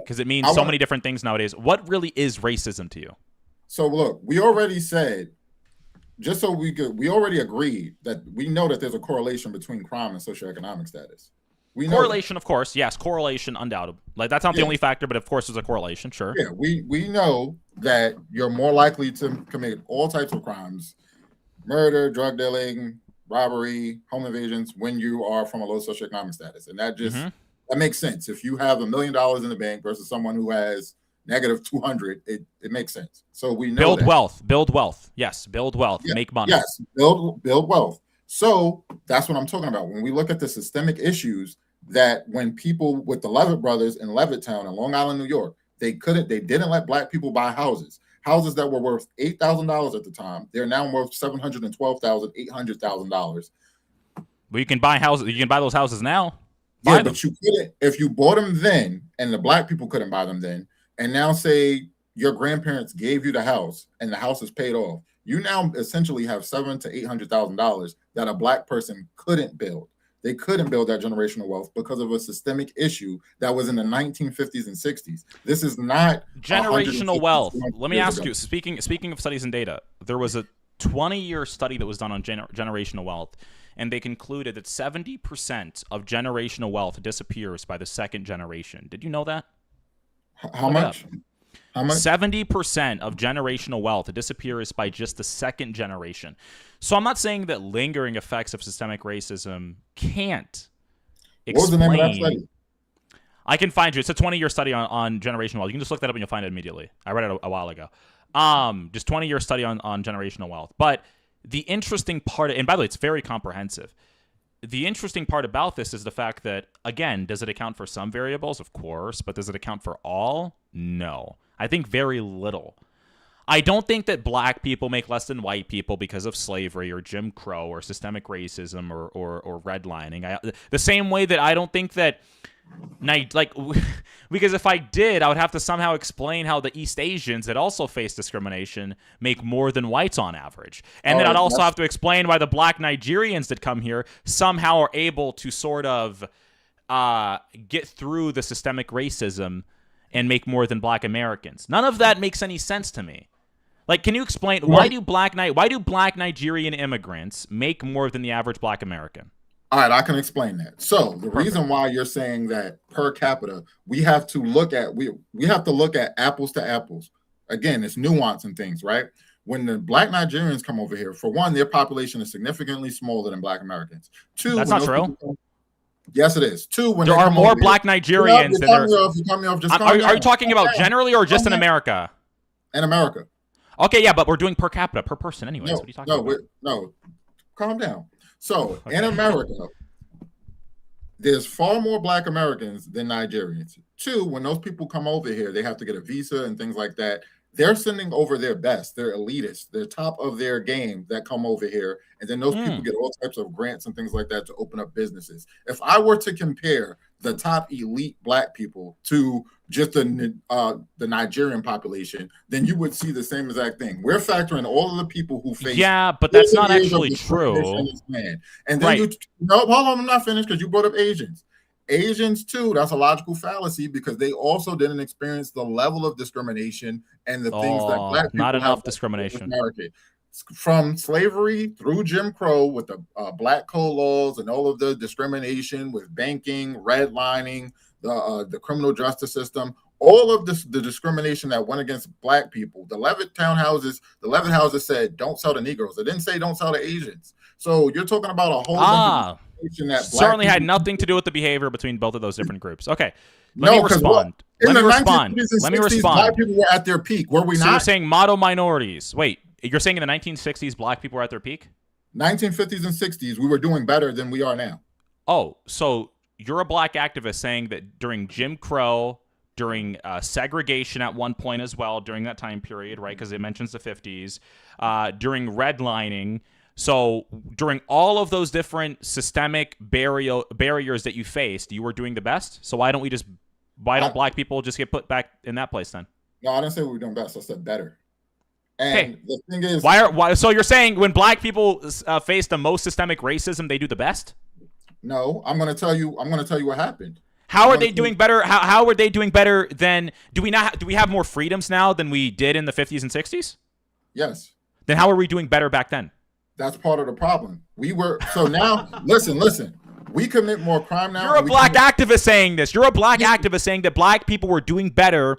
because it means so many different things nowadays. What really is racism to you? So look, we already said, just so we already agreed that we know that there's a correlation between crime and socioeconomic status. We know correlation, of course, yes, correlation, undoubtedly. Like, that's not the only factor, but of course there's a correlation, sure. Yeah, we know that you're more likely to commit all types of crimes, murder, drug dealing, robbery, home invasions, when you are from a low socioeconomic status. And that just that makes sense. If you have $1 million in the bank versus someone who has negative 200, it makes sense. So we know build wealth. Yes, build wealth, make money. Yes, build wealth. So that's what I'm talking about. When we look at the systemic issues, that when people with the Levitt brothers in Levittown in Long Island, New York, they didn't let black people buy houses that were worth $8,000 at the time. They're now worth $712,000, $800,000. Well, you can buy houses. You can buy those houses now. Yeah, but you couldn't if you bought them then, and the black people couldn't buy them then. And now, say your grandparents gave you the house, and the house is paid off. You now essentially have $700,000 to $800,000 that a black person couldn't build. They couldn't build that generational wealth because of a systemic issue that was in the 1950s and 60s. This is not generational wealth. Let me ask you, speaking of studies and data, there was a 20-year study that was done on generational wealth, and they concluded that 70% of generational wealth disappears by the second generation. Did you know that? How much? How much? 70% of generational wealth disappears by just the second generation. So I'm not saying that lingering effects of systemic racism can't explain. What was the name of that study? I can find you. It's a 20-year study on generational wealth. You can just look that up and you'll find it immediately. I read it a while ago. Just 20-year study on generational wealth. But the interesting part, and by the way, it's very comprehensive. The interesting part about this is the fact that, again, does it account for some variables? Of course. But does it account for all? No. I think very little. I don't think that black people make less than white people because of slavery or Jim Crow or systemic racism or redlining. The same way that I don't think that, because if I did, I would have to somehow explain how the East Asians that also face discrimination make more than whites on average. And then I'd also have to explain why the black Nigerians that come here somehow are able to sort of get through the systemic racism and make more than black Americans. None of that makes any sense to me. Like, can you explain why do black Nigerian immigrants make more than the average black American? All right, I can explain that. So the reason why you're saying that per capita, we have to look at apples to apples. Again, it's nuance and things, right? When the black Nigerians come over here, for one, their population is significantly smaller than black Americans. Two, that's not true. Yes, it is. Two, when there are more black Nigerians than there are. Are you talking about generally or just in America? In America. Okay, yeah, but we're doing per capita, per person anyways. What are you talking about? No, calm down. So, in America, there's far more black Americans than Nigerians. Two, when those people come over here, they have to get a visa and things like that. They're sending over their best, their elitists, they're top of their game that come over here. And then those people get all types of grants and things like that to open up businesses. If I were to compare the top elite black people to just the Nigerian population, then you would see the same exact thing. We're factoring all of the people who face. Yeah, but that's not actually true. And then hold on, I'm not finished because you brought up Asians. Asians too, that's a logical fallacy because they also didn't experience the level of discrimination and the things that black people not enough discrimination. From slavery through Jim Crow with the black code laws and all of the discrimination with banking, redlining, the criminal justice system, all of the discrimination that went against black people. The Levitt houses said, don't sell to Negroes. It didn't say don't sell to Asians. So you're talking about a whole bunch of information that certainly had people- nothing to do with the behavior between both of those different groups. Okay, No, let me 'cause respond. in Let me the respond. 1950s and Let me 60s, respond. Black people were at their peak. Were we So not? you're saying model minorities. Wait, you're saying in the 1960s, black people were at their peak? 1950s and 60s, we were doing better than we are now. Oh, so you're a black activist saying that during Jim Crow, during segregation at one point as well, during that time period, right? Because it mentions the 50s, during redlining. So during all of those different systemic barriers that you faced, you were doing the best. So why don't black people just get put back in that place then? No, I didn't say we were doing best. I said better. And the thing is, why? So you're saying when black people face the most systemic racism, they do the best? no, I'm going to tell you what happened. How are they doing better? How are they doing better than? Do we have more freedoms now than we did in the 50s and 60s? Yes. Then how are we doing better back then? That's part of the problem. We were so now. listen. We commit more crime now. You're a black activist saying this. You're a black activist saying that black people were doing better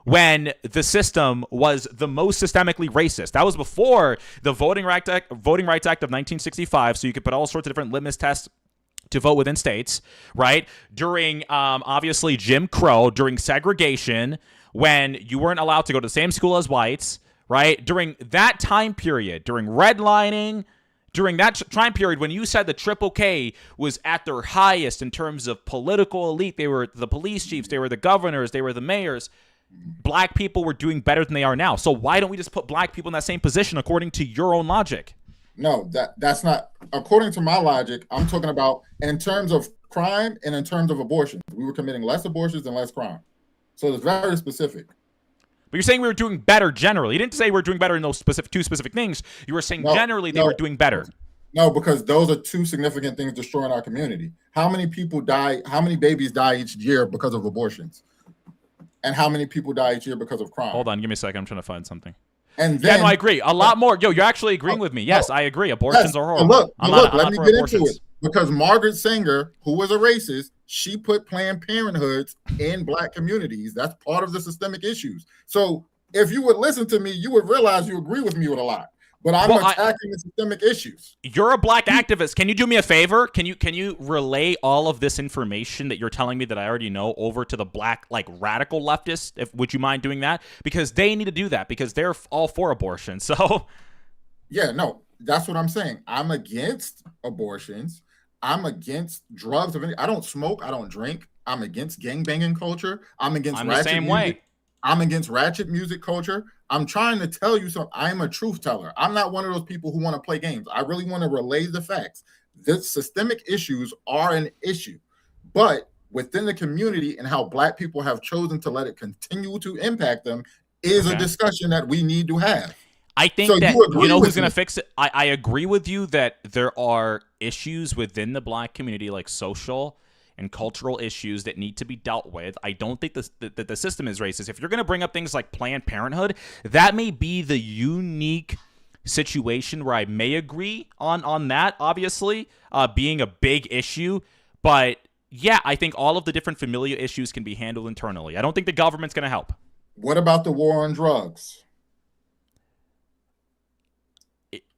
when the system was the most systemically racist. That was before the Voting Rights Act of 1965, so you could put all sorts of different litmus tests to vote within states, right? During, obviously, Jim Crow, during segregation, when you weren't allowed to go to the same school as whites, right? During that time period, during redlining, during that time period when you said the Triple K was at their highest in terms of political elite, they were the police chiefs, they were the governors, they were the mayors, black people were doing better than they are now. So why don't we just put black people in that same position according to your own logic? No, that's not according to my logic. I'm talking about in terms of crime and in terms of abortion. We were committing less abortions and less crime. So it's very specific. But you're saying we were doing better generally. You didn't say we were doing better in those two specific things. You were saying generally they were doing better. No, because those are two significant things destroying our community. How many people die? How many babies die each year because of abortions? And how many people die each year because of crime? Hold on, give me a second. I'm trying to find something. And then, no, I agree. A lot more. Yo, you're actually agreeing with me. Yes, I agree. Abortions are horrible. Let me get into it. Because Margaret Sanger, who was a racist, she put Planned Parenthoods in black communities. That's part of the systemic issues. So if you would listen to me, you would realize you agree with me with a lot. But I'm attacking the systemic issues. You're a black activist. Can you do me a favor? Can you relay all of this information that you're telling me that I already know over to the black, like, radical leftists? Would you mind doing that? Because they need to do that because they're all for abortion. So, yeah, no, that's what I'm saying. I'm against abortions. I'm against drugs. I don't smoke. I don't drink. I'm against gangbanging culture. I'm against the same way. I'm against ratchet music culture. I'm trying to tell you something. I'm a truth teller. I'm not one of those people who want to play games. I really want to relay the facts. The systemic issues are an issue, but within the community and how black people have chosen to let it continue to impact them is a discussion that we need to have. I think that you know who's going to fix it. I agree with you that there are issues within the black community, like social and cultural issues that need to be dealt with. I don't think that the system is racist. If you're going to bring up things like Planned Parenthood, that may be the unique situation where I may agree on that, obviously, being a big issue. But yeah, I think all of the different familial issues can be handled internally. I don't think the government's going to help. What about the war on drugs?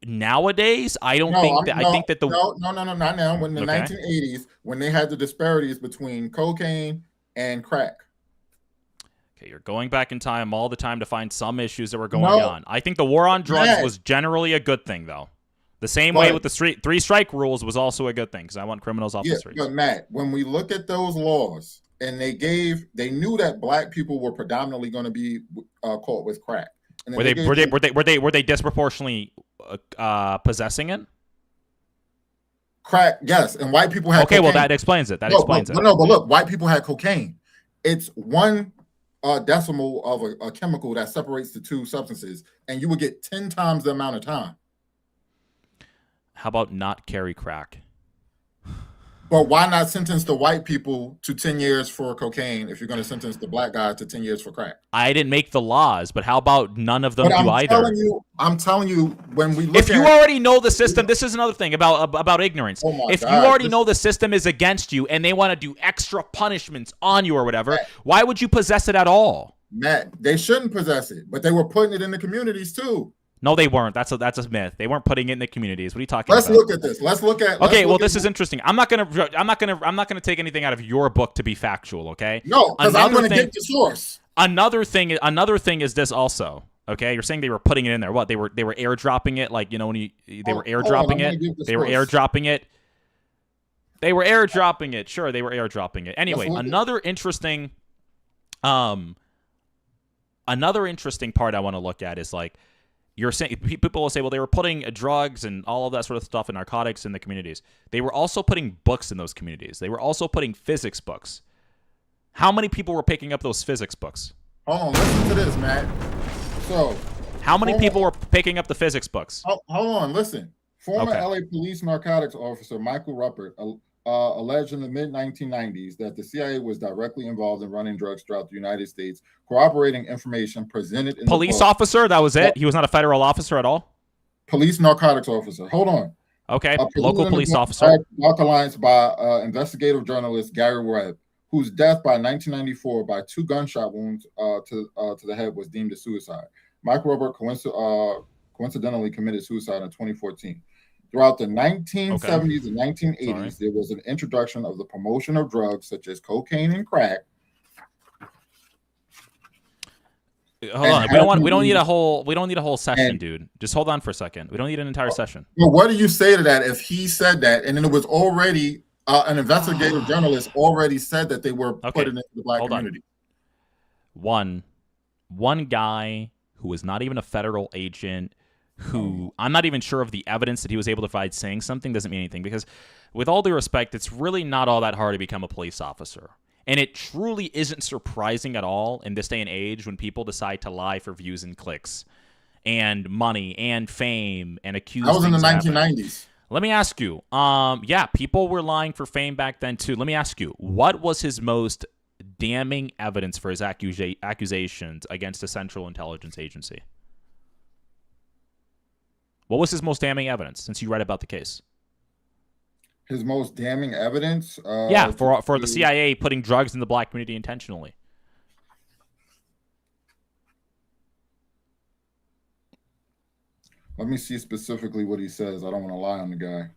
Nowadays, I don't think that. I think that no, not now. When the 1980s, when they had the disparities between cocaine and crack. Okay, you're going back in time all the time to find some issues that were going on. I think the war on drugs was generally a good thing, though. The same way with the three strike rules was also a good thing because I want criminals off the streets. But Matt, when we look at those laws, and they knew that black people were predominantly going to be caught with crack. Were they disproportionately possessing it? Crack, yes, and white people had cocaine. Well, that explains it. But look, white people had cocaine. It's one decimal of a chemical that separates the two substances, and you would get 10 times the amount of time. How about not carry crack? But why not sentence the white people to 10 years for cocaine if you're going to sentence the black guy to 10 years for crack? I didn't make the laws, but how about none of them do either? I'm telling you, when we look if you already know the system, this is another thing about ignorance. If you already know the system is against you and they want to do extra punishments on you or whatever, why would you possess it at all? Matt, they shouldn't possess it, but they were putting it in the communities too. No, they weren't. That's a myth. They weren't putting it in the communities. What are you talking Let's about? look at this. Okay, well, this is interesting. I'm not gonna take anything out of your book to be factual. Okay. No, because I'm gonna get the source. Another thing is this also. Okay, you're saying they were putting it in there. What they were airdropping it, like, you know, when they were airdropping it. They were airdropping it. They were airdropping it. Sure, they were airdropping it. Anyway, another interesting part I want to look at is, like, you're saying, people will say, well, they were putting drugs and all of that sort of stuff and narcotics in the communities. They were also putting books in those communities. They were also putting physics books. How many people were picking up those physics books? Hold on, listen to this, Matt. So, how many people were picking up the physics books? Hold on, listen. Former LA police narcotics officer Michael Ruppert alleged in the mid-1990s that the CIA was directly involved in running drugs throughout the United States, corroborating information presented in police the book. Officer? That was it? He was not a federal officer at all? Police narcotics officer. Hold on. Okay, local police officer. Dark Alliance by investigative journalist Gary Webb, whose death by 1994 by 2 gunshot wounds to the head was deemed a suicide. Michael Ruppert coincidentally committed suicide in 2014. Throughout the 1970s and 1980s, there was an introduction of the promotion of drugs such as cocaine and crack. Hold on, we don't need a whole session, dude. Just hold on for a second. We don't need an entire session. Well, what do you say to that if he said that, and then it was already an investigative journalist already said that they were putting it into the black community? One guy who was not even a federal agent, who I'm not even sure of the evidence that he was able to provide saying something doesn't mean anything, because with all due respect, it's really not all that hard to become a police officer. And it truly isn't surprising at all in this day and age when people decide to lie for views and clicks and money and fame and accuse. That was in the 1990s. Let me ask you, yeah, people were lying for fame back then too. Let me ask you, what was his most damning evidence for his accusations against a Central Intelligence Agency? What was his most damning evidence, since you read about the case? His most damning evidence? Yeah, for the CIA putting drugs in the black community intentionally. Let me see specifically what he says. I don't want to lie on the guy.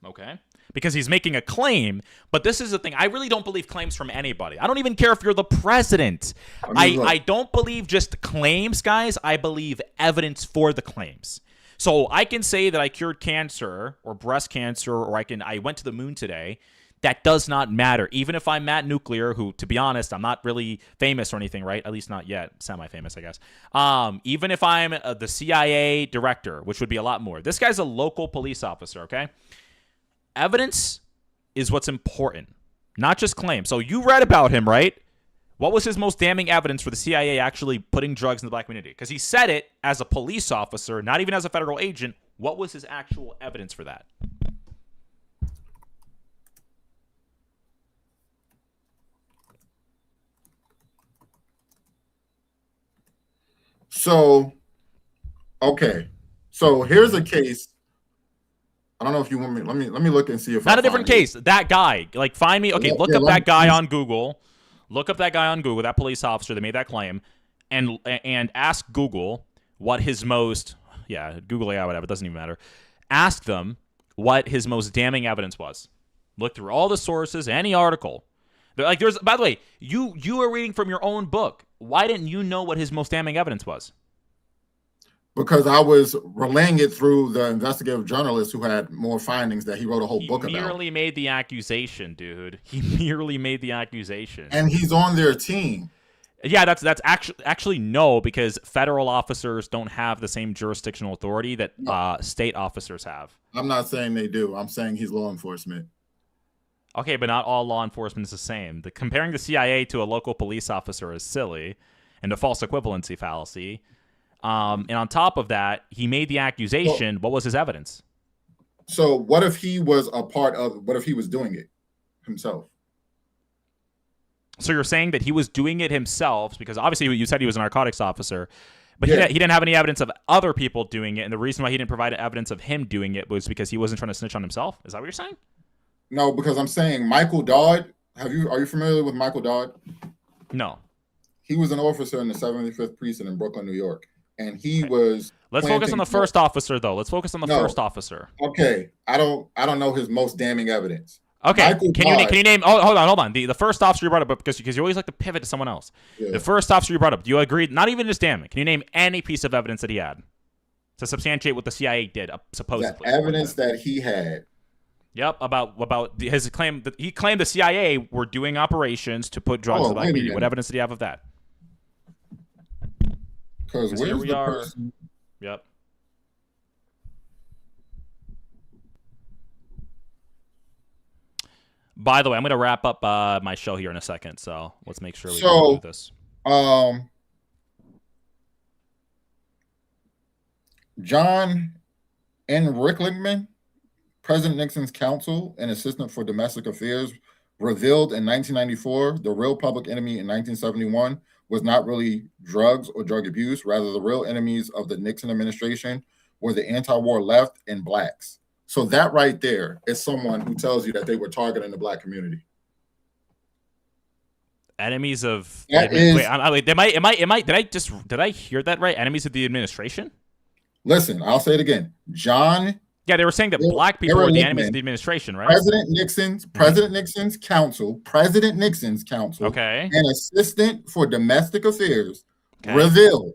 Okay. Because he's making a claim, but this is the thing. I really don't believe claims from anybody. I don't even care if you're the president. I don't believe just claims, guys. I believe evidence for the claims. So I can say that I cured cancer or breast cancer, or I went to the moon today. That does not matter. Even if I'm Matt Nuclear, who, to be honest, I'm not really famous or anything, right? At least not yet. Semi-famous, I guess. Even if I'm the CIA director, which would be a lot more. This guy's a local police officer, okay? Evidence is what's important, not just claims. So you read about him, right? What was his most damning evidence for the CIA actually putting drugs in the black community? Because he said it as a police officer, not even as a federal agent. What was his actual evidence for that? So, okay. So here's a case. I don't know if you want me. Let me look and see if not a different case. That guy, like, find me. Okay, look up that guy on Google. Look up that guy on Google. That police officer that made that claim, and ask Google what his most Google AI, whatever, it doesn't even matter. Ask them what his most damning evidence was. Look through all the sources, any article. Like, there's, by the way, you are reading from your own book. Why didn't you know what his most damning evidence was? Because I was relaying it through the investigative journalist who had more findings that he wrote a whole book about. He merely made the accusation, dude. He merely made the accusation. And he's on their team. Yeah, that's actually no, because federal officers don't have the same jurisdictional authority that state officers have. I'm not saying they do. I'm saying he's law enforcement. Okay, but not all law enforcement is the same. Comparing the CIA to a local police officer is silly and a false equivalency fallacy. And on top of that, he made the accusation. What was his evidence? So what if he was what if he was doing it himself? So you're saying that he was doing it himself, because obviously you said he was a narcotics officer, but he didn't have any evidence of other people doing it. And the reason why he didn't provide evidence of him doing it was because he wasn't trying to snitch on himself. Is that what you're saying? No, because I'm saying Michael Dodd. Are you familiar with Michael Dodd? No. He was an officer in the 75th Precinct in Brooklyn, New York. and he was. Let's focus on the first officer, though. Let's focus on the first officer. Okay, I don't know his most damning evidence. Okay, can you name? Oh, hold on. The first officer you brought up, because you always like to pivot to someone else. Yeah. The first officer you brought up, do you agree? Not even just damning. Can you name any piece of evidence that he had to substantiate what the CIA did, supposedly? The evidence that he had. Yep, about his claim that he claimed the CIA were doing operations to put drugs in the black community. What evidence did he have of that? Because here we are. Person? Yep. By the way, I'm going to wrap up my show here in a second, so let's make sure we do this. John N. Ricklickman, President Nixon's counsel and assistant for domestic affairs, revealed in 1994 the real public enemy in 1971 was not really drugs or drug abuse. Rather, the real enemies of the Nixon administration were the anti-war left and blacks. So that right there is someone who tells you that they were targeting the black community. Enemies of did I hear that right? Enemies of the administration? Listen, I'll say it again. Yeah, they were saying that black people were the enemies of the administration, right? President Nixon's counsel, okay, and assistant for domestic affairs revealed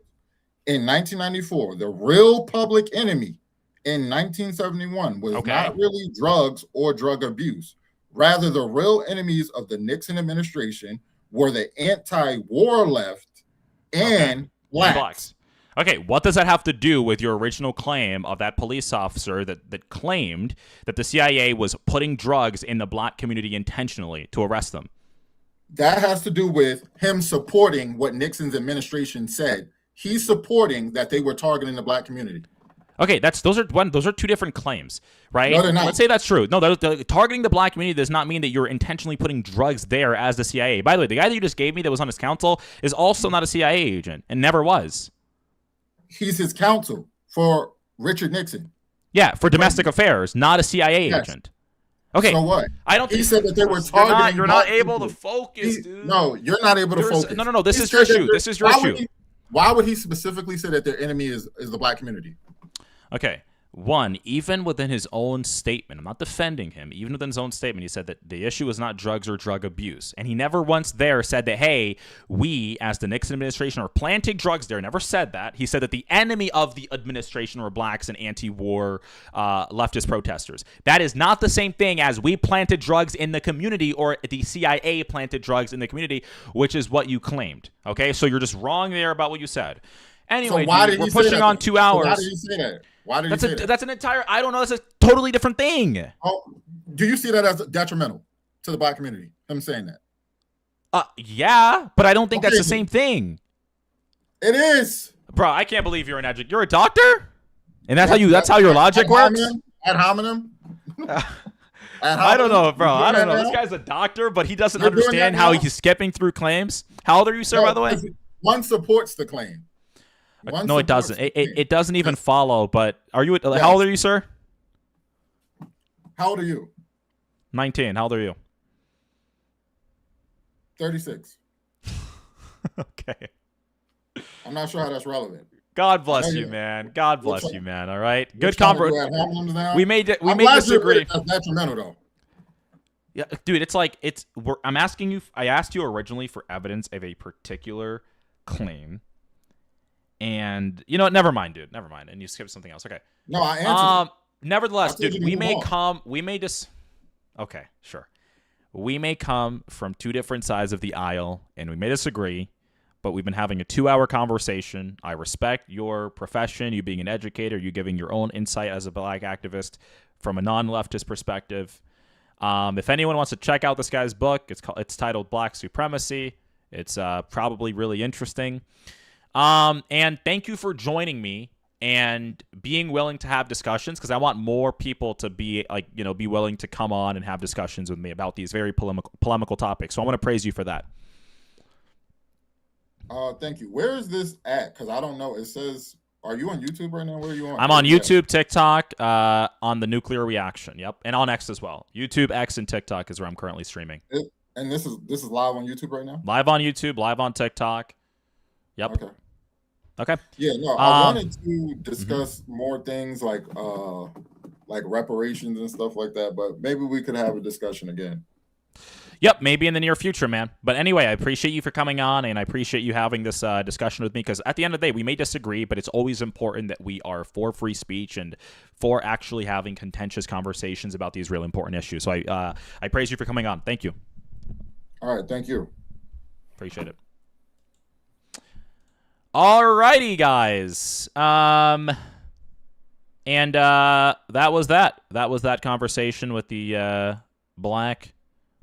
in 1994 the real public enemy in 1971 was not really drugs or drug abuse. Rather, the real enemies of the Nixon administration were the anti-war left and blacks. Okay, what does that have to do with your original claim of that police officer that claimed that the CIA was putting drugs in the black community intentionally to arrest them? That has to do with him supporting what Nixon's administration said. He's supporting that they were targeting the black community. Okay, those are two different claims, right? No, they're not. Let's say that's true. No, targeting the black community does not mean that you're intentionally putting drugs there as the CIA. By the way, the guy that you just gave me that was on his counsel is also not a CIA agent and never was. He's his counsel for Richard Nixon. Yeah, for domestic affairs, not a CIA agent. Okay. So what? I don't. He said that they were targeting. You're not able to focus, dude. No, you're not able to focus. No. This is your issue. This is your issue. Why would he specifically say that their enemy is the black community? Okay. One, even within his own statement, I'm not defending him, even within his own statement, he said that the issue is not drugs or drug abuse. And he never once there said that, hey, we, as the Nixon administration, are planting drugs there. Never said that. He said that the enemy of the administration were blacks and anti-war leftist protesters. That is not the same thing as we planted drugs in the community or the CIA planted drugs in the community, which is what you claimed. Okay, so you're just wrong there about what you said. Anyway, so dude, we're pushing on 2 hours. So why did he say that? Why did he say that? That's an entire, I don't know, that's a totally different thing. Oh, do you see that as detrimental to the black community, him saying that? Yeah, but I don't think that's the same thing. It is. Bro, I can't believe you're an educator. You're a doctor? And that's how your logic works? Ad hominem? I don't know, bro. I don't know. This guy's a doctor, but he doesn't understand how he's skipping through claims. How old are you, sir, by the way? One supports the claim. No, it doesn't. It doesn't even follow. But are you? How old are you, sir? How old are you? 19. How old are you? 36. Okay. I'm not sure how that's relevant. God bless you, man. God bless you, man. All right. Good conversation. We may disagree. That's detrimental, though. Yeah, dude. I'm asking you. I asked you originally for evidence of a particular claim. And you know what? Never mind, dude. Never mind. And you skipped something else. Okay. No, I answered. Nevertheless, dude, Okay, sure. We may come from two different sides of the aisle, and we may disagree, but we've been having a 2-hour conversation. I respect your profession, you being an educator, you giving your own insight as a black activist from a non-leftist perspective. If anyone wants to check out this guy's book, it's titled Black Supremacy. It's probably really interesting. And thank you for joining me and being willing to have discussions, because I want more people to be willing to come on and have discussions with me about these very polemical topics. So I want to praise you for that. Thank you. Where is this at? Because I don't know. It says, are you on YouTube right now? Where are you on? I'm on YouTube, TikTok, on the Nuclear Reaction. Yep. And on X as well. YouTube, X, and TikTok is where I'm currently streaming. And this is live on YouTube right now? Live on YouTube, live on TikTok. Yep. Okay. Okay. Yeah, no, I wanted to discuss more things like reparations and stuff like that, but maybe we could have a discussion again. Yep, maybe in the near future, man. But anyway, I appreciate you for coming on, and I appreciate you having this discussion with me, because at the end of the day, we may disagree, but it's always important that we are for free speech and for actually having contentious conversations about these really important issues. So I praise you for coming on. Thank you. All right, thank you. Appreciate it. Alrighty, guys. And that was that. That was that conversation with the black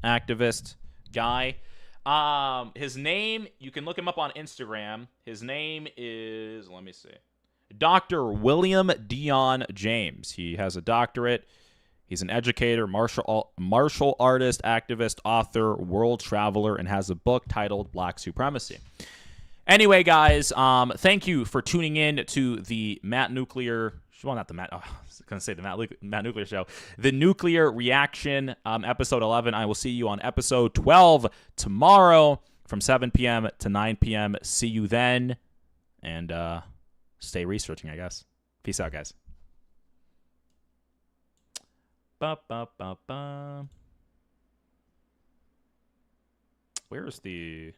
activist guy. His name, you can look him up on Instagram. His name is, let me see, Dr. William Dion James. He has a doctorate. He's an educator, martial artist, activist, author, world traveler, and has a book titled Black Supremacy. Anyway, guys, thank you for tuning in to the Matt Nuclear. Well, not the Matt. Oh, I was going to say the Matt Nuclear Show. The Nuclear Reaction, episode 11. I will see you on episode 12 tomorrow from 7 p.m. to 9 p.m. See you then, and stay researching, I guess. Peace out, guys. Ba-ba-ba-ba. Where's the...